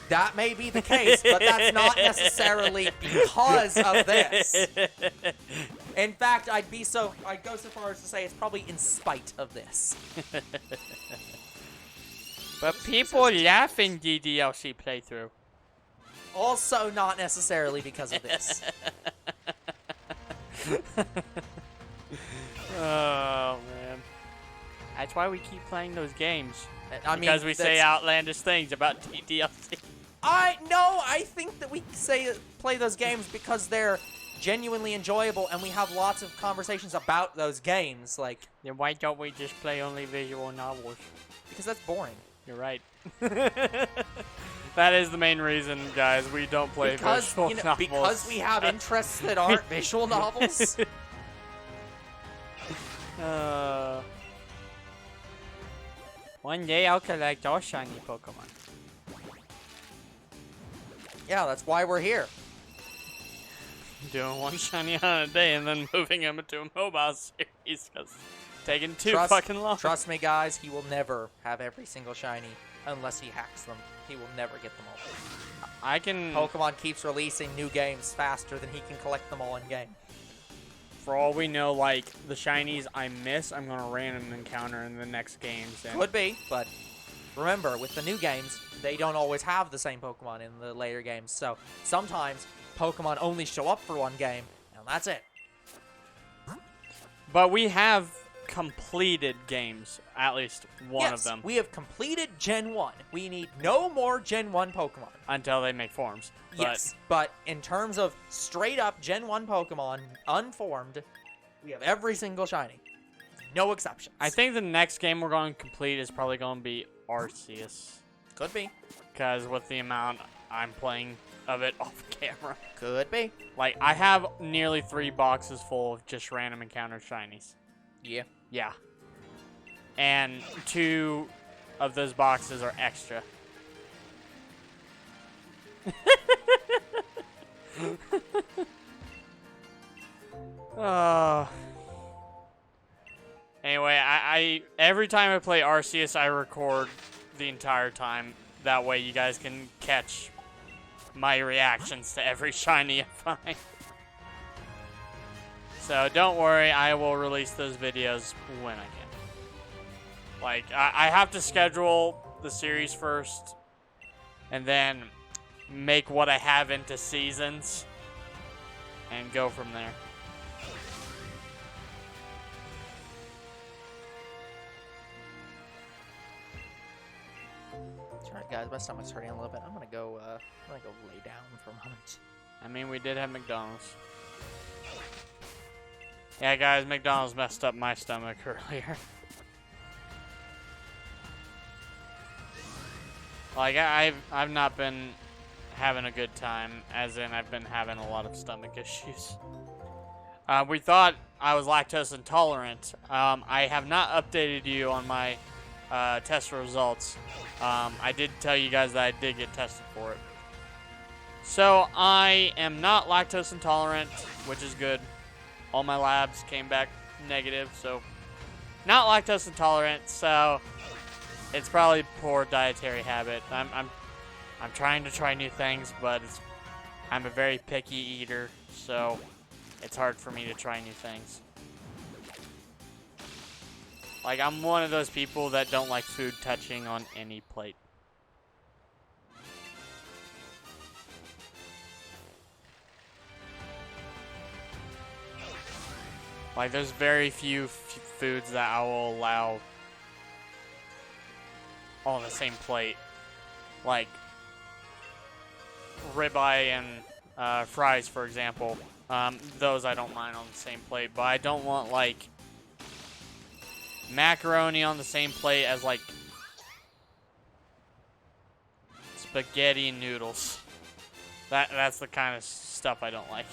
That may be the case, but that's not necessarily because of this. In fact, I'd go so far as to say it's probably in spite of this. But people laugh in the DLC playthrough. Also not necessarily because of this. Oh, man. That's why we keep playing those games. Because we say outlandish things about DLC. I think that we play those games because they're genuinely enjoyable and we have lots of conversations about those games. Like, then why don't we just play only visual novels? Because that's boring. You're right. That is the main reason, guys. We don't play visual novels. Because we have interests that aren't visual novels. One day I'll collect all shiny Pokemon. Yeah, that's why we're here. Doing one shiny on a day and then moving them into a mobile series because taking too fucking long. Trust me, guys, he will never have every single shiny unless he hacks them. He will never get them all. Pokemon keeps releasing new games faster than he can collect them all in game. For all we know, like, the shinies I miss, I'm going to random encounter in the next games. And could be, but remember, with the new games, they don't always have the same Pokemon in the later games. So sometimes Pokemon only show up for one game, and that's it. But we have completed games, at least one of them. We have completed Gen 1. We need no more Gen 1 Pokemon. Until they make forms. Yes, but in terms of straight up Gen 1 Pokemon, unformed, we have every single shiny. No exceptions. I think the next game we're going to complete is probably going to be Arceus. Could be. Because with the amount I'm playing of it off camera. Could be. Like, I have nearly 3 boxes full of just random encounter shinies. Yeah. Yeah. And 2 of those boxes are extra. Anyway, I every time I play Arceus, I record the entire time. That way you guys can catch my reactions to every shiny I find. So don't worry, I will release those videos when I can. Like, I have to schedule the series first, and then make what I have into seasons, and go from there. Alright, guys, my stomach's hurting a little bit. I'm gonna go lay down for a moment. I mean, we did have McDonald's. Yeah, guys, McDonald's messed up my stomach earlier. Like, I've not been having a good time, as in I've been having a lot of stomach issues. We thought I was lactose intolerant. I have not updated you on my test results. I did tell you guys that I did get tested for it. So I am not lactose intolerant, which is good. All my labs came back negative, so not lactose intolerant. So it's probably poor dietary habit. I'm trying to try new things, but I'm a very picky eater, so it's hard for me to try new things. Like, I'm one of those people that don't like food touching on any plate. Like, there's very few foods that I will allow on the same plate. Like, ribeye and fries, for example. Those I don't mind on the same plate, but I don't want, like, macaroni on the same plate as, like, spaghetti and noodles. That's the kind of stuff I don't like.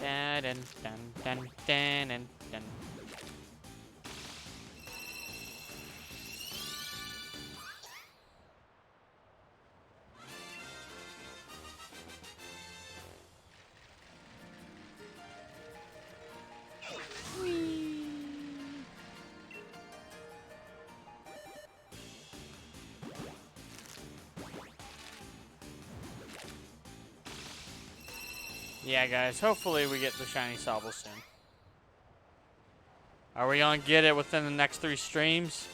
Dun, dun, dun, dun, dun, dun, dun. Yeah, guys, hopefully we get the Shiny Sobble soon. Are we gonna get it within the next 3 streams?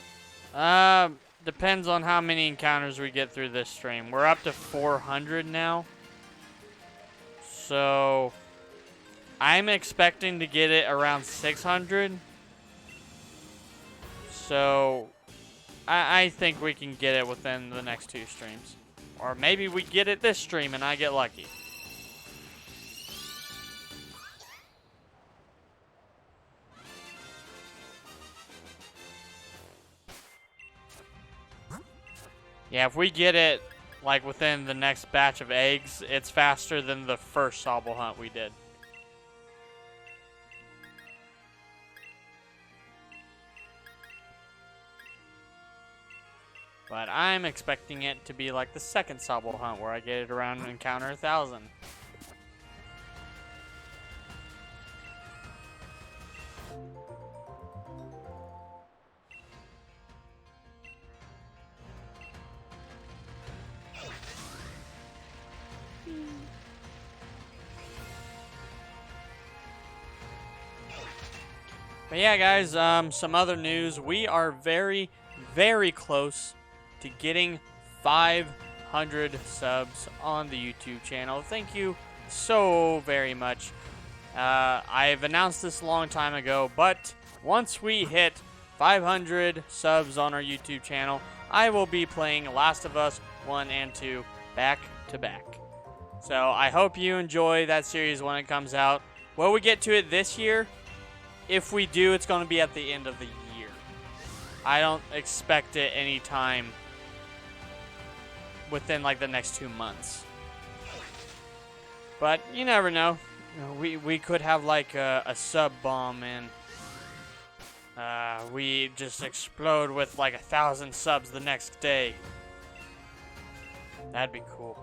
Depends on how many encounters we get through this stream. We're up to 400 now. So, I'm expecting to get it around 600. So, I think we can get it within the next 2 streams. Or maybe we get it this stream and I get lucky. Yeah, if we get it, like, within the next batch of eggs, it's faster than the first Sobble hunt we did. But I'm expecting it to be like the second Sobble hunt, where I get it around encounter 1,000. But yeah, guys, some other news. We are very, very close to getting 500 subs on the YouTube channel. Thank you so very much. I've announced this a long time ago, but once we hit 500 subs on our YouTube channel, I will be playing Last of Us 1 and 2 back to back. So I hope you enjoy that series when it comes out. Will we get to it this year? If we do, it's going to be at the end of the year. I don't expect it anytime within like the next 2 months. But you never know. We could have like a sub bomb and we just explode with like 1,000 subs the next day. That'd be cool.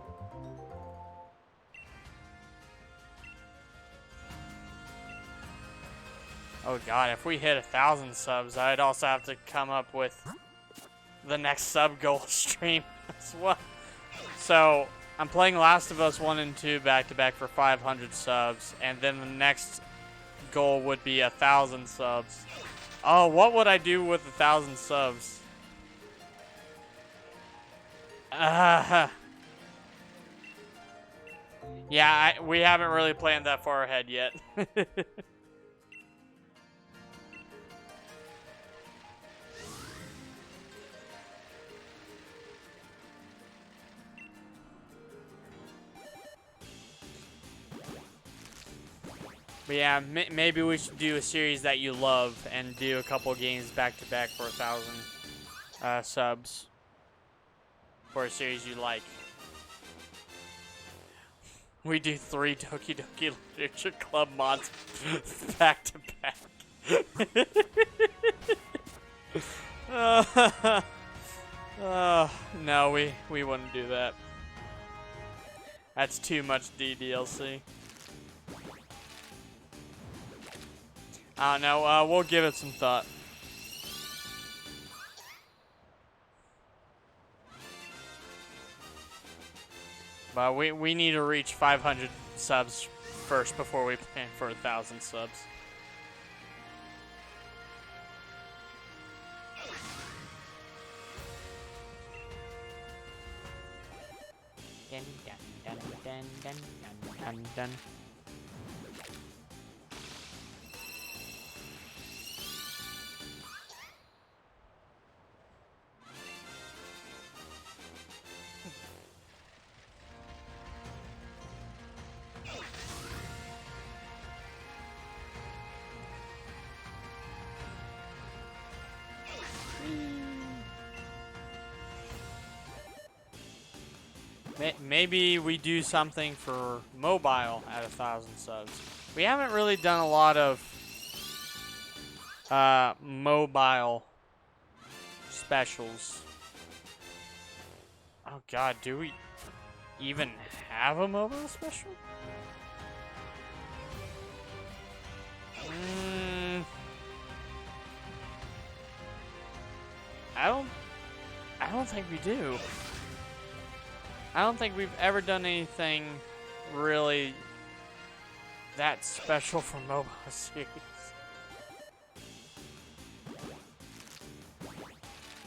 Oh god, if we hit 1,000 subs, I'd also have to come up with the next sub goal stream as well. So, I'm playing Last of Us 1 and 2 back to back for 500 subs, and then the next goal would be 1,000 subs. Oh, what would I do with 1,000 subs? Yeah, we haven't really planned that far ahead yet. But yeah, maybe we should do a series that you love and do a couple games back to back for 1,000 subs for a series you like. We do 3 Doki Doki Literature Club mods back to back. No, we wouldn't do that. That's too much DDLC. I don't know, we'll give it some thought. But we need to reach 500 subs first before we plan for 1,000 subs. Dun, dun, dun, dun, dun, dun, dun. Maybe we do something for mobile at 1,000 subs. We haven't really done a lot of mobile specials. Oh God, do we even have a mobile special? I don't think we do. I don't think we've ever done anything really that special for mobile series.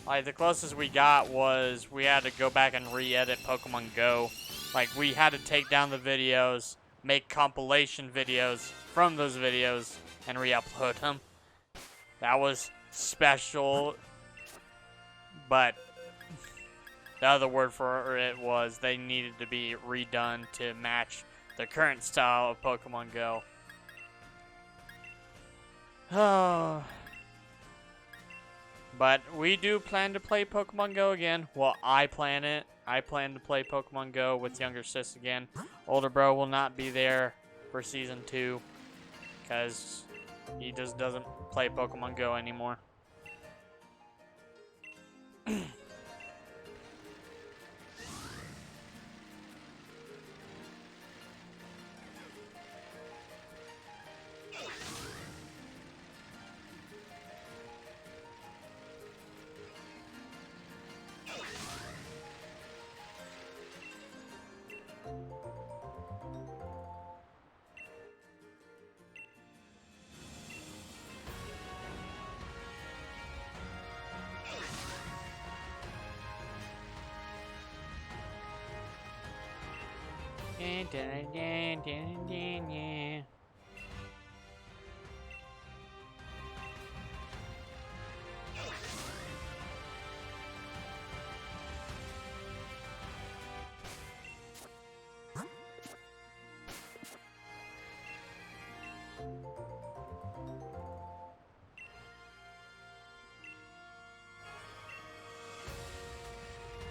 Like, the closest we got was we had to go back and re-edit Pokemon Go. Like, we had to take down the videos, make compilation videos from those videos, and re-upload them. That was special, but the other word for it was they needed to be redone to match the current style of Pokemon Go. Oh. But we do plan to play Pokemon Go again. Well, I plan it. I plan to play Pokemon Go with younger sis again. Older bro will not be there for Season 2 because he just doesn't play Pokemon Go anymore.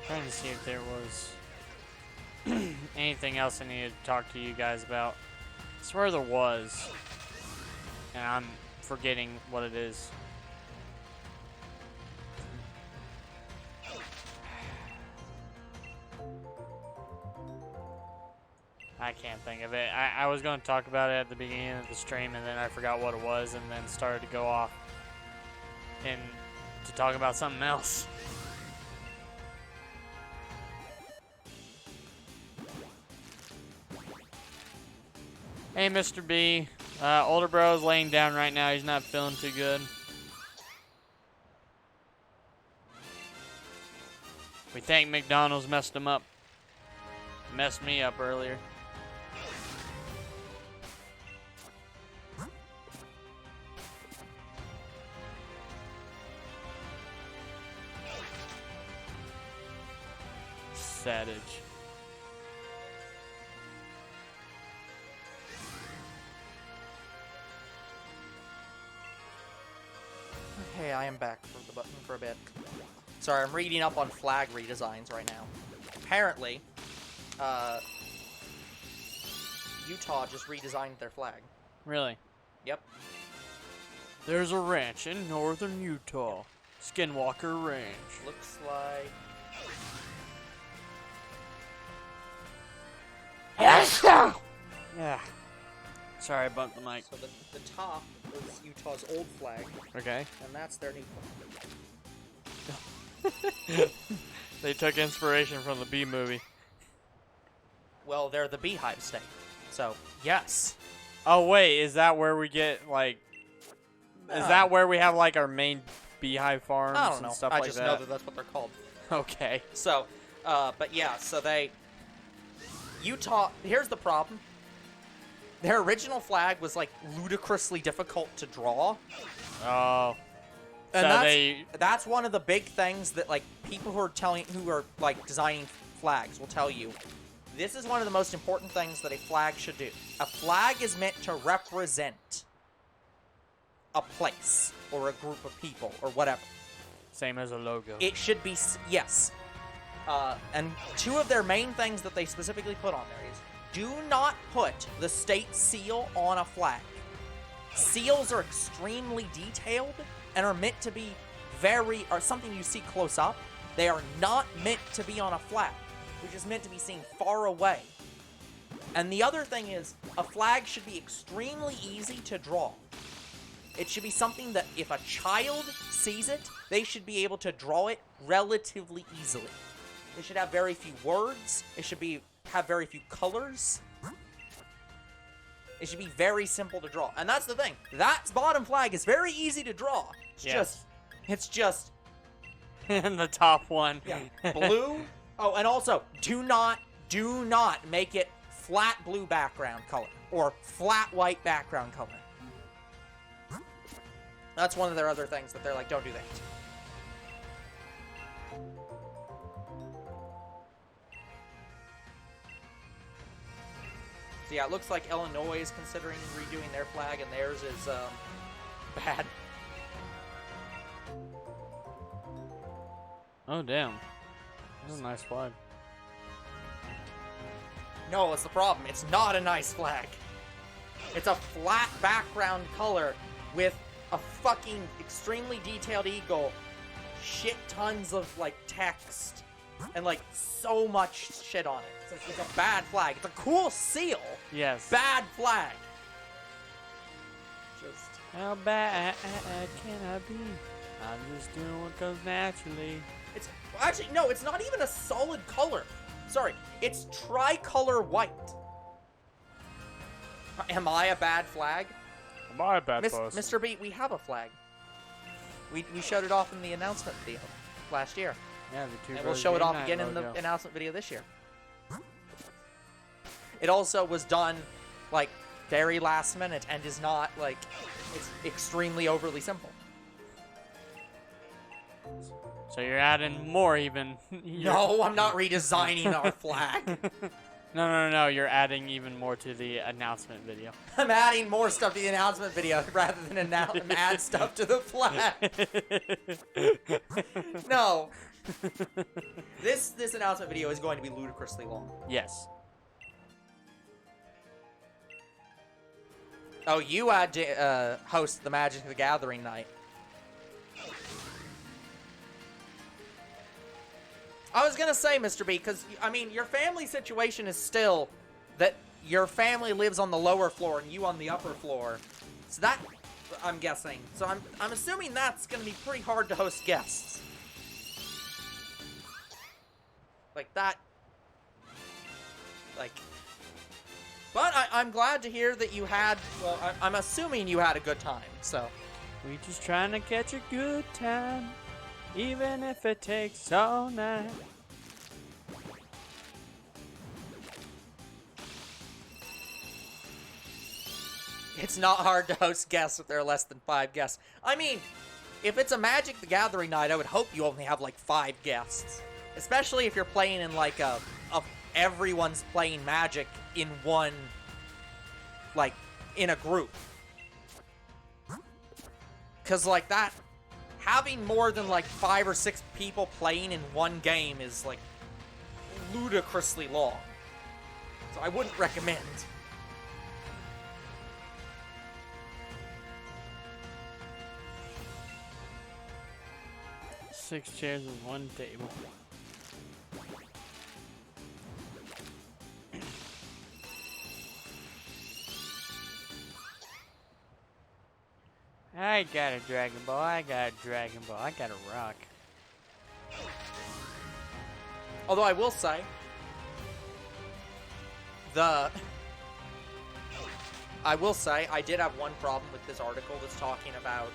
Trying to see if there was anything else I needed to talk to you guys about. I swear there was, and I'm forgetting what it is. I can't think of it. I was going to talk about it at the beginning of the stream, and then I forgot what it was, and then started to go off and to talk about something else. Hey, Mr. B. Older bro's laying down right now. He's not feeling too good. We think McDonald's messed him up. Messed me up earlier. Savage. Okay, I am back for the button for a bit. Sorry, I'm reading up on flag redesigns right now. Apparently, Utah just redesigned their flag. Really? Yep. There's a ranch in northern Utah. Skinwalker Ranch. Looks like... Yeah. Sorry, I bumped the mic. So the top is Utah's old flag. Okay. And that's their new flag. They took inspiration from the Bee movie. Well, they're the beehive state. So, yes. Oh, wait. Is that where we get, like... Is that where we have, like, our main beehive farms I don't know. and stuff I like just that? know that that's what they're called. Okay. So, but yeah, so they... Utah... Here's the problem. Their original flag was, like, ludicrously difficult to draw. Oh. And So that's one of the big things that, like, people who are, like, designing flags will tell you. This is one of the most important things that a flag should do. A flag is meant to represent a place or a group of people or whatever. Same as a logo. It should be, yes. And two of their main things that they specifically put on there is, do not put the state seal on a flag. Seals are extremely detailed and are meant to be are something you see close up. They are not meant to be on a flag, which is meant to be seen far away. And the other thing is, a flag should be extremely easy to draw. It should be something that if a child sees it, they should be able to draw it relatively easily. It should have very few words. It should have very few colors. It should be very simple to draw. And that's the thing. That bottom flag is very easy to draw. It's just And the top one. yeah, blue. Oh, and also, do not make it flat blue background color or flat white background color. That's one of their other things that they're like, don't do that. So yeah, it looks like Illinois is considering redoing their flag, and theirs is bad. Oh, damn. That's a nice flag. No, it's the problem. It's not a nice flag. It's a flat background color with a fucking extremely detailed eagle, shit tons of, like, text, and, like, so much shit on it. It's a bad flag. It's a cool seal. Yes. Bad flag. Just... How bad can I be? I'm just doing what comes naturally. It's... Actually, no, it's not even a solid color. Sorry. It's tricolor white. Am I a bad flag? Am I a bad person? Mr. B, we have a flag. We showed it off in the announcement video last year. Yeah, the two. And we'll show it off again in the announcement video this year. It also was done, like, very last minute and is not, like, it's extremely overly simple. So you're adding more even. No, I'm not redesigning our flag. No. You're adding even more to the announcement video. I'm adding more stuff to the announcement video rather than add stuff to the flag. No. This announcement video is going to be ludicrously long. Yes. Oh, you had to host the Magic the Gathering night. I was gonna say, Mr. B, because, I mean, your family situation is still that your family lives on the lower floor and you on the upper floor. So that, I'm guessing. So I'm assuming that's gonna be pretty hard to host guests. Like that. Like. But I'm glad to hear that you had, well, I'm assuming you had a good time, so. We just trying to catch a good time. Even if it takes all night. It's not hard to host guests if there are less than 5 guests. I mean, if it's a Magic the Gathering night, I would hope you only have like 5 guests. Especially if you're playing in like everyone's playing Magic in one, like, in a group. Because like that, having more than like 5 or 6 people playing in one game is like ludicrously long. So I wouldn't recommend. 6 chairs and 1 table. I got a Dragon Ball, I got a Dragon Ball, I got a rock. Although I will say, I did have one problem with this article that's talking about,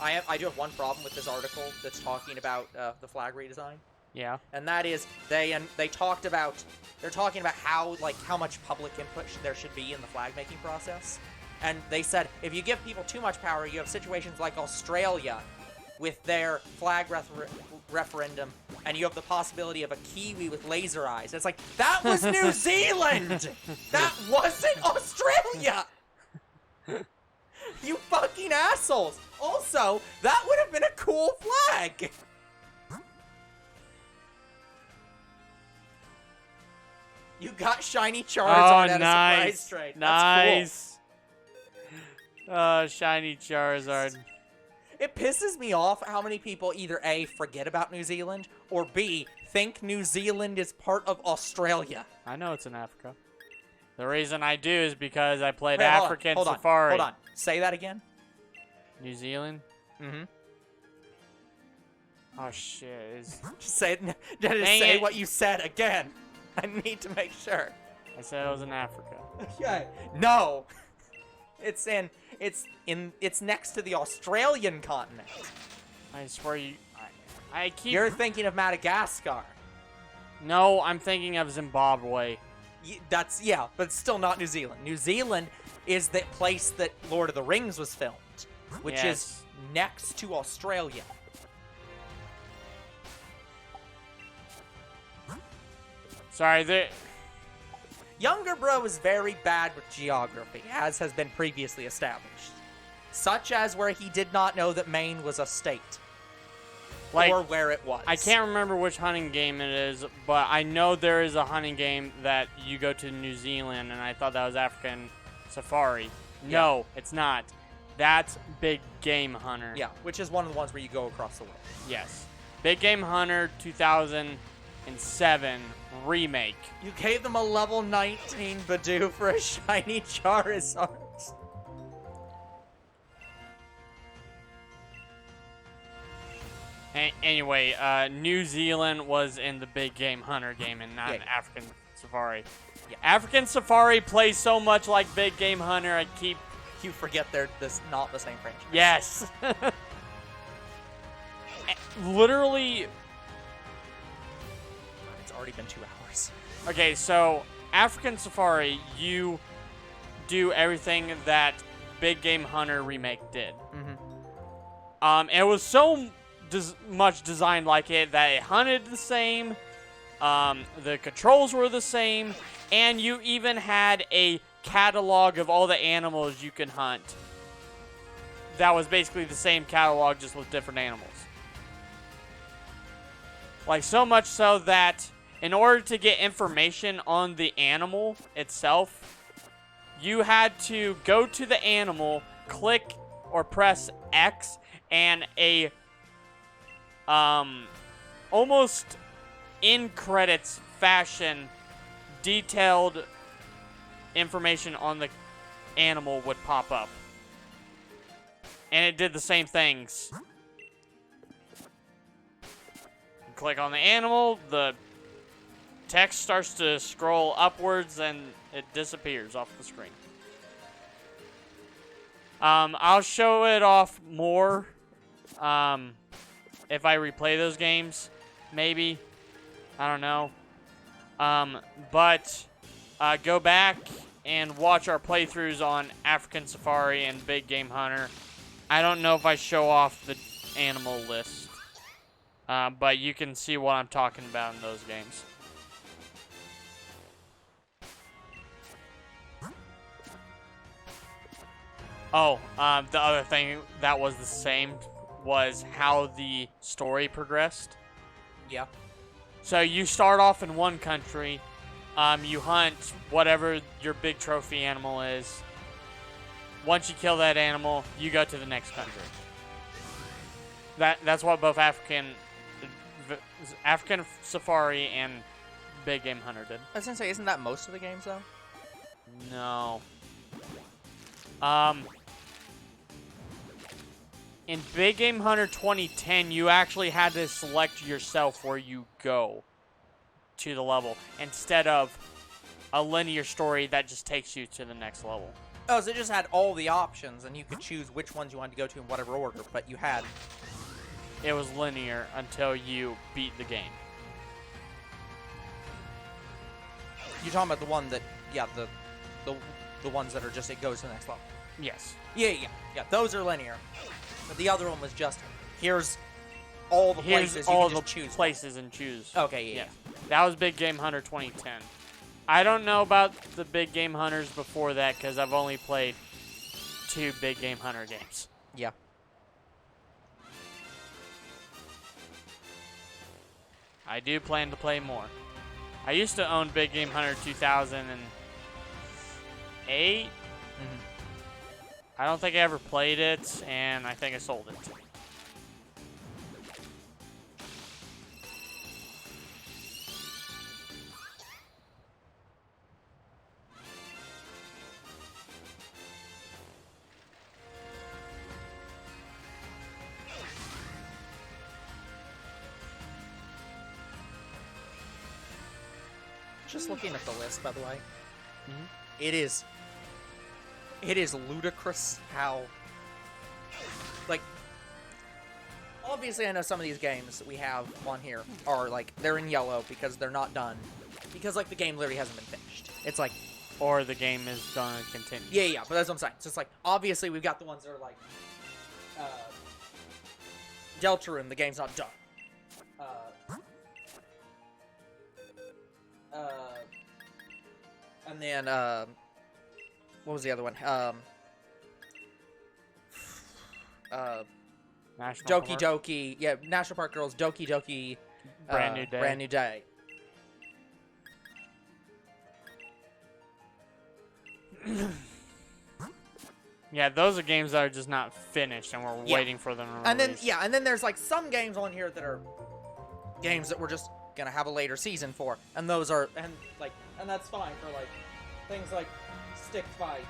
I do have one problem with this article that's talking about the flag redesign. Yeah. And that is they're talking about how much public input there should be in the flag making process. And they said if you give people too much power, you have situations like Australia with their flag referendum, and you have the possibility of a Kiwi with laser eyes. It's like, that was New Zealand! That wasn't Australia! You fucking assholes! Also, that would have been a cool flag! You got Shiny Charizard at a surprise trade. That's cool. Shiny Charizard. It pisses me off how many people either A, forget about New Zealand, or B, think New Zealand is part of Australia. I know it's in Africa. The reason I do is because I played Wait, African Safari. Hold on. Say that again. New Zealand? Mm-hmm. Oh, shit. Just say what you said again. I need to make sure. I said it was in Africa. Okay. No. It's next to the Australian continent. I swear I keep... You're thinking of Madagascar. No, I'm thinking of Zimbabwe. Yeah, but it's still not New Zealand. New Zealand is the place that Lord of the Rings was filmed, which is next to Australia. Sorry, Younger bro is very bad with geography, as has been previously established. Such as where he did not know that Maine was a state. Or where it was. I can't remember which hunting game it is, but I know there is a hunting game that you go to New Zealand, and I thought that was African Safari. No, it's not. That's Big Game Hunter. Yeah, which is one of the ones where you go across the world. Yes. Big Game Hunter 2007 remake. You gave them a level 19 Badoo for a Shiny Charizard. Anyway, New Zealand was in the Big Game Hunter game and not African Safari. Yeah. African Safari plays so much like Big Game Hunter, You forget they're not the same franchise. Yes. Literally... It's already been 2 hours. Okay, so African Safari, you do everything that Big Game Hunter remake did. Mm-hmm. It was so much designed like it that it hunted the same. The controls were the same, and you even had a catalog of all the animals you can hunt. That was basically the same catalog, just with different animals. Like, so much so that in order to get information on the animal itself, you had to go to the animal, click or press X, and a almost in credits fashion detailed information on the animal would pop up. And it did the same things. You click on the animal, the text starts to scroll upwards, and it disappears off the screen. I'll show it off more if I replay those games, maybe. I don't know. But go back and watch our playthroughs on African Safari and Big Game Hunter. I don't know if I show off the animal list, but you can see what I'm talking about in those games. Oh, the other thing that was the same was how the story progressed. Yeah. So you start off in one country, you hunt whatever your big trophy animal is. Once you kill that animal, you go to the next country. That's what both African Safari and Big Game Hunter did. I was gonna say, isn't that most of the games though? No. In Big Game Hunter 2010, you actually had to select yourself where you go to the level, instead of a linear story that just takes you to the next level. Oh, so it just had all the options, and you could choose which ones you wanted to go to in whatever order, but you had... It was linear until you beat the game. You're talking about the one that, yeah, the ones that are just, it goes to the next level. Yes. Yeah, those are linear. But the other one was just, here's all the places, all you can the just choose places and choose. Okay, yeah. That was Big Game Hunter 2010. I don't know about the Big Game Hunters before that, because I've only played 2 Big Game Hunter games. Yeah. I do plan to play more. I used to own Big Game Hunter 2008. I don't think I ever played it, and I think I sold it. Just looking at the list, by the way, it is ludicrous how, like, obviously I know some of these games we have on here are, like, they're in yellow because they're not done, because, like, the game literally hasn't been finished. It's like, or the game is gonna continue. yeah, but that's what I'm saying. So it's like, obviously we've got the ones that are like, Deltarune, the game's not done. And then, what was the other one? National Doki Park. Doki, yeah, National Park Girls, Doki Doki, Brand New Day. Brand New Day. Yeah, those are games that are just not finished, and we're waiting for them to release. And then, yeah, and then there's like some games on here that are games that we're just gonna have a later season for, and those are, and that's fine for like things like Stick Fight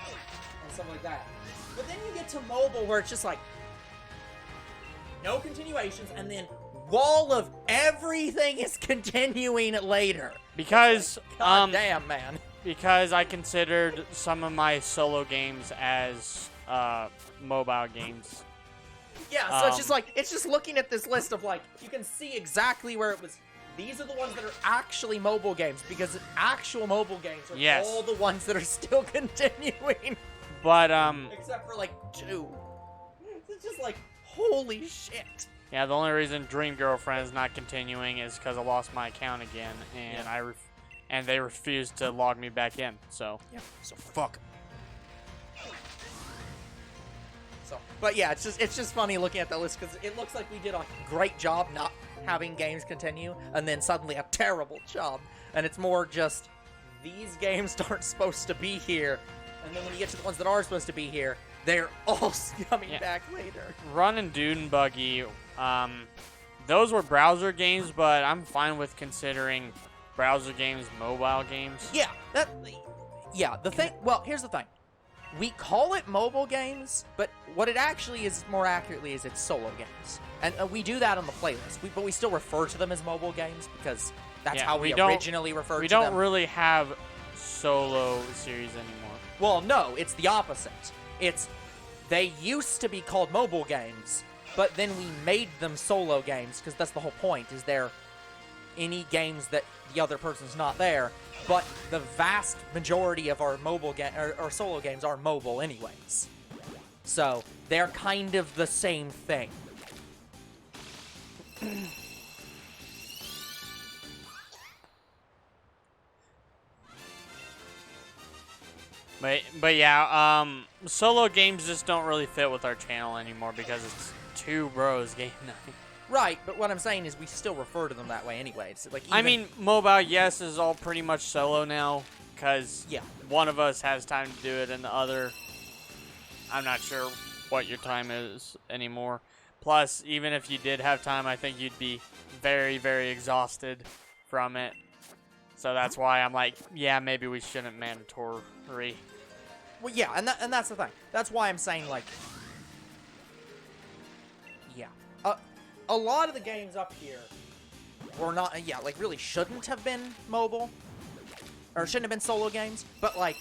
and stuff like that. But then you get to mobile where it's just like no continuations, and then wall of everything is continuing later. Because, God damn, man. Because I considered some of my solo games as mobile games. Yeah, so it's just looking at this list of like, you can see exactly where it was. These are the ones that are actually mobile games, because actual mobile games are all the ones that are still continuing. But, except for like 2. It's just like, holy shit. yeah, the only reason Dream Girlfriend is not continuing is because I lost my account again, and and they refused to log me back in, so. Yeah, so fuck. So, but yeah, it's just funny looking at that list, because it looks like we did a great job not having games continue, and then suddenly a terrible job. And it's more just, these games aren't supposed to be here, and then when you get to the ones that are supposed to be here, they're all coming back later. Run and Dune Buggy, those were browser games, but I'm fine with considering browser games mobile games. Yeah, here's the thing. We call it mobile games, but what it actually is more accurately is it's solo games. And we do that on the playlist, but we still refer to them as mobile games because that's how we originally referred to them. We don't really have solo series anymore. Well, no, it's the opposite. They used to be called mobile games, but then we made them solo games because that's the whole point, is they're any games that the other person's not there, but the vast majority of our mobile or solo games are mobile anyways. So, they're kind of the same thing. But yeah, solo games just don't really fit with our channel anymore because it's 2 bros game night. Right, but what I'm saying is we still refer to them that way anyways. Like, I mean, mobile, yes, is all pretty much solo now, because one of us has time to do it and the other, I'm not sure what your time is anymore. Plus, even if you did have time, I think you'd be very, very exhausted from it. So that's why I'm like, yeah, maybe we shouldn't mandatory. Well, yeah, and that's the thing. That's why I'm saying, like, yeah. A lot of the games up here were not, really shouldn't have been mobile. Or shouldn't have been solo games. But, like,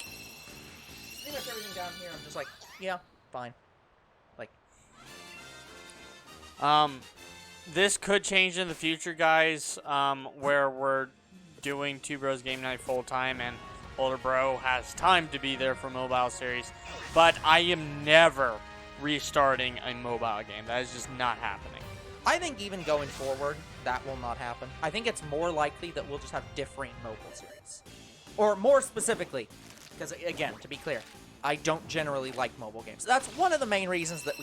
pretty much everything down here, I'm just like, yeah, fine. Like, this could change in the future, guys, where we're doing 2 Bros Game Night full time and Older Bro has time to be there for mobile series. But I am never restarting a mobile game. That is just not happening. I think even going forward, that will not happen. I think it's more likely that we'll just have differing mobile series. Or more specifically, because again, to be clear, I don't generally like mobile games. That's one of the main reasons that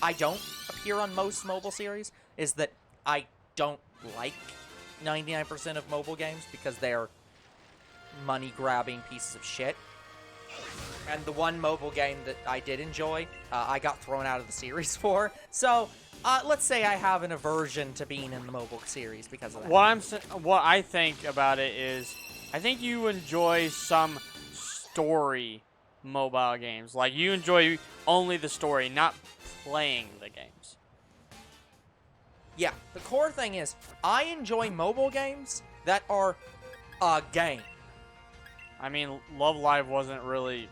I don't appear on most mobile series, is that I don't like 99% of mobile games because they're money-grabbing pieces of shit. And the one mobile game that I did enjoy, I got thrown out of the series for. So, let's say I have an aversion to being in the mobile series because of that. What I think about it is, I think you enjoy some story mobile games. Like, you enjoy only the story, not playing the games. Yeah, the core thing is, I enjoy mobile games that are a game. I mean, Love Live wasn't really...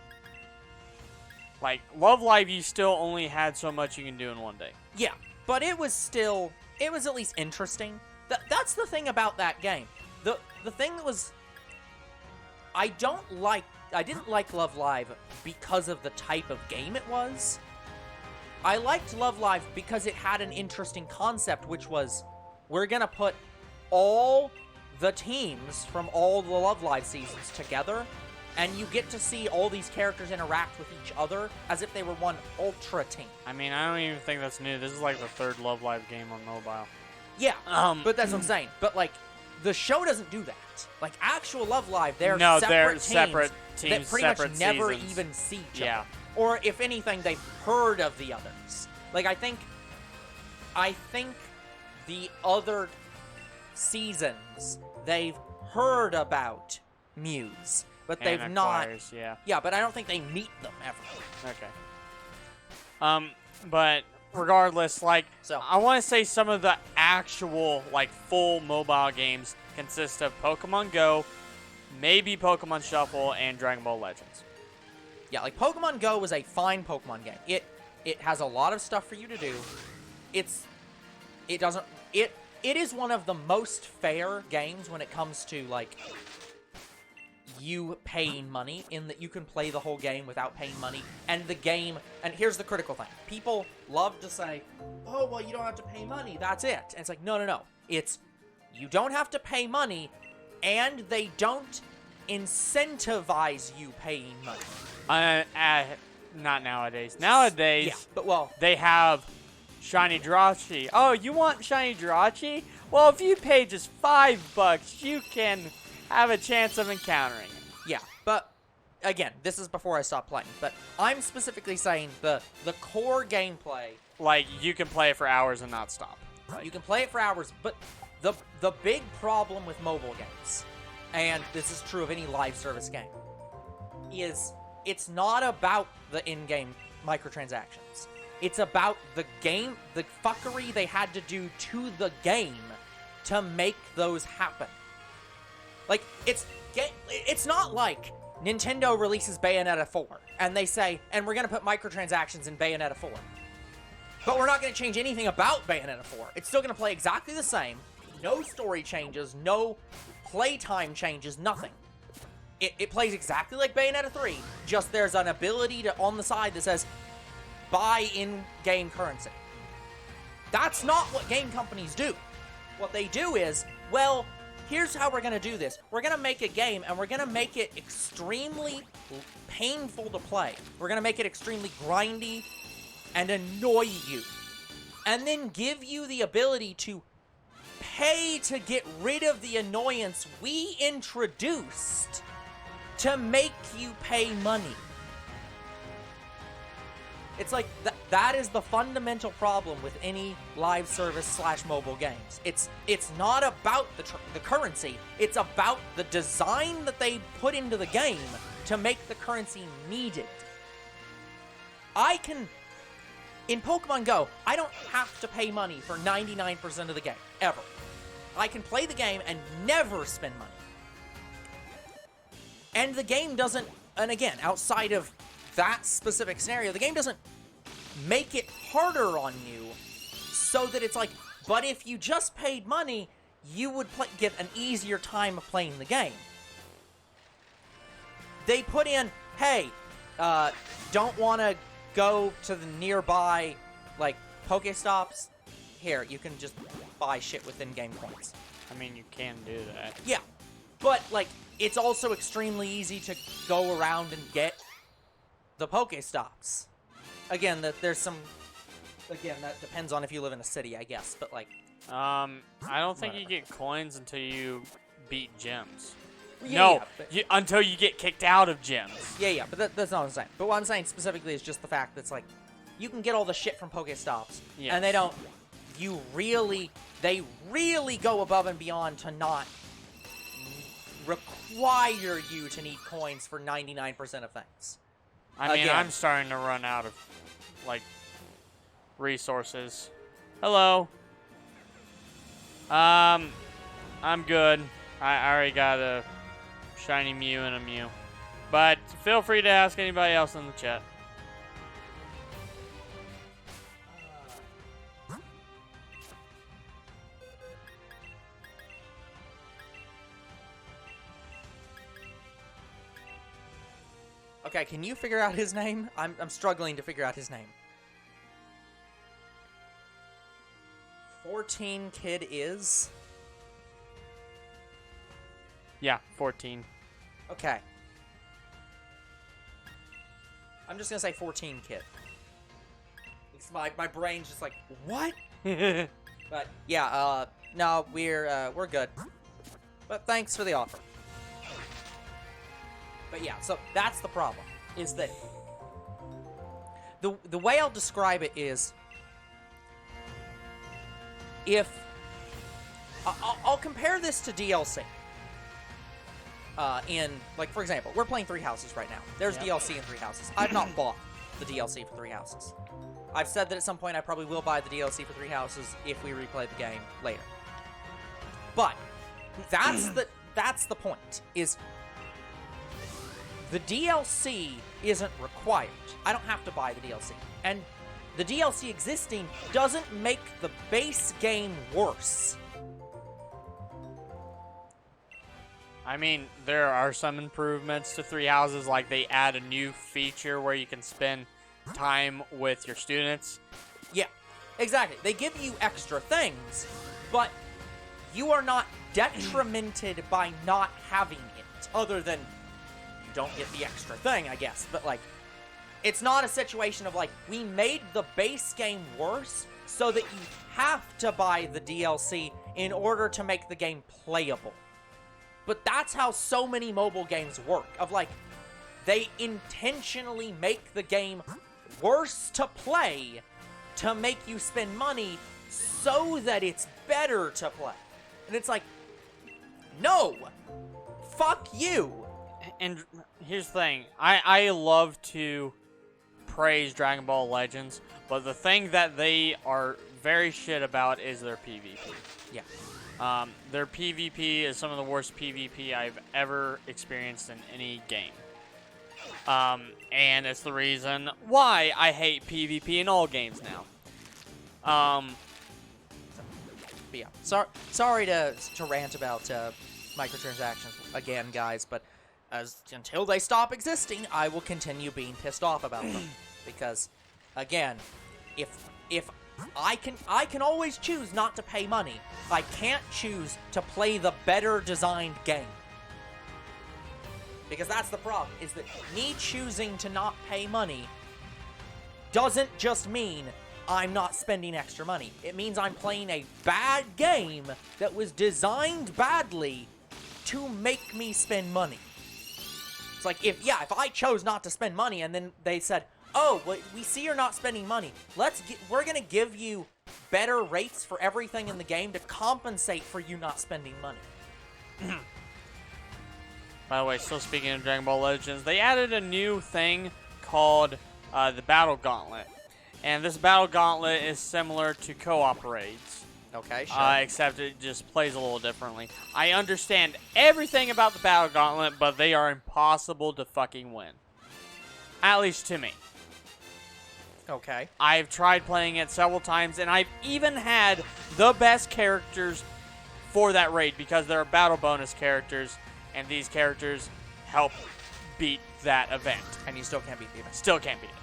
Like, Love Live, you still only had so much you can do in one day. Yeah, but it was at least interesting. That's the thing about that game. The thing that was... I didn't like Love Live because of the type of game it was. I liked Love Live because it had an interesting concept, which was, we're gonna put all the teams from all the Love Live seasons together, and you get to see all these characters interact with each other as if they were one ultra team. I mean, I don't even think that's new. This is like the third Love Live game on mobile. Yeah, but that's what I'm saying. But, like, the show doesn't do that. Like, actual Love Live, they're separate teams that pretty much never even see each other. Or, if anything, they've heard of the others. Like, I think the other seasons, they've heard about Muse, but they've not... Yeah, but I don't think they meet them ever. Okay. But regardless, like, So, I want to say some of the actual, like, full mobile games consist of Pokemon Go, maybe Pokemon Shuffle, and Dragon Ball Legends. yeah, like, Pokemon Go was a fine Pokemon game. It has a lot of stuff for you to do. It is one of the most fair games when it comes to, like, you paying money, in that you can play the whole game without paying money. And the game, and here's the critical thing. People love to say, oh, well, you don't have to pay money, that's it. And it's like, no. It's, you don't have to pay money, and they don't incentivize you paying money. Not nowadays. Nowadays, Yeah, but well, they have Shiny Jirachi. Oh, you want Shiny Jirachi? Well, if you pay just $5, you can have a chance of encountering it. yeah, but again, this is before I stop playing, but I'm specifically saying the core gameplay. Like, you can play it for hours and not stop. You can play it for hours, but the big problem with mobile games, and this is true of any live service game, is it's not about the in-game microtransactions. It's about the game, the fuckery they had to do to the game to make those happen. Like, it's not like Nintendo releases Bayonetta 4, and they say, and we're gonna put microtransactions in Bayonetta 4. But we're not gonna change anything about Bayonetta 4. It's still gonna play exactly the same. No story changes, no playtime changes, nothing. It plays exactly like Bayonetta 3, just there's an ability on the side that says, buy in-game currency. That's not what game companies do. What they do is, well, here's how we're going to do this. We're going to make a game, and we're going to make it extremely painful to play. We're going to make it extremely grindy and annoy you. And then give you the ability to pay to get rid of the annoyance we introduced to make you pay money. It's like, that is the fundamental problem with any live service / mobile games. It's not about the currency. It's about the design that they put into the game to make the currency needed. In Pokemon Go, I don't have to pay money for 99% of the game, ever. I can play the game and never spend money. And the game doesn't, and again, outside of that specific scenario, the game doesn't make it harder on you so that it's like, but if you just paid money, you would get an easier time of playing the game. They put in, hey, don't want to go to the nearby, like, Pokestops? Here, you can just buy shit with in-game coins. I mean, you can do that. Yeah, but, like, it's also extremely easy to go around and get the Pokestops. Again, there's some. Again, that depends on if you live in a city, I guess. But like, I don't think you get coins until you beat gyms. yeah, No, yeah, but, until you get kicked out of gyms. yeah, but that's not what I'm saying. But what I'm saying specifically is just the fact that it's like, you can get all the shit from Pokestops, Yes. and they don't. They really go above and beyond to not require you to need coins for 99% of things. I mean, Again. I'm starting to run out of, like, resources. Hello. I'm good. I already got a shiny Mew and a Mew. But feel free to ask anybody else in the chat. Okay, can you figure out his name? I'm struggling to figure out his name. 14 Kid is? Yeah, 14. Okay. I'm just gonna say 14 Kid. It's my brain's just like, what? But yeah, no, we're good. But thanks for the offer. But yeah, so that's the problem, is that the way I'll describe it is, if I'll compare this to DLC. In, like, for example, we're playing Three Houses right now. There's Yep. DLC in Three Houses. I've not bought the DLC for Three Houses. I've said that at some point I probably will buy the DLC for Three Houses if we replay the game later. But that's the point, is the DLC isn't required. I don't have to buy the DLC. And the DLC existing doesn't make the base game worse. I mean, there are some improvements to Three Houses, like they add a new feature where you can spend time with your students. Yeah, exactly. They give you extra things, but you are not detrimented by not having it, other than you don't get the extra thing, I guess. But, like, it's not a situation of, like, we made the base game worse so that you have to buy the DLC in order to make the game playable. But that's how so many mobile games work, of, like, they intentionally make the game worse to play to make you spend money so that it's better to play. And it's like, no! Fuck you! And here's the thing. I love to praise Dragon Ball Legends, but the thing that they are very shit about is their PvP. Yeah. Their PvP is some of the worst PvP I've ever experienced in any game. And it's the reason why I hate PvP in all games now. But yeah, sorry to rant about microtransactions again, guys, but until they stop existing, I will continue being pissed off about them. Because, again, if I can always choose not to pay money, I can't choose to play the better designed game. Because that's the problem, is that me choosing to not pay money doesn't just mean I'm not spending extra money. It means I'm playing a bad game that was designed badly to make me spend money. It's like, if I chose not to spend money and then they said, oh, well, we see you're not spending money, we're gonna give you better rates for everything in the game to compensate for you not spending money. By the way, still speaking of Dragon Ball Legends, they added a new thing called the Battle Gauntlet. And this Battle Gauntlet is similar to co-op raids. Okay, sure. Except it just plays a little differently. I understand everything about the Battle Gauntlet, but they are impossible to fucking win. At least to me. Okay. I've tried playing it several times, and I've even had the best characters for that raid because there are battle bonus characters, and these characters help beat that event. And you still can't beat the event. Still can't beat it.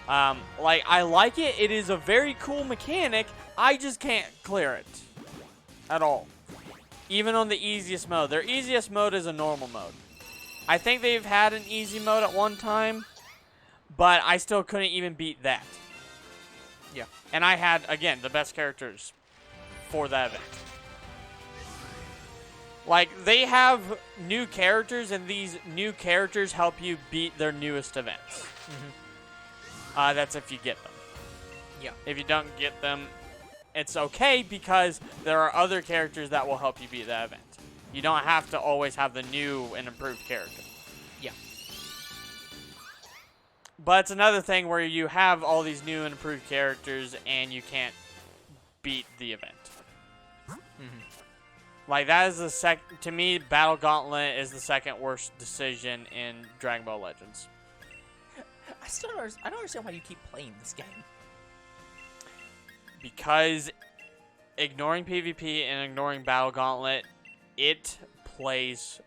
No. Like, I like it. It is a very cool mechanic. I just can't clear it. At all. Even on the easiest mode. Their easiest mode is a normal mode. I think they've had an easy mode at one time, but I still couldn't even beat that. Yeah. And I had, again, the best characters for that event. Like, they have new characters, and these new characters help you beat their newest events. Mm-hmm. That's if you get them. Yeah. If you don't get them, it's okay because there are other characters that will help you beat that event. You don't have to always have the new and improved character. Yeah. But it's another thing where you have all these new and improved characters and you can't beat the event. Mm-hmm. Like, that is the to me, Battle Gauntlet is the second worst decision in Dragon Ball Legends. I don't understand why you keep playing this game. Because ignoring PvP and ignoring Battle Gauntlet, it plays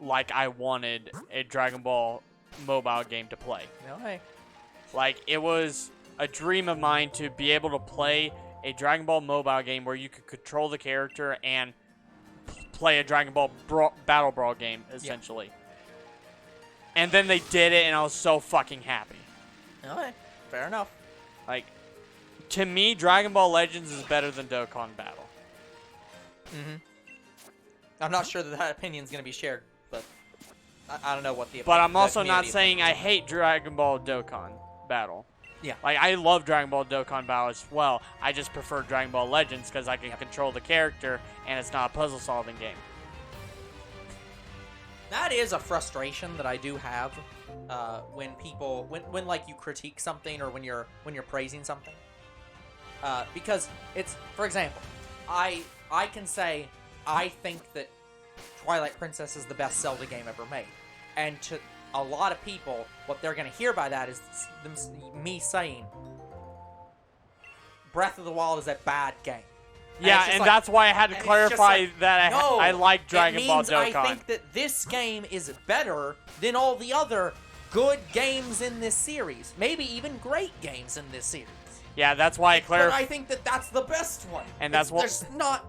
like I wanted a Dragon Ball mobile game to play. No way. Like, it was a dream of mine to be able to play a Dragon Ball mobile game where you could control the character and play a Dragon Ball Battle Brawl game, essentially. Yeah. And then they did it, and I was so fucking happy. Okay, fair enough. Like, to me, Dragon Ball Legends is better than Dokkan Battle. Mm-hmm. I'm not sure that opinion's going to be shared, but I don't know what the. But I'm also not saying I hate Dragon Ball Dokkan Battle. Yeah. Like, I love Dragon Ball Dokkan Battle as well. I just prefer Dragon Ball Legends because I can control the character and it's not a puzzle-solving game. That is a frustration that I do have when people when like you critique something or when you're praising something. Because it's, for example, I can say I think that Twilight Princess is the best Zelda game ever made, and to a lot of people, what they're going to hear by that is me saying Breath of the Wild is a bad game. Yeah, and like, that's why I had to clarify that I like Dragon Ball Dokkan. I think that this game is better than all the other good games in this series. Maybe even great games in this series. Yeah, that's why I But clarified. I think that that's the best one. And that's what... There's not...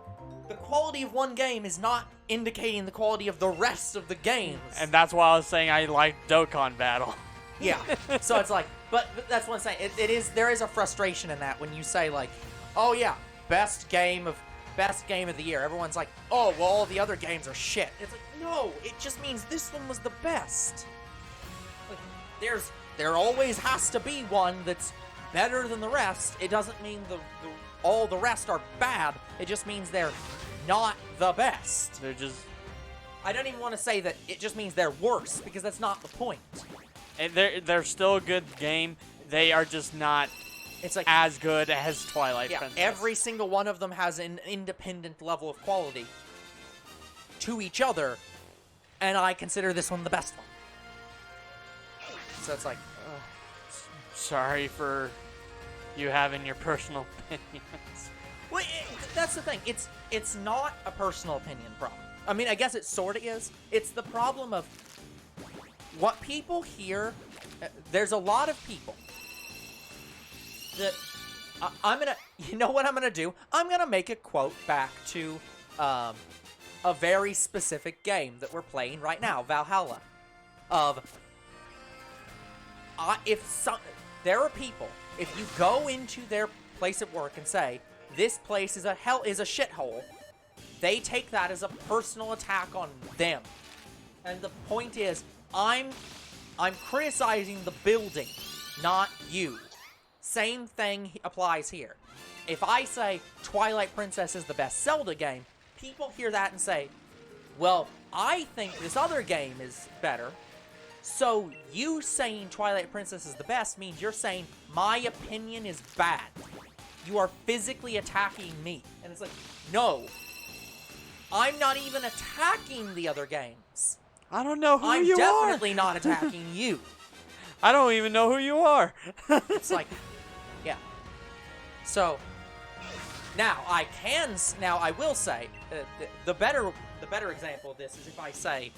The quality of one game is not indicating the quality of the rest of the games. And that's why I was saying I like Dokkan Battle. Yeah. So it's like... But that's what I'm saying. There is a frustration in that when you say, like, oh yeah, best game of the year. Everyone's like, oh, well, all the other games are shit. It's like, no, it just means this one was the best. Like, there always has to be one that's better than the rest. It doesn't mean all the rest are bad. It just means they're not the best. They're just... I don't even want to say that it just means they're worse, because that's not the point. They're still a good game. They are just not It's like as good as Twilight Princess. Every single one of them has an independent level of quality to each other, and I consider this one the best one. So it's like, sorry for you having your personal opinions. well, that's the thing. It's not a personal opinion problem. I mean, I guess it sort of is. It's the problem of what people hear. There's a lot of people that I'm gonna. You know what I'm gonna do? I'm gonna make a quote back to a very specific game that we're playing right now, Valhalla. There are people. If you go into their place at work and say this place is a shithole, they take that as a personal attack on them. And the point is, I'm criticizing the building, not you. Same thing applies here. If I say Twilight Princess is the best Zelda game, people hear that and say, well, I think this other game is better. So you saying Twilight Princess is the best means you're saying my opinion is bad. You are physically attacking me. And it's like, no. I'm not even attacking the other games. I don't know who you are. I'm definitely not attacking you. I don't even know who you are. It's like, yeah. So now I will say the better example of this is if I say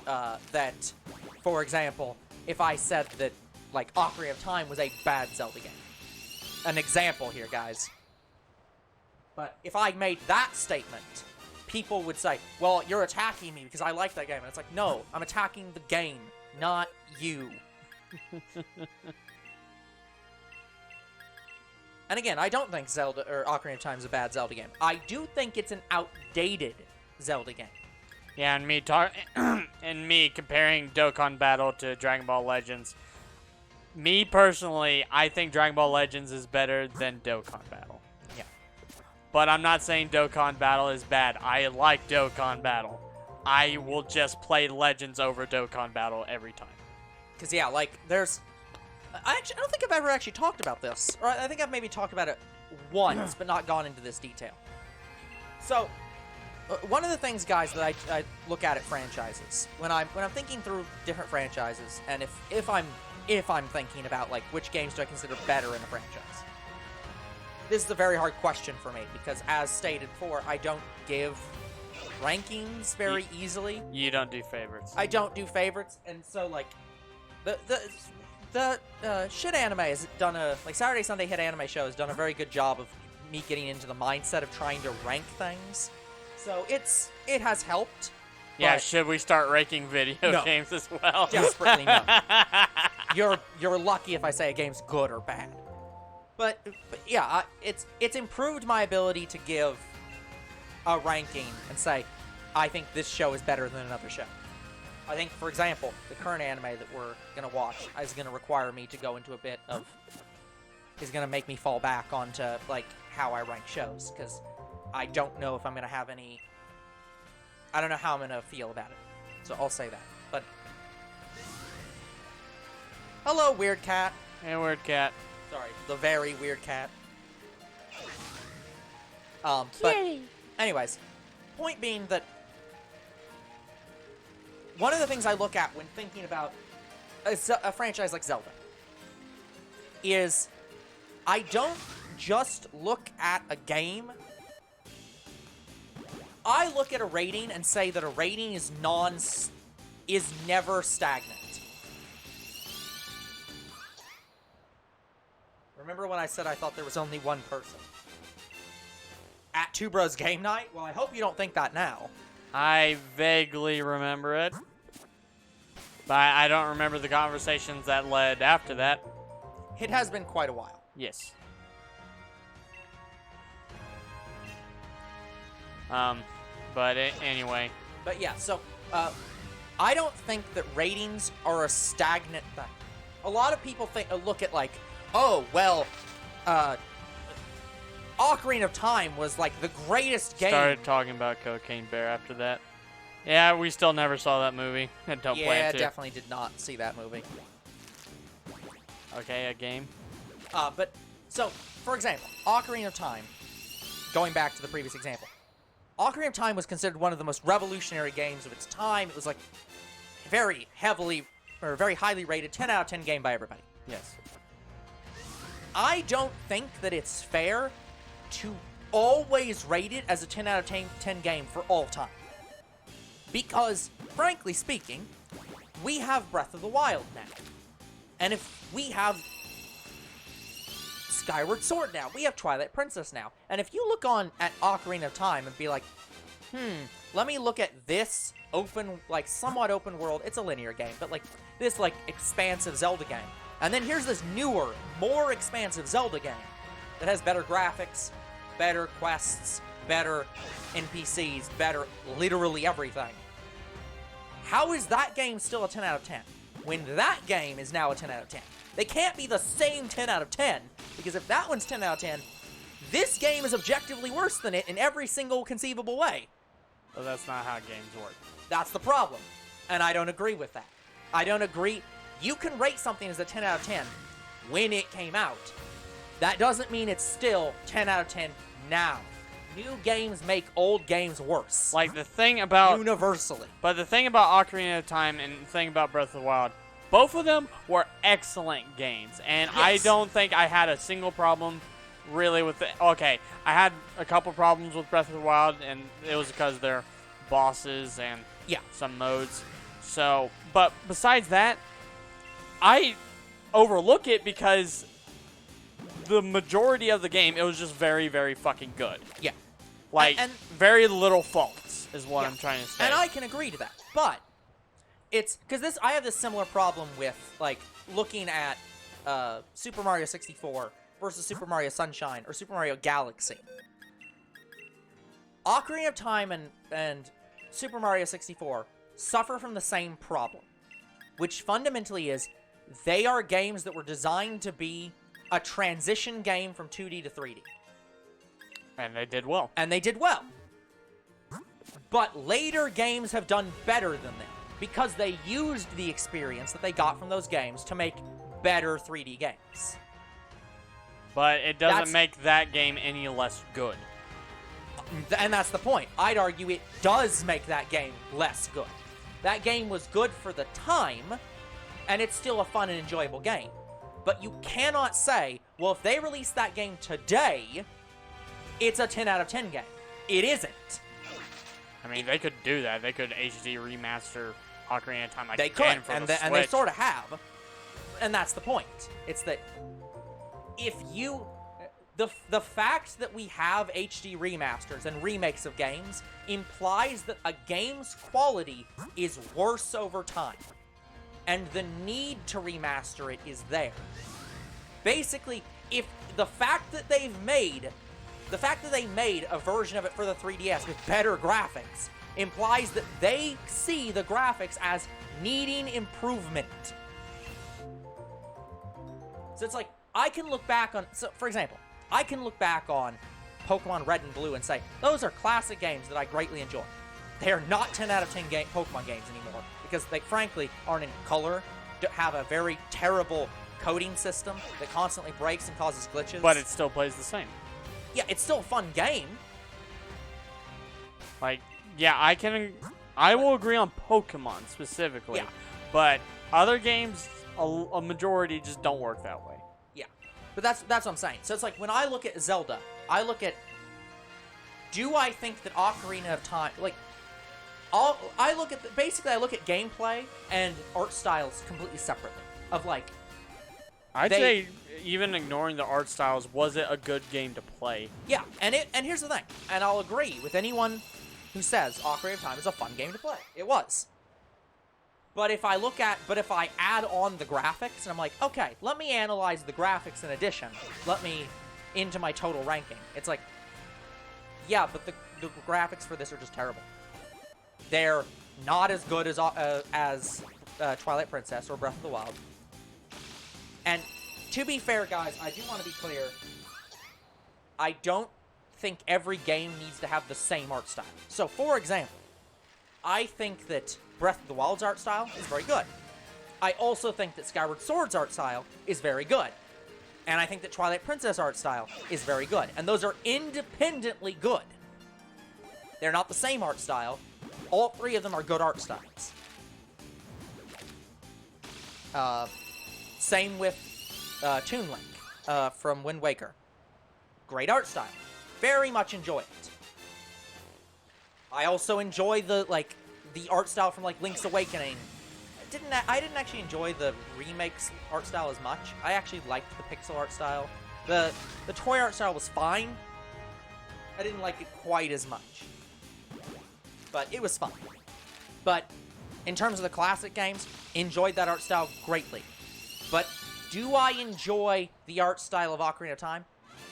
that, for example, if I said that like Ocarina of Time was a bad Zelda game. An example here, guys. But if I made that statement, people would say, well, you're attacking me because I like that game. And it's like, no, I'm attacking the game, not you. And again, I don't think Zelda or Ocarina of Time is a bad Zelda game. I do think it's an outdated Zelda game. Yeah, and me comparing Dokkan Battle to Dragon Ball Legends. Me personally, I think Dragon Ball Legends is better than Dokkan Battle. Yeah. But I'm not saying Dokkan Battle is bad. I like Dokkan Battle. I will just play Legends over Dokkan Battle every time. Because, yeah, like, there's... I don't think I've ever actually talked about this. Or I think I've maybe talked about it once, but not gone into this detail. So, one of the things, guys, that I look at franchises, when I'm thinking through different franchises, and if I'm thinking about, like, which games do I consider better in a franchise, this is a very hard question for me, because as stated before, I don't give rankings very easily. You don't do favorites. I don't do favorites, and so, like, the Shit Anime has done Saturday Sunday Hit Anime Show has done a very good job of me getting into the mindset of trying to rank things. So it has helped. Yeah, should we start ranking video games as well? Desperately no. You're lucky if I say a game's good or bad. But yeah, it's improved my ability to give a ranking and say, I think this show is better than another show. I think, for example, the current anime that we're going to watch is going to require me to go into a bit of... is going to make me fall back onto, like, how I rank shows, because I don't know if I'm going to have any... I don't know how I'm going to feel about it. So I'll say that. But... Hello, Weird Cat. Hey, Weird Cat. Sorry, the very Weird Cat. But anyways, point being that one of the things I look at when thinking about a franchise like Zelda is I don't just look at a game. I look at a rating and say that a rating is never stagnant. Remember when I said I thought there was only one person? At Two Bros Game Night? Well, I hope you don't think that now. I vaguely remember it. But I don't remember the conversations that led after that. It has been quite a while. Yes. Anyway. But yeah, so, I don't think that ratings are a stagnant thing. A lot of people look at, like, oh, well, Ocarina of Time was, like, the greatest game. Started talking about Cocaine Bear after that. Yeah, we still never saw that movie. And don't plan to. Yeah, definitely did not see that movie. Okay, a game. So, for example, Ocarina of Time, going back to the previous example, Ocarina of Time was considered one of the most revolutionary games of its time. It was, like, very highly rated, 10 out of 10 game by everybody. Yes. I don't think that it's fair to always rate it as a 10 out of 10 game for all time. Because, frankly speaking, we have Breath of the Wild now. And if we have Skyward Sword now, we have Twilight Princess now. And if you look at Ocarina of Time and be like, let me look at this somewhat open world, it's a linear game, but this expansive Zelda game. And then here's this newer, more expansive Zelda game that has better graphics, better quests, better NPCs, better literally everything. How is that game still a 10 out of 10 when that game is now a 10 out of 10? They can't be the same 10 out of 10, because if that one's 10 out of 10, this game is objectively worse than it in every single conceivable way. Well, that's not how games work. That's the problem, and I don't agree with that. I don't agree. You can rate something as a 10 out of 10 when it came out. That doesn't mean it's still 10 out of 10 now. New games make old games worse. Like the thing about... universally. But the thing about Ocarina of Time and the thing about Breath of the Wild, both of them were excellent games. And yes. I don't think I had a single problem really with it. Okay, I had a couple problems with Breath of the Wild, and it was because they're bosses and some modes. So, but besides that, I overlook it because the majority of the game, it was just very, very fucking good. Yeah. Like, And- very little faults is what Yeah. I'm trying to say. And I can agree to that. But it's because I have this similar problem with like looking at Super Mario 64 versus Super Mario Sunshine or Super Mario Galaxy. Ocarina of Time and Super Mario 64 suffer from the same problem, which fundamentally is they are games that were designed to be a transition game from 2D to 3D. And they did well. And they did well. But later games have done better than them because they used the experience that they got from those games to make better 3D games. But it doesn't That's- make that game any less good. And that's the point. I'd argue it does make that game less good. That game was good for the time, and it's still a fun and enjoyable game. But you cannot say, well, if they release that game today, it's a 10 out of 10 game. It isn't. I mean, they could do that. They could HD remaster Ocarina of Time like They again could, for and the and they Switch. sort of have. And that's the point. It's that if you... The fact that we have HD remasters and remakes of games implies that a game's quality is worse over time. And the need to remaster it is there. Basically, if the fact that they made a version of it for the 3DS with better graphics implies that they see the graphics as needing improvement. So it's like, I can look back on... So, for example, I can look back on Pokemon Red and Blue and say, those are classic games that I greatly enjoy. They are not 10 out of 10 Pokemon games anymore because they, frankly, aren't in color, have a very terrible coding system that constantly breaks and causes glitches. But it still plays the same. Yeah, it's still a fun game. Like, yeah, I will agree on Pokemon specifically. Yeah. But other games, a majority just don't work that way. Yeah, but that's what I'm saying. So it's like when I look at Zelda, I look at, do I think that Ocarina of Time, like, I look at gameplay and art styles completely separately. Of like, I'd say even ignoring the art styles, was it a good game to play? yeah, and here's the thing, and I'll agree with anyone who says Ocarina of Time is a fun game to play. It was. But if I add on the graphics, and I'm like, okay, let me analyze the graphics in addition. Let me into my total ranking. It's like, yeah, but the graphics for this are just terrible. They're not as good as Twilight Princess or Breath of the Wild. And to be fair, guys, I do want to be clear. I don't think every game needs to have the same art style. So, for example, I think that Breath of the Wild's art style is very good. I also think that Skyward Sword's art style is very good. And I think that Twilight Princess art style is very good. And those are independently good. They're not the same art style. All three of them are good art styles. Same with Toon Link from Wind Waker. Great art style. Very much enjoy it. I also enjoy the art style from like Link's Awakening. I didn't actually enjoy the remake's art style as much. I actually liked the pixel art style. The toy art style was fine. I didn't like it quite as much. But it was fun. But in terms of the classic games, enjoyed that art style greatly. But do I enjoy the art style of Ocarina of Time?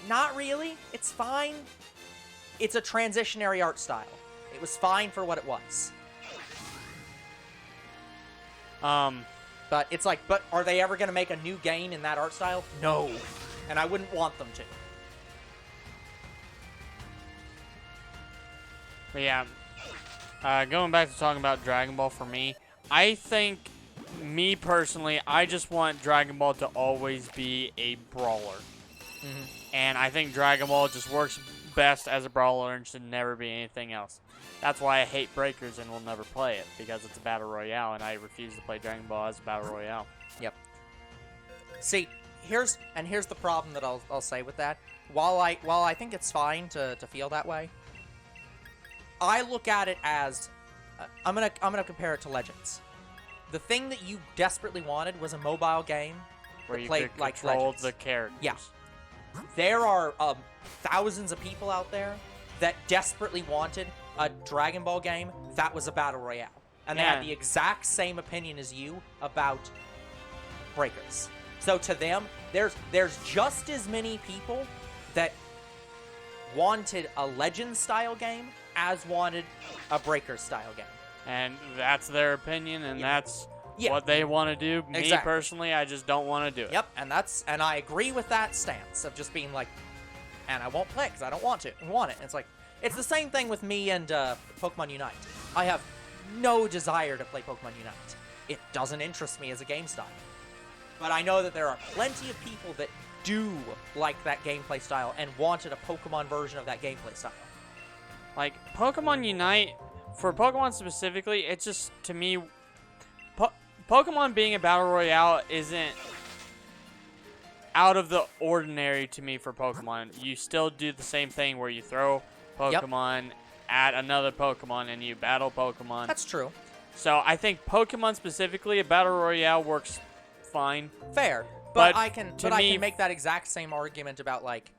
Not really. It's fine. It's a transitionary art style. It was fine for what it was. But it's like, but are they ever going to make a new game in that art style? No. And I wouldn't want them to. But yeah, going back to talking about Dragon Ball for me, I think, me personally, I just want Dragon Ball to always be a brawler. Mm-hmm. And I think Dragon Ball just works best as a brawler and should never be anything else. That's why I hate Breakers and will never play it, because it's a Battle Royale, and I refuse to play Dragon Ball as a Battle Royale. Yep. See, here's the problem that I'll say with that. While I think it's fine to feel that way, I look at it as I'm gonna compare it to Legends. The thing that you desperately wanted was a mobile game Where that you played could like control Legends. the characters. Yeah. There are thousands of people out there that desperately wanted a Dragon Ball game that was a battle royale. And they had the exact same opinion as you about Breakers. So to them, there's just as many people that wanted a Legends-style game as wanted a Breakers-style game. And that's their opinion, and that's Yeah. what they want to do. Me, Exactly. personally, I just don't want to do it. Yep, and I agree with that stance of just being like, and I won't play it because I don't want it. It's like, it's the same thing with me and Pokemon Unite. I have no desire to play Pokemon Unite. It doesn't interest me as a game style. But I know that there are plenty of people that do like that gameplay style and wanted a Pokemon version of that gameplay style. Like, Pokemon Unite, for Pokemon specifically, it's just, to me, Pokemon being a battle royale isn't out of the ordinary to me for Pokemon. You still do the same thing where you throw Pokemon at another Pokemon and you battle Pokemon. That's true. So I think Pokemon specifically, a battle royale works fine. Fair. But But I can to I me- can make that exact same argument about like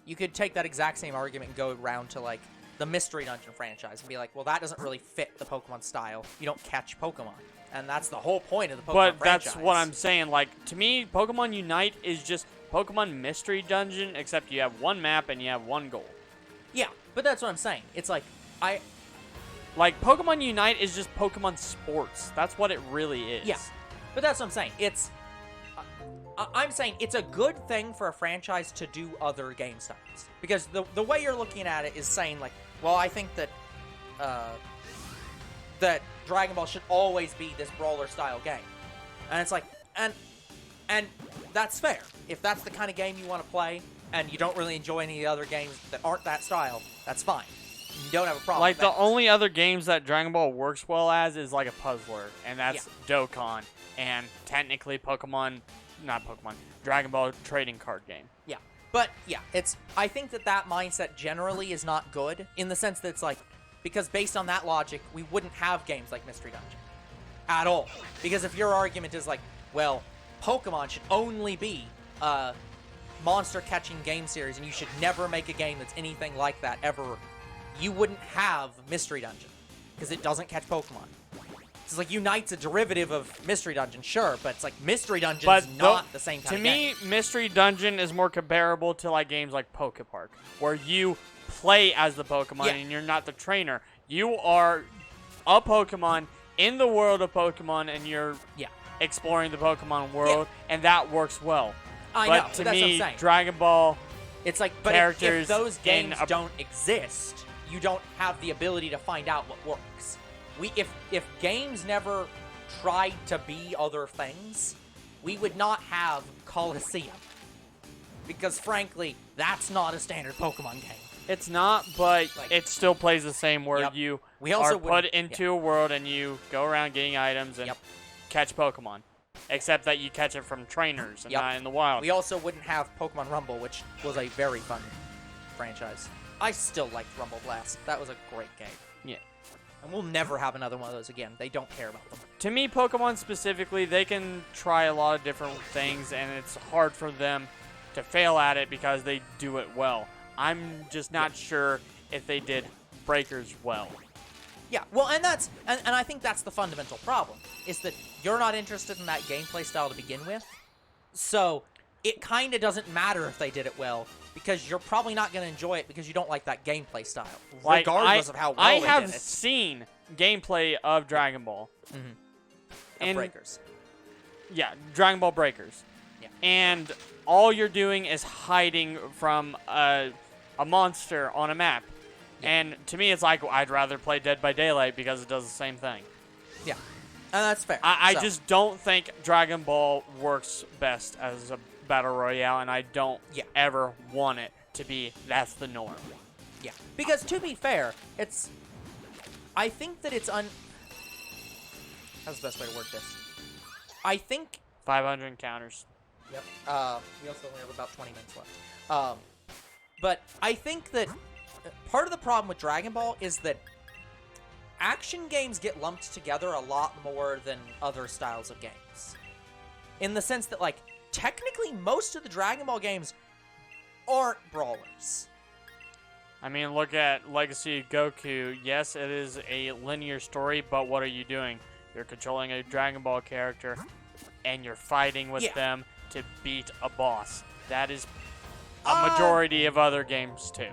you could take that exact same argument and go around to like the Mystery Dungeon franchise and be like, well, that doesn't really fit the Pokemon style. You don't catch Pokemon. And that's the whole point of the Pokemon But franchise. that's what I'm saying. Like, to me, Pokemon Unite is just Pokemon Mystery Dungeon, except you have one map and you have one goal. Yeah, but that's what I'm saying. It's like Like, Pokemon Unite is just Pokemon Sports. That's what it really is. Yeah, but that's what I'm saying. It's I'm saying it's a good thing for a franchise to do other game styles, because the way you're looking at it is saying like, well, I think that that Dragon Ball should always be this brawler style game, and it's like, and that's fair. If that's the kind of game you want to play, and you don't really enjoy any of the other games that aren't that style, that's fine. You don't have a problem. Like, with the that. only other games that Dragon Ball works well as is, like, a puzzler, and that's Dokkan, and technically Dragon Ball trading card game. Yeah. But, yeah, I think that mindset generally is not good, in the sense that it's like, because based on that logic, we wouldn't have games like Mystery Dungeon. At all. Because if your argument is like, well, Pokemon should only be a monster-catching game series, and you should never make a game that's anything like that ever, you wouldn't have Mystery Dungeon, because it doesn't catch Pokemon. It's like Unite's a derivative of Mystery Dungeon, sure, but it's like Mystery Dungeon's not the same kind of game. To me, Mystery Dungeon is more comparable to, like, games like Pokepark, where you play as the Pokemon and you're not the trainer. You are a Pokemon in the world of Pokemon, and you're exploring the Pokemon world, and that works well. I but know, to but that's what I'm me, saying. Dragon Ball, It's like, but characters if those in games a- don't exist, you don't have the ability to find out what works. If games never tried to be other things, we would not have Colosseum. Because frankly, that's not a standard Pokemon game. it's not, but Like- it still plays the same where you We also are put wouldn't- into a world and you go around getting items and catch Pokemon. Except that you catch it from trainers and not in the wild. We also wouldn't have Pokemon Rumble, which was a very fun franchise. I still liked Rumble Blast. That was a great game. Yeah. And we'll never have another one of those again. They don't care about them. To me, Pokemon specifically, they can try a lot of different things, and it's hard for them to fail at it because they do it well. I'm just not sure if they did Breakers well. Yeah, well, and that's and I think that's the fundamental problem, is that you're not interested in that gameplay style to begin with. So it kind of doesn't matter if they did it well, because you're probably not going to enjoy it because you don't like that gameplay style, Like, regardless of how well I they have did it. seen gameplay of Dragon Ball. Of and- Breakers. Yeah, Dragon Ball Breakers. Yeah. And all you're doing is hiding from a monster on a map. And to me, it's like, I'd rather play Dead by Daylight because it does the same thing. Yeah, and that's fair. I So, just don't think Dragon Ball works best as a battle royale, and I don't ever want it to be that's the norm. yeah, because to be fair, I think that it's how's the best way to word this? I think 500 encounters. Yep. We also only have about 20 minutes left. But I think that part of the problem with Dragon Ball is that action games get lumped together a lot more than other styles of games. In the sense that, like, technically most of the Dragon Ball games aren't brawlers. I mean, look at Legacy of Goku. Yes, it is a linear story, but what are you doing? You're controlling a Dragon Ball character, and you're fighting with them to beat a boss. That is a majority of other games too.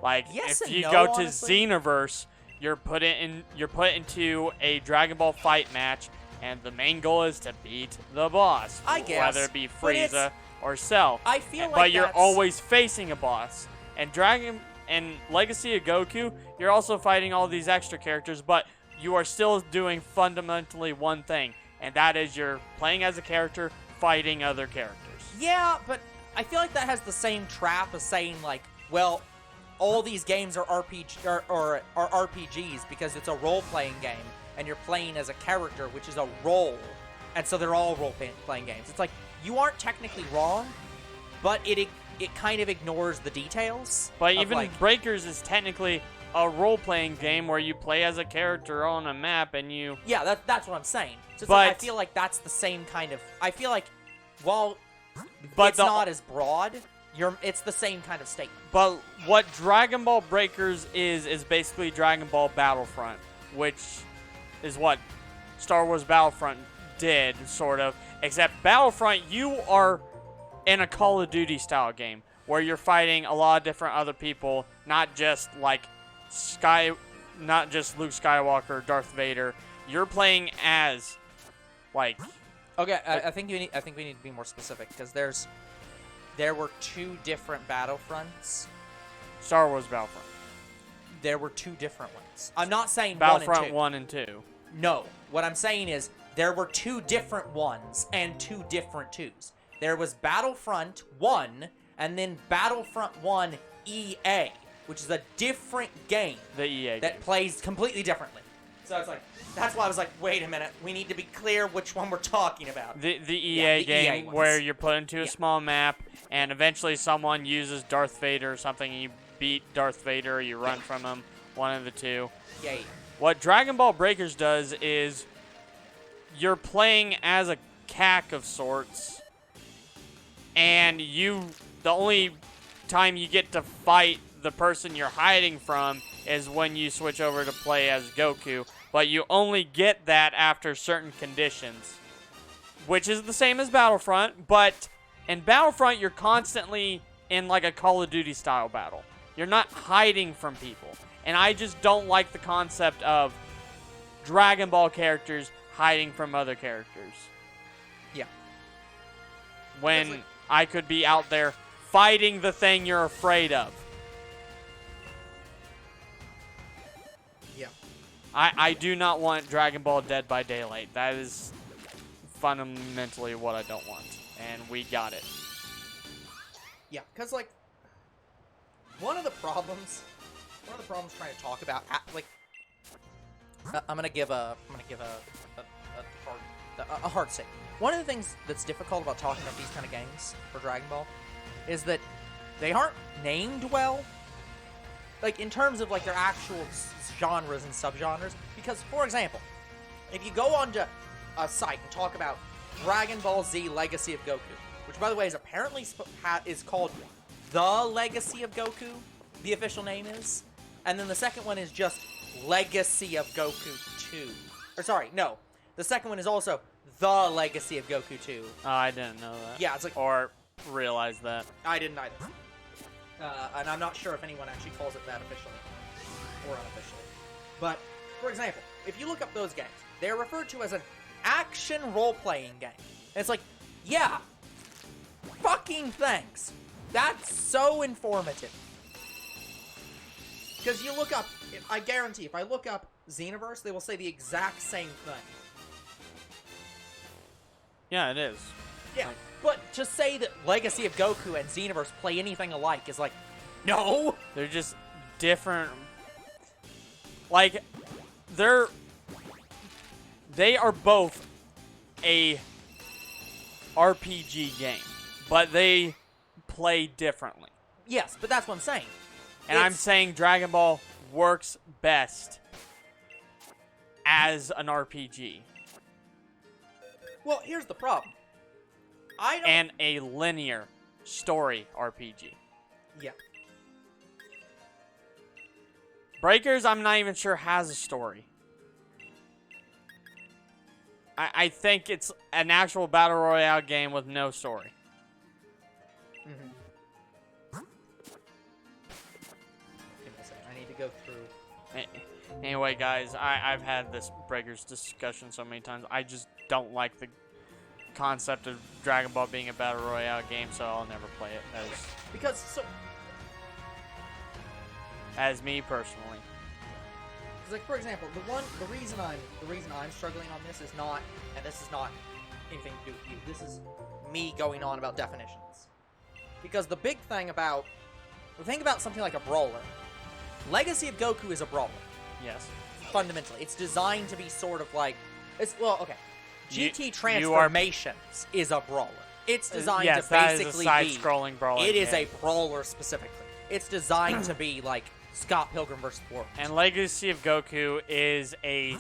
Like, yes if and you no, go to honestly. Xenoverse, you're put into a Dragon Ball fight match, and the main goal is to beat the boss. I guess, whether it be but Frieza or Cell. I feel like but you're that's- always facing a boss. And Legacy of Goku, you're also fighting all these extra characters, but you are still doing fundamentally one thing, and that is you're playing as a character fighting other characters. Yeah, but I feel like that has the same trap as saying, like, well, all these games are are RPGs because it's a role-playing game, and you're playing as a character, which is a role, and so they're all role-playing games. It's like, you aren't technically wrong, but it kind of ignores the details. But of, even like, Breakers is technically a role-playing game where you play as a character on a map and you... Yeah, that's what I'm saying. So it's But- like, I feel like that's the same kind of... I feel like, while But it's the- not as broad, it's the same kind of statement. But what Dragon Ball Breakers is basically Dragon Ball Battlefront, which is what Star Wars Battlefront did, sort of. Except Battlefront, you are in a Call of Duty style game where you're fighting a lot of different other people, not just like not just Luke Skywalker or Darth Vader. You're playing as like... Okay, I think we need to be more specific because there were two different Battlefronts. Star Wars Battlefront. There were two different ones. I'm not saying Battlefront 1 and 2. 1 and 2. No, what I'm saying is there were two different ones and two different 2s. There was Battlefront 1 and then Battlefront 1 EA, which is a different game The EA that game. plays completely differently. So it's like, that's why I was like, wait a minute, we need to be clear which one we're talking about. The EA Yeah, the game EA ones. where you're put into a Yeah. small map and eventually someone uses Darth Vader or something and you beat Darth Vader or you run from him, one of the two. Yeah. What Dragon Ball Breakers does is you're playing as a CAC of sorts, and the only time you get to fight the person you're hiding from is when you switch over to play as Goku, but you only get that after certain conditions, which is the same as Battlefront, but in Battlefront you're constantly in like a Call of Duty style battle. You're not hiding from people, and I just don't like the concept of Dragon Ball characters hiding from other characters. Yeah. When Like- I could be out there fighting the thing you're afraid of. Yeah. I do not want Dragon Ball Dead by Daylight. That is fundamentally what I don't want. And we got it. Yeah, because, like, one of the problems trying to talk about, like, I'm gonna give a hard say. One of the things that's difficult about talking about these kind of games for Dragon Ball is that they aren't named well, like, in terms of, like, their actual genres and subgenres. Because, for example, if you go onto a site and talk about Dragon Ball Z Legacy of Goku, which, by the way, is apparently is called The Legacy of Goku, the official name is, and then the second one is just Legacy of Goku 2. Or, sorry, no. The second one is also The Legacy of Goku 2. Oh, I didn't know that. Yeah, it's like... Or realize that. I didn't either. And I'm not sure if anyone actually calls it that officially or unofficially. But, for example, if you look up those games, they're referred to as an action role-playing game. And it's like, yeah, fucking thanks. That's so informative. Because you look up, I guarantee, if I look up Xenoverse, they will say the exact same thing. Yeah, it is. Yeah, but to say that Legacy of Goku and Xenoverse play anything alike is like, no! They're just different. Like, they are both a RPG game, but they play differently. Yes, but that's what I'm saying. And I'm saying Dragon Ball works best as an RPG. Well, here's the problem. I don't... And a linear story RPG. Yeah. Breakers, I'm not even sure has a story. I think it's an actual battle royale game with no story. Mm-hmm. Give me a second. I need to go through. Anyway, guys, I've had this Breakers discussion so many times. I just don't like the concept of Dragon Ball being a battle royale game, so I'll never play it. As me personally. Because, like, for example, the reason I'm struggling on this is not, and this is not anything to do with you. This is me going on about definitions. Because the thing about something like a brawler, Legacy of Goku is a brawler. Yes. Fundamentally, it's designed to be sort of like okay. GT You Transformations is a brawler. It's designed yes, to that basically is a side-scrolling brawler. It is a brawler specifically. It's designed to be like Scott Pilgrim vs. the World. And Legacy of Goku is a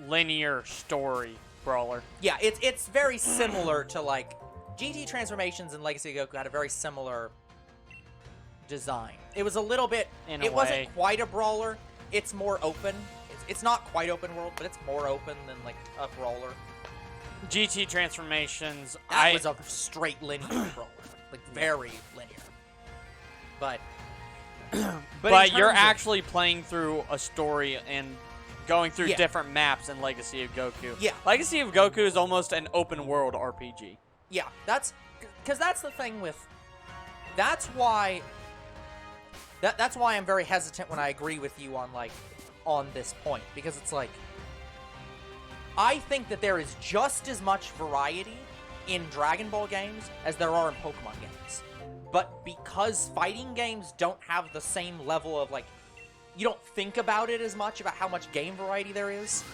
linear story brawler. Yeah, it's very similar to like GT Transformations and Legacy of Goku had a very similar design. It was a little bit. It wasn't quite a brawler. It's more open. It's not quite open world, but it's more open than like a brawler. GT Transformations. That was a straight linear brawler, like very linear. But you're actually playing through a story and going through Yeah. different maps in Legacy of Goku. Yeah. Legacy of Goku is almost an open world RPG. Yeah, that's because that's the thing with. That's why. That's why I'm very hesitant when I agree with you on this point, because it's like I think that there is just as much variety in Dragon Ball games as there are in Pokemon games. But because fighting games don't have the same level of you don't think about it as much about how much game variety there is,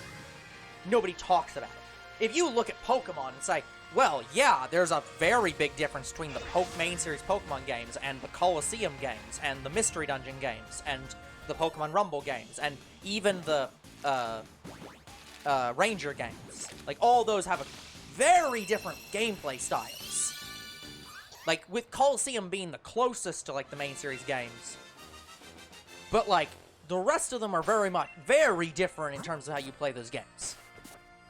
nobody talks about it. If you look at Pokemon, it's like, well, yeah, there's a very big difference between the main series Pokemon games and the Colosseum games and the Mystery Dungeon games and the Pokemon Rumble games and even the Ranger games. Like, all those have a very different gameplay styles. Like, with Colosseum being the closest to, the main series games. But, the rest of them are very different in terms of how you play those games.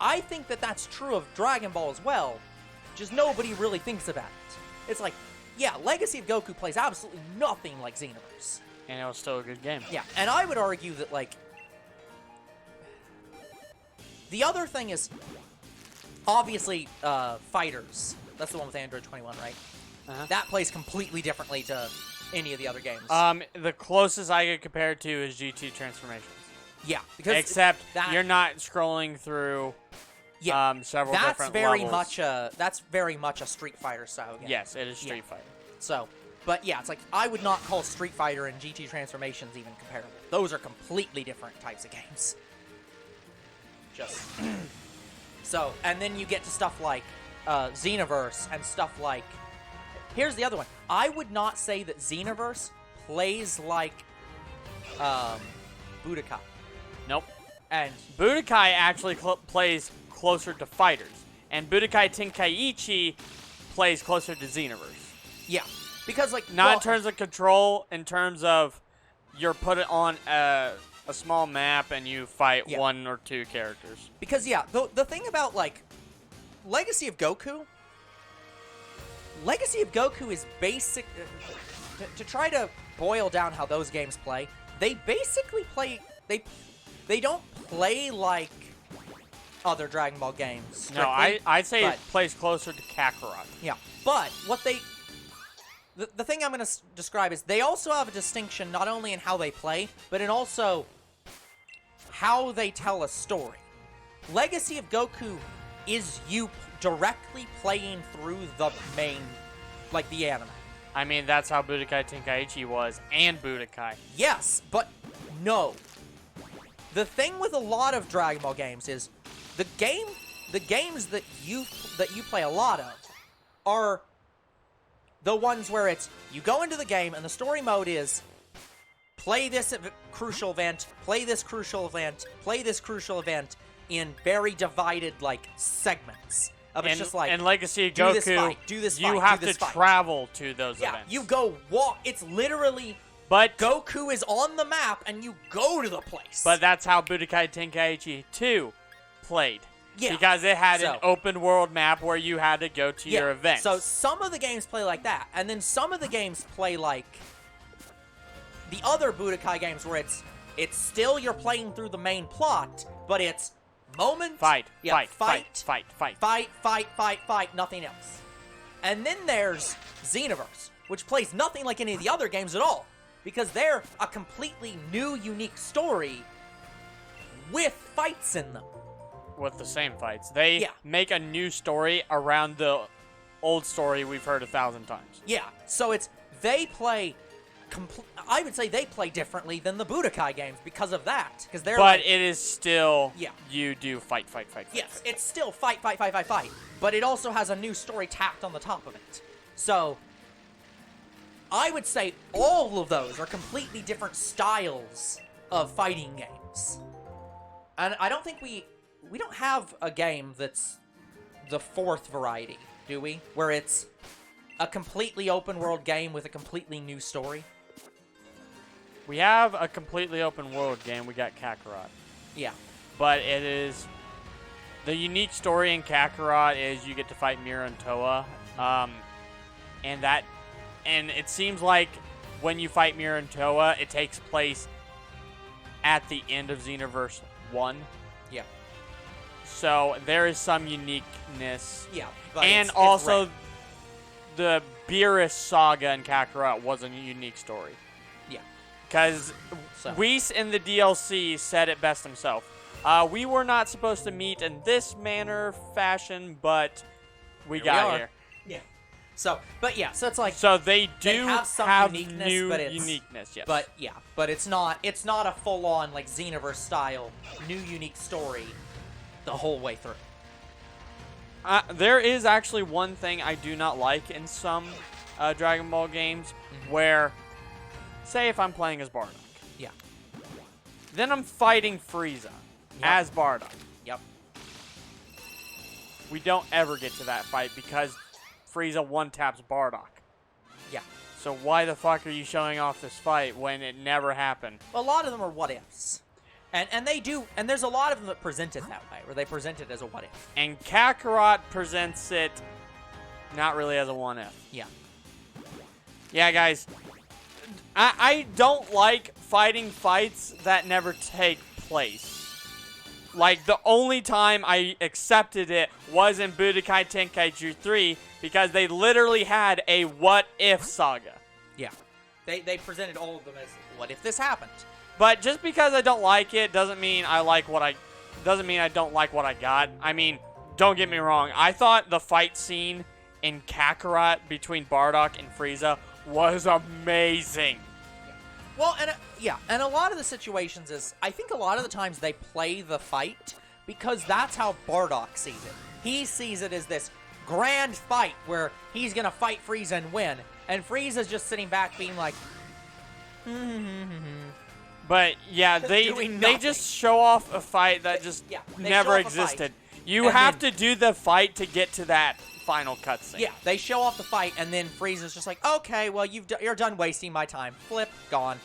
I think that that's true of Dragon Ball as well, just nobody really thinks about it. It's like, yeah, Legacy of Goku plays absolutely nothing like Xenoverse. And it was still a good game. Yeah, and I would argue that, the other thing is, obviously, Fighters. That's the one with Android 21, right? Uh-huh. That plays completely differently to any of the other games. The closest I could compare it to is GT Transformations. Yeah, because except you're not scrolling through several different levels. That's very much a Street Fighter style game. Yes, it is Street Fighter. So, but yeah, it's like I would not call Street Fighter and GT Transformations even comparable. Those are completely different types of games. Just so, and then you get to stuff like Xenoverse and stuff like. Here's the other one. I would not say that Xenoverse plays like Budokai. Nope. And Budokai actually plays closer to Fighters, and Budokai Tenkaichi plays closer to Xenoverse. Yeah, because not in terms of control, in terms of you're put on a small map and you fight one or two characters. Because the thing about Legacy of Goku is basic. To try to boil down how those games play, they basically play. They don't play like other Dragon Ball games. Strictly, no, I'd say it plays closer to Kakarot. Yeah, but what they. The thing I'm going to describe is they also have a distinction not only in how they play, but in also how they tell a story. Legacy of Goku is you directly playing through the main, the anime. I mean, that's how Budokai Tenkaichi was, and Budokai. Yes, but no. The thing with a lot of Dragon Ball games is the games that you play a lot of are the ones where it's you go into the game and the story mode is play this crucial event, play this crucial event, play this crucial event in very divided segments. It's just and Legacy of Goku, do this fight, you have to travel to those events. You go walk. It's literally But Goku is on the map, and you go to the place. But that's how Budokai Tenkaichi 2 played. Yeah. Because it had So- an open world map where you had to go to your events. So some of the games play like that, and then some of the games play like the other Budokai games where it's still you're playing through the main plot, but it's moment, fight, yeah, fight. nothing else. And then there's Xenoverse, which plays nothing like any of the other games at all, because they're a completely new, unique story with fights in them. With the same fights. They Yeah. make a new story around the old story we've heard 1,000 times. Yeah, so they play. I would say they play differently than the Budokai games because of that. Because they're But like, it is still, Yeah. you do fight. yes, it's still fight, but it also has a new story tacked on the top of it. So I would say all of those are completely different styles of fighting games. And I don't think we don't have a game that's the fourth variety, do we? Where it's a completely open world game with a completely new story. We have a completely open world game. We got Kakarot. Yeah. But it is... The unique story in Kakarot is you get to fight Mira and Toa. And it seems like when you fight Mira and Toa, it takes place at the end of Xenoverse 1. Yeah. So there is some uniqueness. Yeah. But And it's also, rare. the Beerus saga in Kakarot was a unique story. Yeah. Because So. Whis in the DLC said it best himself. We were not supposed to meet in this manner, fashion, but we Here we got are. here. Yeah. So it's like, So they do have some have uniqueness, new but it's- uniqueness, yes. but yeah, but it's not a full-on like Xenoverse style new unique story the whole way through. There is actually one thing I do not like in some Dragon Ball games where, say if I'm playing as Bardock, Yeah. then I'm fighting Frieza as Bardock. Yep. We don't ever get to that fight because Frieza one-taps Bardock. Yeah. So why the fuck are you showing off this fight when it never happened? A lot of them are what ifs. And they do, and there's a lot of them that present it that way, where they present it as a what if. And Kakarot presents it not really as a 1F. Yeah. Yeah, guys. I don't like fighting fights that never take place. Like, the only time I accepted it was in Budokai Tenkaichi 3 because they literally had a what-if saga. Yeah. They presented all of them as what if this happened? But just because I don't like it doesn't mean I don't like what I got. I mean, don't get me wrong. I thought the fight scene in Kakarot between Bardock and Frieza was amazing. Well, and a lot of the situations is, I think a lot of the times they play the fight because that's how Bardock sees it. He sees it as this grand fight where he's gonna fight Frieza and win, and Frieza's just sitting back being like, But yeah, doing they nothing. just show off a fight that just they never show off a fight, existed. You and have then- to do the fight to get to that final cutscene. Yeah, they show off the fight, and then Frieza's just like, okay, well, you're done wasting my time. Flip, gone.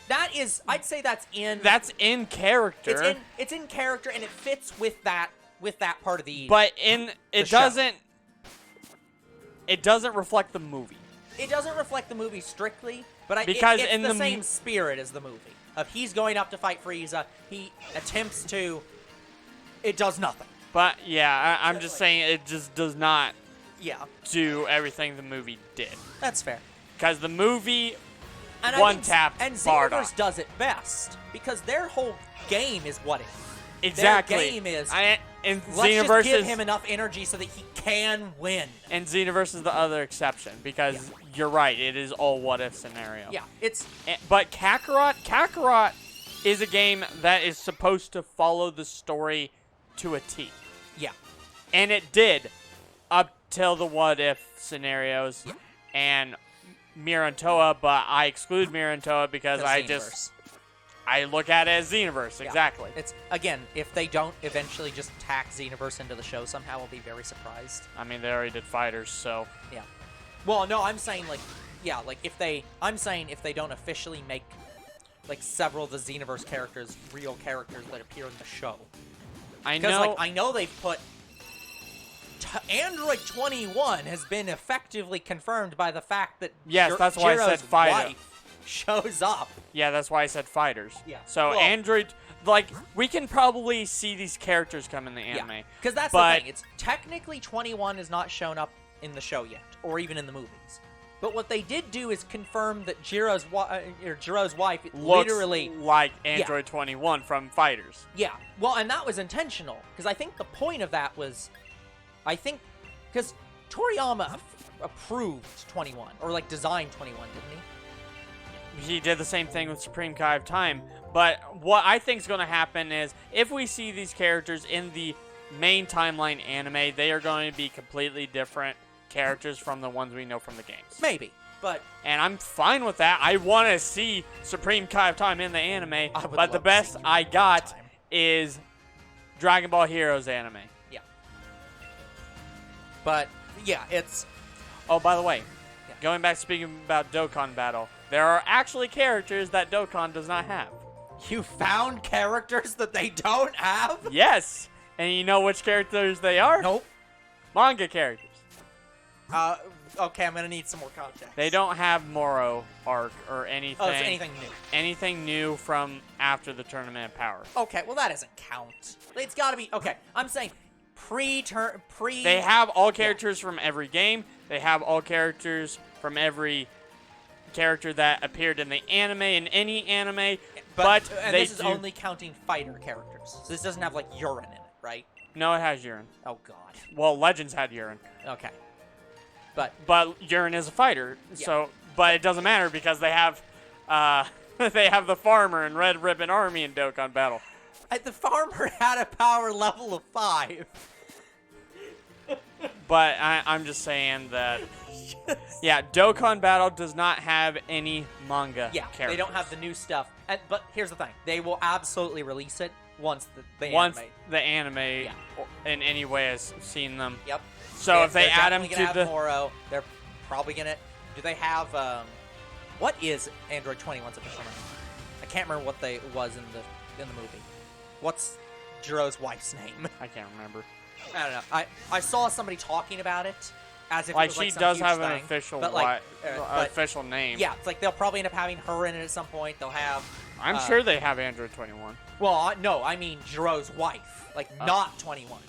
That is, I'd say that's in... That's in character. It's in character, and it fits with that part of the... But the show. It doesn't reflect the movie. It doesn't reflect the movie strictly, but Because it's in the the same spirit as the movie. Of he's going up to fight Frieza, he attempts to... It does nothing. But yeah, I'm just saying it just does not Yeah, do everything the movie did. that's fair. Because the movie And I one think- tapped And Bardock. Xenoverse does it best, because their whole game is what if. Exactly. Their game is, and let's just Xenoverse give is, him enough energy so that he can win. and Xenoverse is the other exception because you're right, it is all what if scenario. Yeah, it's... But Kakarot is a game that is supposed to follow the story to a T. Yeah. And it did up till the what if scenarios and Mira and Toa, but I exclude Mira and Toa because I look at it as Xenoverse, exactly. It's, again, if they don't eventually just tack Xenoverse into the show somehow, I'll be very surprised. I mean, they already did Fighters, so Yeah. Well, no, I'm saying, like, yeah, like I'm saying if they don't officially make like several of the Xenoverse characters real characters that appear in the show. I Because know. like I know they've put Android 21 has been effectively confirmed by the fact that Yes, that's why I said Jiro's fighter. wife shows up. Yeah, that's why I said fighters. Yeah. So Well- Android, like, we can probably see these characters come in the anime. Yeah, because that's but- the thing. It's technically 21 has not shown up in the show yet, or even in the movies. But what they did do is confirm that Jiro's wife Looks literally, like Android 21 from Fighters. yeah. Well, and that was intentional because I think the point of that was, because Toriyama approved 21 or like designed 21, didn't he? He did the same thing with Supreme Kai of Time. But what I think is going to happen is if we see these characters in the main timeline anime, they are going to be completely different characters from the ones we know from the games. Maybe, but And I'm fine with that. I want to see Supreme Kai of Time in the anime, I would but love the to best see I Supreme got Time. is Dragon Ball Heroes anime. Yeah. But yeah, it's Oh, by the way, Yeah. going back speaking about Dokkan Battle, there are actually characters that Dokkan does not have. you found characters that they don't have. Yes! And you know which characters they are? Nope. Manga characters. Okay, I'm gonna need some more context. They don't have Moro arc or anything. Oh, it's anything new. Anything new from after the Tournament of Power. Okay, well that doesn't count. It's got to be okay. I'm saying pre. They have all characters from every game. They have all characters from every character that appeared in the anime, in any anime. But and they this is do... only counting fighter characters. So this doesn't have like urine in it, right? No, it has urine. Oh god. Well, Legends had urine. Okay. But But urine is a fighter, so... But it doesn't matter because they have... they have the Farmer and Red Ribbon Army in Dokkan Battle. the farmer had a power level of 5. But I'm just saying that... Yeah, Dokkan Battle does not have any manga Yeah, characters. they don't have the new stuff. But here's the thing: they will absolutely release it once the Once anime. the anime in any way has seen them. Yep. So if they they're add them definitely to gonna the... have Moro, they're probably gonna. Do they have? What is Android 21's official name? I can't remember what they was in the movie. What's Jiro's wife's name? I can't remember. I don't know. I saw somebody talking about it as if Like, it was like she some does huge have an thing, official but like, but official name. yeah, it's like they'll probably end up having her in it at some point. They'll have. I'm sure they have Android 21. Well, no, I mean Jiro's wife, like not 21.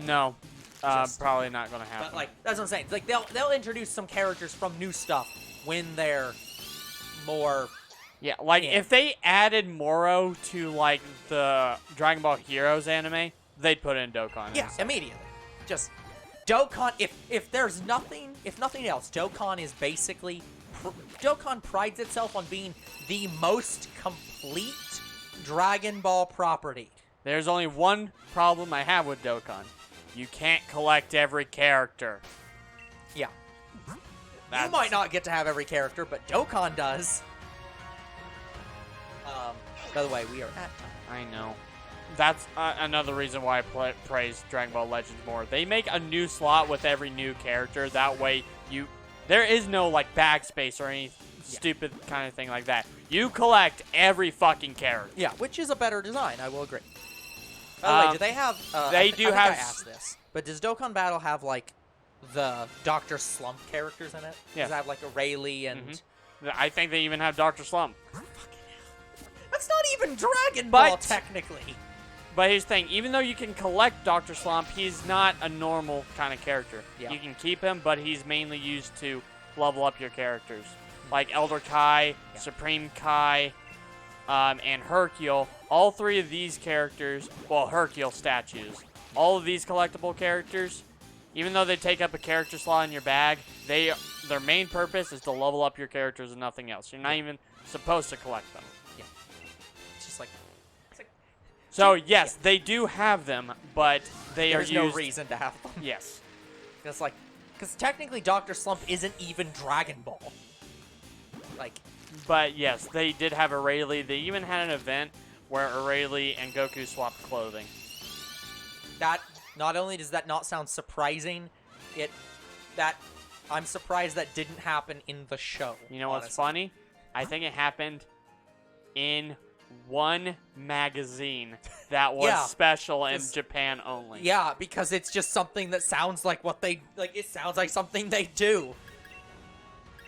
No, Just- probably not going to happen. But like that's what I'm saying. It's like they'll introduce some characters from new stuff when they're more. yeah, like Yeah. if they added Moro to like the Dragon Ball Heroes anime, they'd put in Dokkan. Yeah, instead. immediately. Just Dokkan. If there's nothing, if nothing else, Dokkan is basically Dokkan prides itself on being the most complete Dragon Ball property. There's only one problem I have with Dokkan. You can't collect every character. Yeah. You That's- might not get to have every character, but Dokkan does. By the way, we are at time. I know. That's another reason why I praise Dragon Ball Legends more. They make a new slot with every new character. That way, there is no like backspace or any stupid kind of thing like that. You collect every fucking character. Yeah, which is a better design, I will agree. By the way, do they have... they I do think have I asked this, but does Dokkan Battle have, like, the Dr. Slump characters in it? Yeah. Does it have, like, a Rayleigh and... I think they even have Dr. Slump. That's not even Dragon Ball, But- technically. But here's the thing, even though you can collect Dr. Slump, he's not a normal kind of character. Yeah. You can keep him, but he's mainly used to level up your characters. Like Elder Kai, Supreme Kai, and Hercule. All three of these characters, well, Hercule statues, all of these collectible characters, even though they take up a character slot in your bag, their main purpose is to level up your characters and nothing else. You're not even supposed to collect them. Yeah. It's just like... So, yes, they do have them, but they There's are no used... reason to have them. Yes. It's like... Because technically Dr. Slump isn't even Dragon Ball. Like... But, yes, they did have a Rayleigh. They even had an event where a Rayleigh and Goku swapped clothing. That... Not only does that not sound surprising, I'm surprised that didn't happen in the show. You know what's honestly. funny? I think it happened in one magazine that was Yeah, special in just- Japan only. Yeah, because it's just something that sounds like what they like. It sounds like something they do.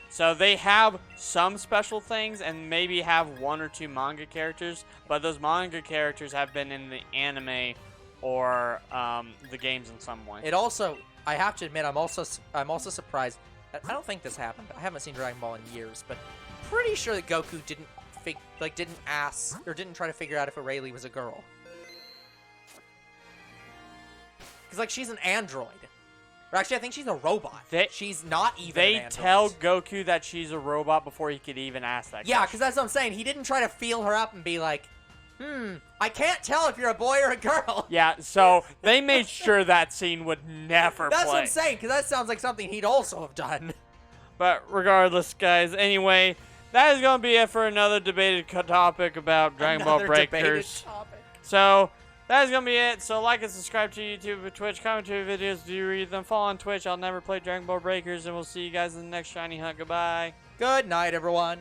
So they have some special things and maybe have 1 or 2 manga characters, but those manga characters have been in the anime or the games in some way. It also, I have to admit, I'm also surprised. I don't think this happened. I haven't seen Dragon Ball in years, but pretty sure that Goku didn't ask or didn't try to figure out if Aurelie was a girl. Because like she's an android. Or actually, I think she's a robot. She's not even an android. tell Goku that she's a robot before he could even ask that Yeah, question. because that's what I'm saying. He didn't try to feel her up and be like, I can't tell if you're a boy or a girl. Yeah, so they made sure that scene would never That's play. what I'm saying, because that sounds like something he'd also have done. But regardless, guys, anyway, that is going to be it for another debated topic about Dragon Ball Another debated Breakers. topic. So, that is going to be it. So, like and subscribe to YouTube and Twitch. Comment to videos. Do you read them? Follow on Twitch. I'll never play Dragon Ball Breakers. And we'll see you guys in the next Shiny Hunt. Goodbye. Good night, everyone.